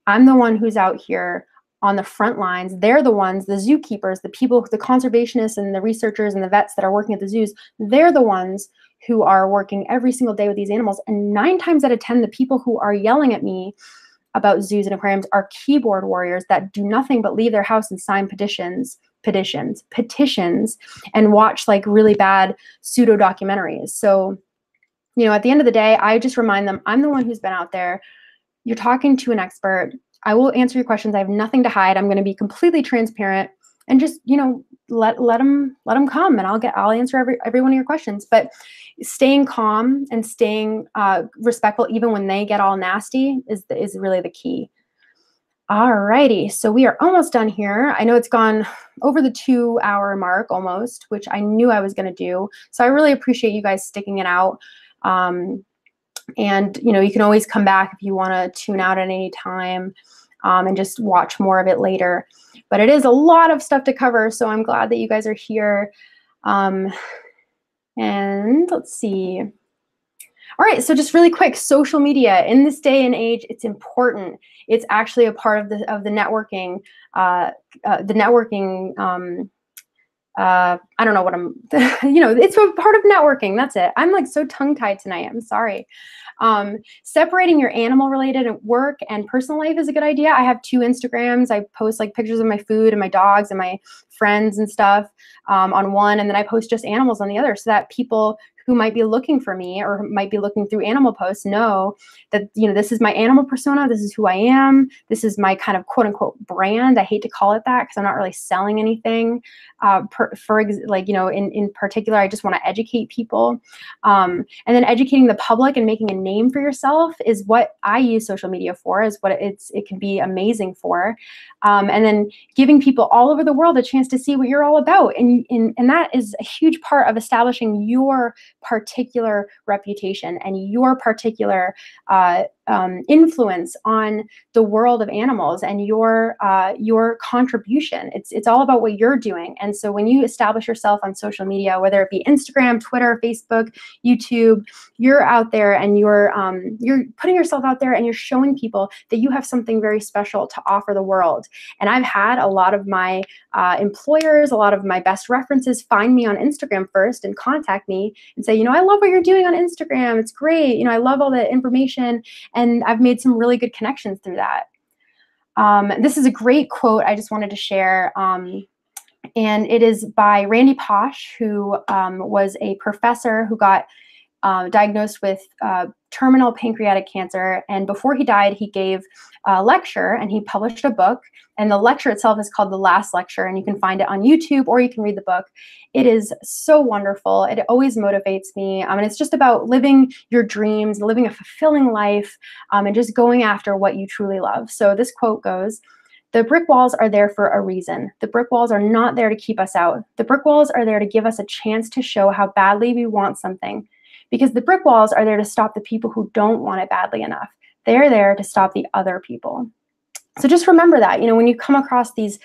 I'm the one who's out here on the front lines. They're the ones, the zookeepers, the people, the conservationists and the researchers and the vets that are working at the zoos. They're the ones who are working every single day with these animals. And 9 times out of 10, the people who are yelling at me about zoos and aquariums are keyboard warriors that do nothing but leave their house and sign petitions, and watch like really bad pseudo documentaries. So, at the end of the day, I just remind them, I'm the one who's been out there. You're talking to an expert. I will answer your questions. I have nothing to hide. I'm going to be completely transparent, and just, let them come, and I'll answer every one of your questions. But staying calm and staying respectful, even when they get all nasty, is really the key. Alrighty, so we are almost done here. I know it's gone over the 2-hour mark almost, which I knew I was going to do. So I really appreciate you guys sticking it out. And you can always come back if you want to tune out at any time, and just watch more of it later. But it is a lot of stuff to cover, so I'm glad that you guys are here. And let's see. All right, so just really quick, social media in this day and age, it's important. It's actually a part of the networking. I don't know what I'm, it's a part of networking. That's it. I'm like so tongue-tied tonight. I'm sorry. Separating your animal-related work and personal life is a good idea. I have 2 Instagrams. I post like pictures of my food and my dogs and my friends and stuff on one, and then I post just animals on the other, so that people who might be looking for me or might be looking through animal posts know that, this is my animal persona. This is who I am. This is my kind of quote unquote brand. I hate to call it that because I'm not really selling anything. In particular, I just want to educate people. And then educating the public and making a name for yourself is what I use social media for, is what it can be amazing for. And then giving people all over the world a chance to see what you're all about. And that is a huge part of establishing your particular reputation and your particular influence on the world of animals and your contribution. It's all about what you're doing. And so when you establish yourself on social media, whether it be Instagram, Twitter, Facebook, YouTube, you're out there and you're putting yourself out there and you're showing people that you have something very special to offer the world. And I've had a lot of my employers, a lot of my best references find me on Instagram first and contact me and say, I love what you're doing on Instagram. It's great. I love all the information. And I've made some really good connections through that. This is a great quote I just wanted to share. And it is by Randy Pausch, who was a professor who got diagnosed with terminal pancreatic cancer. And before he died, he gave a lecture and he published a book. And the lecture itself is called The Last Lecture. And you can find it on YouTube or you can read the book. It is so wonderful. It always motivates me. And it's just about living your dreams, living a fulfilling life, and just going after what you truly love. So this quote goes, "The brick walls are there for a reason. The brick walls are not there to keep us out. The brick walls are there to give us a chance to show how badly we want something. Because the brick walls are there to stop the people who don't want it badly enough. They're there to stop the other people." So just remember that, when you come across these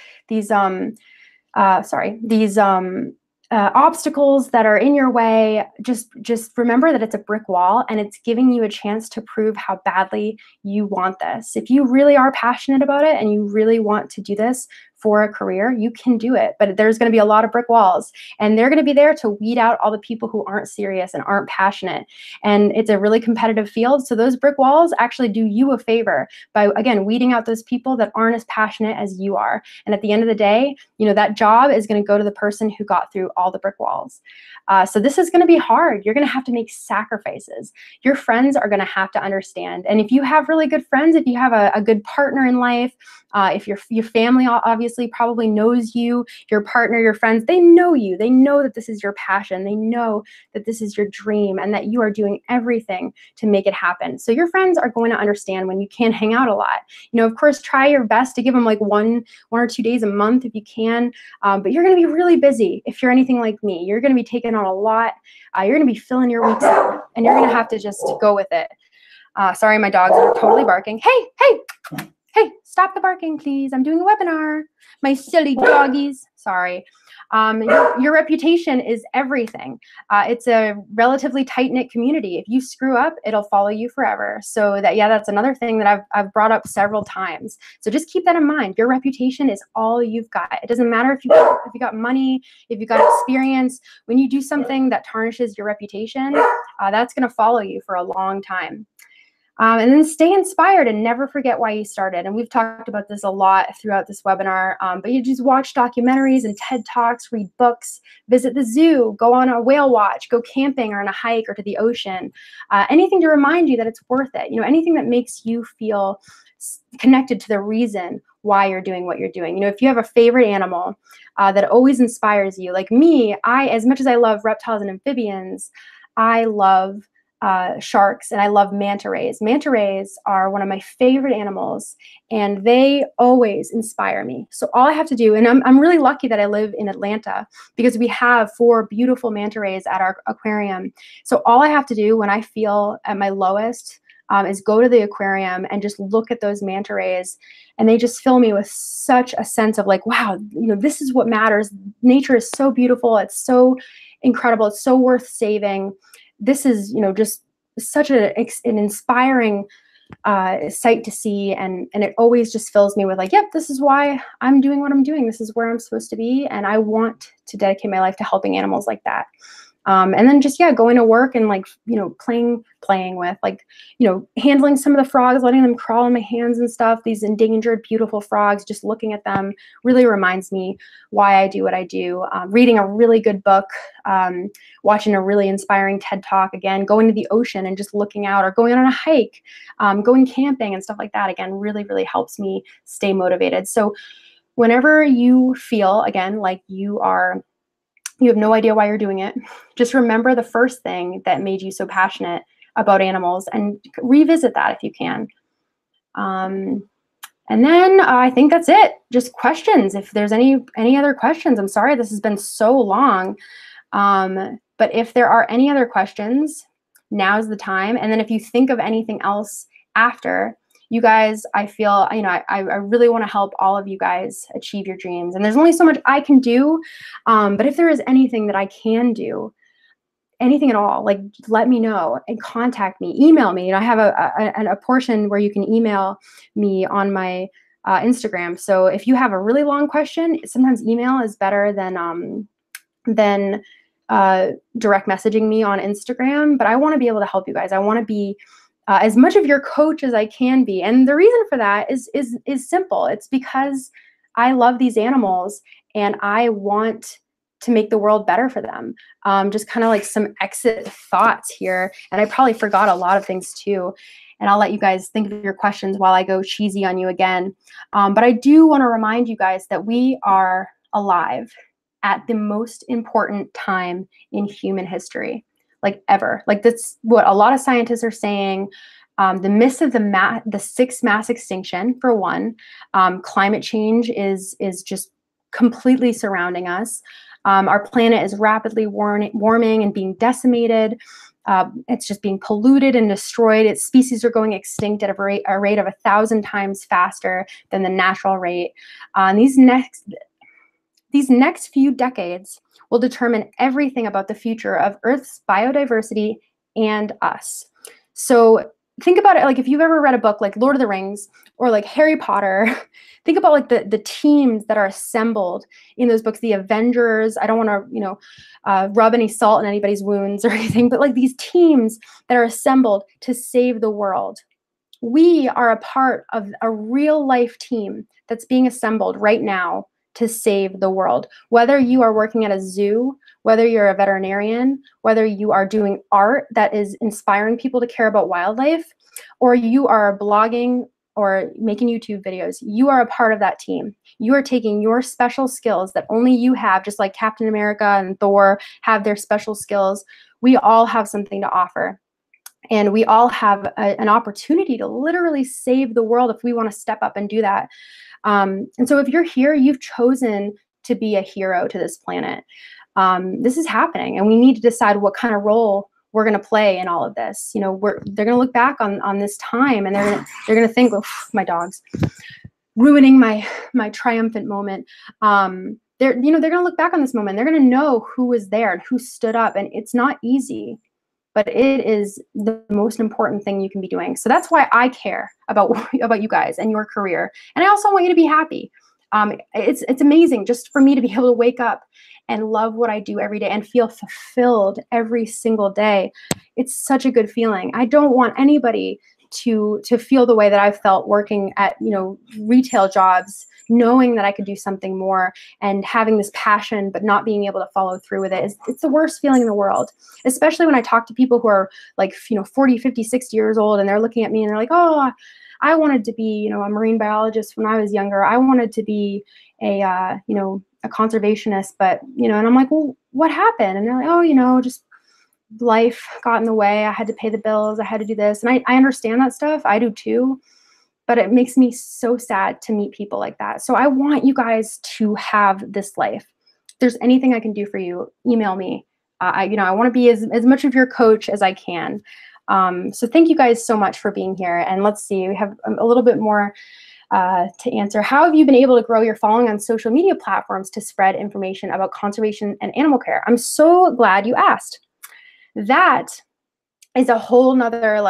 obstacles that are in your way, just remember that it's a brick wall and it's giving you a chance to prove how badly you want this. If you really are passionate about it and you really want to do this for a career, you can do it, but there's going to be a lot of brick walls, and they're going to be there to weed out all the people who aren't serious and aren't passionate. And it's a really competitive field, so those brick walls actually do you a favor by, again, weeding out those people that aren't as passionate as you are. And at the end of the day, you know, that job is going to go to the person who got through all the brick walls. So this is going to be hard. You're going to have to make sacrifices. Your friends are going to have to understand. And if you have really good friends, if you have a good partner in life, if your family obviously probably knows you, your partner, your friends, they know you. They know that this is your passion. They know that this is your dream and that you are doing everything to make it happen. So your friends are going to understand when you can't hang out a lot. You know, of course, try your best to give them like one or 2 days a month if you can, but you're going to be really busy if you're anything like me. You're going to be taking on a lot. You're going to be filling your weeks up, and you're going to have to just go with it. Sorry, my dogs are totally barking. Hey, hey! Hey, stop the barking, please. I'm doing a webinar. My silly doggies. Sorry. Your reputation is everything. It's a relatively tight-knit community. If you screw up, it'll follow you forever. So that's another thing that I've brought up several times. So just keep that in mind. Your reputation is all you've got. It doesn't matter if you got money, if you got experience. When you do something that tarnishes your reputation, that's going to follow you for a long time. And then stay inspired and never forget why you started. And we've talked about this a lot throughout this webinar, but you just watch documentaries and TED Talks, read books, visit the zoo, go on a whale watch, go camping or on a hike or to the ocean. Anything to remind you that it's worth it. You know, anything that makes you feel connected to the reason why you're doing what you're doing. You know, if you have a favorite animal that always inspires you, like me, as much as I love reptiles and amphibians, I love sharks, and I love manta rays. Manta rays are one of my favorite animals, and they always inspire me. So all I have to do, and I'm really lucky that I live in Atlanta because we have 4 beautiful manta rays at our aquarium. So all I have to do when I feel at my lowest is go to the aquarium and just look at those manta rays, and they just fill me with such a sense of like, wow, you know, this is what matters. Nature is so beautiful. It's so incredible. It's so worth saving. This is, you know, just such an inspiring sight to see, and it always just fills me with like, yep, this is why I'm doing what I'm doing. This is where I'm supposed to be, and I want to dedicate my life to helping animals like that. And then just, going to work and like, you know, playing with like, you know, handling some of the frogs, letting them crawl in my hands and stuff, these endangered, beautiful frogs, just looking at them really reminds me why I do what I do. Reading a really good book, watching a really inspiring TED Talk, again, going to the ocean and just looking out, or going on a hike, going camping and stuff like that, again, really, really helps me stay motivated. So whenever you feel, again, like you have no idea why you're doing it, just remember the first thing that made you so passionate about animals and revisit that if you can. And then I think that's it. Just questions. If there's any other questions, I'm sorry this has been so long. But if there are any other questions, now's the time. And then if you think of anything else after, you guys, I feel, you know, I really want to help all of you guys achieve your dreams. And there's only so much I can do. But if there is anything that I can do, anything at all, like let me know and contact me, email me. You know, I have a portion where you can email me on my Instagram. So if you have a really long question, sometimes email is better than direct messaging me on Instagram. But I want to be able to help you guys. I want to be as much of your coach as I can be. And the reason for that is simple. It's because I love these animals and I want to make the world better for them. Just kind of like some exit thoughts here. And I probably forgot a lot of things too. And I'll let you guys think of your questions while I go cheesy on you again. But I do want to remind you guys that we are alive at the most important time in human history. Like ever. Like that's what a lot of scientists are saying. The myths of the 6th mass extinction, for one. Climate change is just completely surrounding us. Our planet is rapidly warming and being decimated. It's just being polluted and destroyed. Its species are going extinct at a rate of 1,000 times faster than the natural rate. These next few decades will determine everything about the future of Earth's biodiversity and us. So think about it, like if you've ever read a book like Lord of the Rings or like Harry Potter, think about like the teams that are assembled in those books, the Avengers. I don't want to, rub any salt in anybody's wounds or anything, but like these teams that are assembled to save the world. We are a part of a real life team that's being assembled right now to save the world. Whether you are working at a zoo, whether you're a veterinarian, whether you are doing art that is inspiring people to care about wildlife, or you are blogging or making YouTube videos, you are a part of that team. You are taking your special skills that only you have, just like Captain America and Thor have their special skills. We all have something to offer. And we all have an opportunity to literally save the world if we want to step up and do that. And so if you're here, you've chosen to be a hero to this planet. This is happening, and we need to decide what kind of role we're going to play in all of this. You know, they're going to look back on this time, and they're going to think, oh, my dog's ruining my triumphant moment. They're going to look back on this moment. They're going to know who was there and who stood up, and it's not easy, but it is the most important thing you can be doing. So that's why I care about you guys and your career. And I also want you to be happy. It's amazing just for me to be able to wake up and love what I do every day and feel fulfilled every single day. It's such a good feeling. I don't want anybody to feel the way that I've felt working at, retail jobs, knowing that I could do something more and having this passion, but not being able to follow through with it. It's the worst feeling in the world, especially when I talk to people who are like, 40, 50, 60 years old, and they're looking at me and they're like, oh, I wanted to be, a marine biologist when I was younger. I wanted to be a conservationist, but, and I'm like, well, what happened? And they're like, oh, just life got in the way. I had to pay the bills. I had to do this. And I understand that stuff. I do too. But it makes me so sad to meet people like that. So I want you guys to have this life. If there's anything I can do for you, email me. I want to be as much of your coach as I can. So thank you guys so much for being here. And let's see, we have a little bit more to answer. How have you been able to grow your following on social media platforms to spread information about conservation and animal care? I'm so glad you asked. That is a whole nother,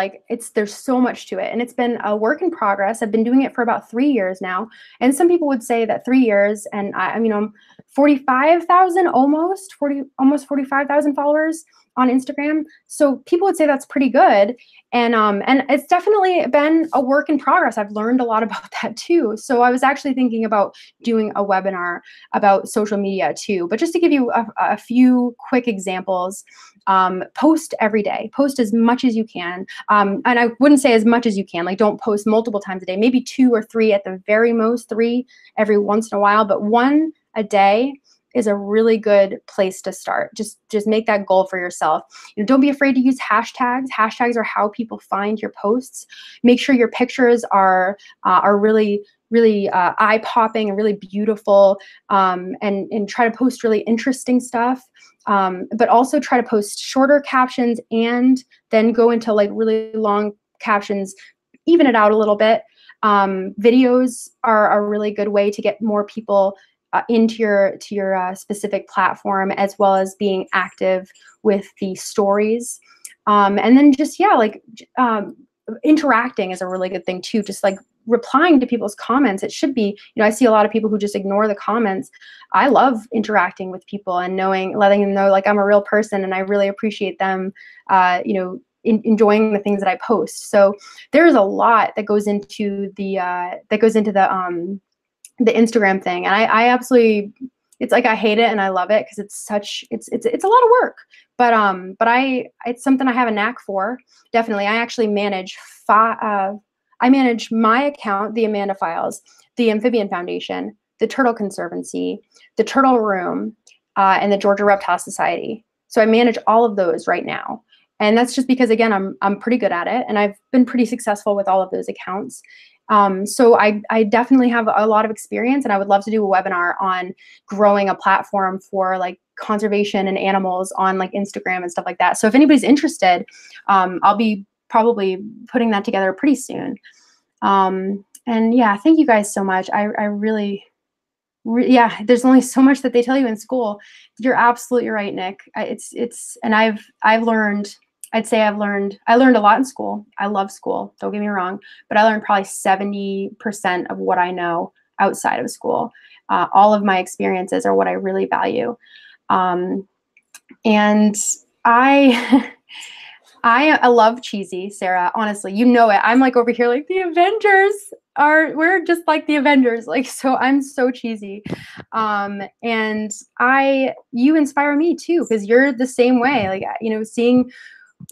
there's so much to it. And it's been a work in progress. I've been doing it for about 3 years now. And some people would say that 3 years, and I'm 45,000, almost 45,000 followers on Instagram. So people would say that's pretty good. And it's definitely been a work in progress. I've learned a lot about that too. So I was actually thinking about doing a webinar about social media too. But just to give you a few quick examples, post every day, post as much as you can. And I wouldn't say as much as you can, like don't post multiple times a day, maybe 2 or 3 at the very most, 3 every once in a while, but 1 a day is a really good place to start. Just make that goal for yourself. Don't be afraid to use hashtags. Hashtags are how people find your posts. Make sure your pictures are really eye-popping and really beautiful, and try to post really interesting stuff. But also try to post shorter captions and then go into like really long captions, even it out a little bit. Videos are a really good way to get more people into your specific platform, as well as being active with the stories. And then just, interacting is a really good thing too. Just like replying to people's comments. It should be, I see a lot of people who just ignore the comments. I love interacting with people and letting them know like I'm a real person and I really appreciate them, enjoying the things that I post. So there's a lot that goes into the Instagram thing. And I absolutely, it's like I hate it and I love it because it's a lot of work. But it's something I have a knack for. Definitely. I actually manage I manage my account, the Amanda Files, the Amphibian Foundation, the Turtle Conservancy, the Turtle Room, and the Georgia Reptile Society. So I manage all of those right now. And that's just because, again, I'm pretty good at it, and I've been pretty successful with all of those accounts. So I definitely have a lot of experience, and I would love to do a webinar on growing a platform for like conservation and animals on like Instagram and stuff like that. So if anybody's interested, I'll be probably putting that together pretty soon. And yeah, thank you guys so much. I really Yeah, there's only so much that they tell you in school. You're absolutely right, Nick. And I've learned, I'd say I learned a lot in school. I love school, don't get me wrong, but I learned probably 70% of what I know outside of school. All of my experiences are what I really value. And I I love cheesy, Sarah. Honestly, you know it. I'm like over here like the Avengers we're just like the Avengers. Like, so I'm so cheesy. And you inspire me too, because you're the same way. Like, you know, seeing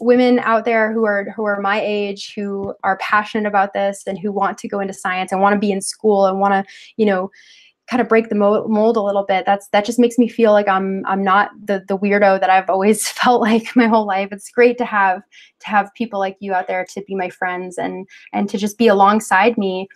women out there who are my age, who are passionate about this and who want to go into science and want to be in school and want to, you know, kind of break the mold a little bit. That just makes me feel like I'm not the weirdo that I've always felt like my whole life. It's great to have people like you out there to be my friends and to just be alongside me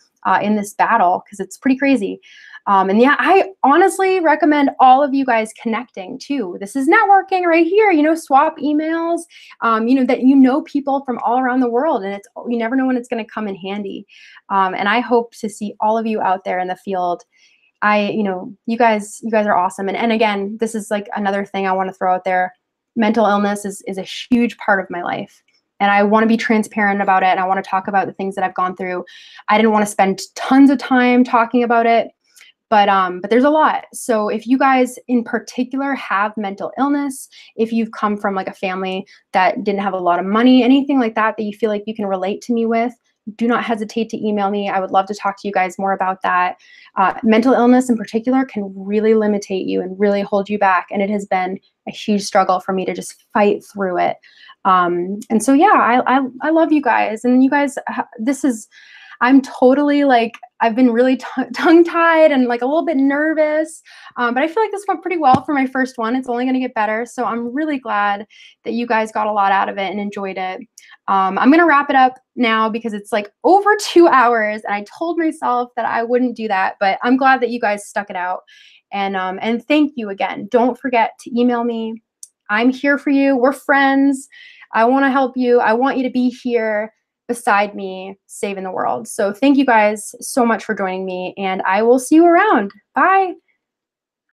in this battle, because it's pretty crazy. And yeah, I honestly recommend all of you guys connecting too. This is networking right here, you know, swap emails, you know, that you know people from all around the world, and you never know when it's going to come in handy. And I hope to see all of you out there in the field. You know, you guys are awesome. And again, this is like another thing I want to throw out there. Mental illness is a huge part of my life. And I want to be transparent about it. And I want to talk about the things that I've gone through. I didn't want to spend tons of time talking about it, but there's a lot. So if you guys in particular have mental illness, if you've come from like a family that didn't have a lot of money, anything like that you feel like you can relate to me with, do not hesitate to email me. I would love to talk to you guys more about that. Mental illness in particular can really limitate you and really hold you back. And it has been a huge struggle for me to just fight through it. And so, yeah, I love you guys. And you guys, I'm totally like, I've been really tongue-tied and like a little bit nervous, but I feel like this went pretty well for my first one. It's only going to get better. So I'm really glad that you guys got a lot out of it and enjoyed it. I'm going to wrap it up now because it's like over 2 hours, and I told myself that I wouldn't do that, but I'm glad that you guys stuck it out. And thank you again. Don't forget to email me. I'm here for you. We're friends. I want to help you. I want you to be here beside me saving the world. So thank you guys so much for joining me, and I will see you around. Bye.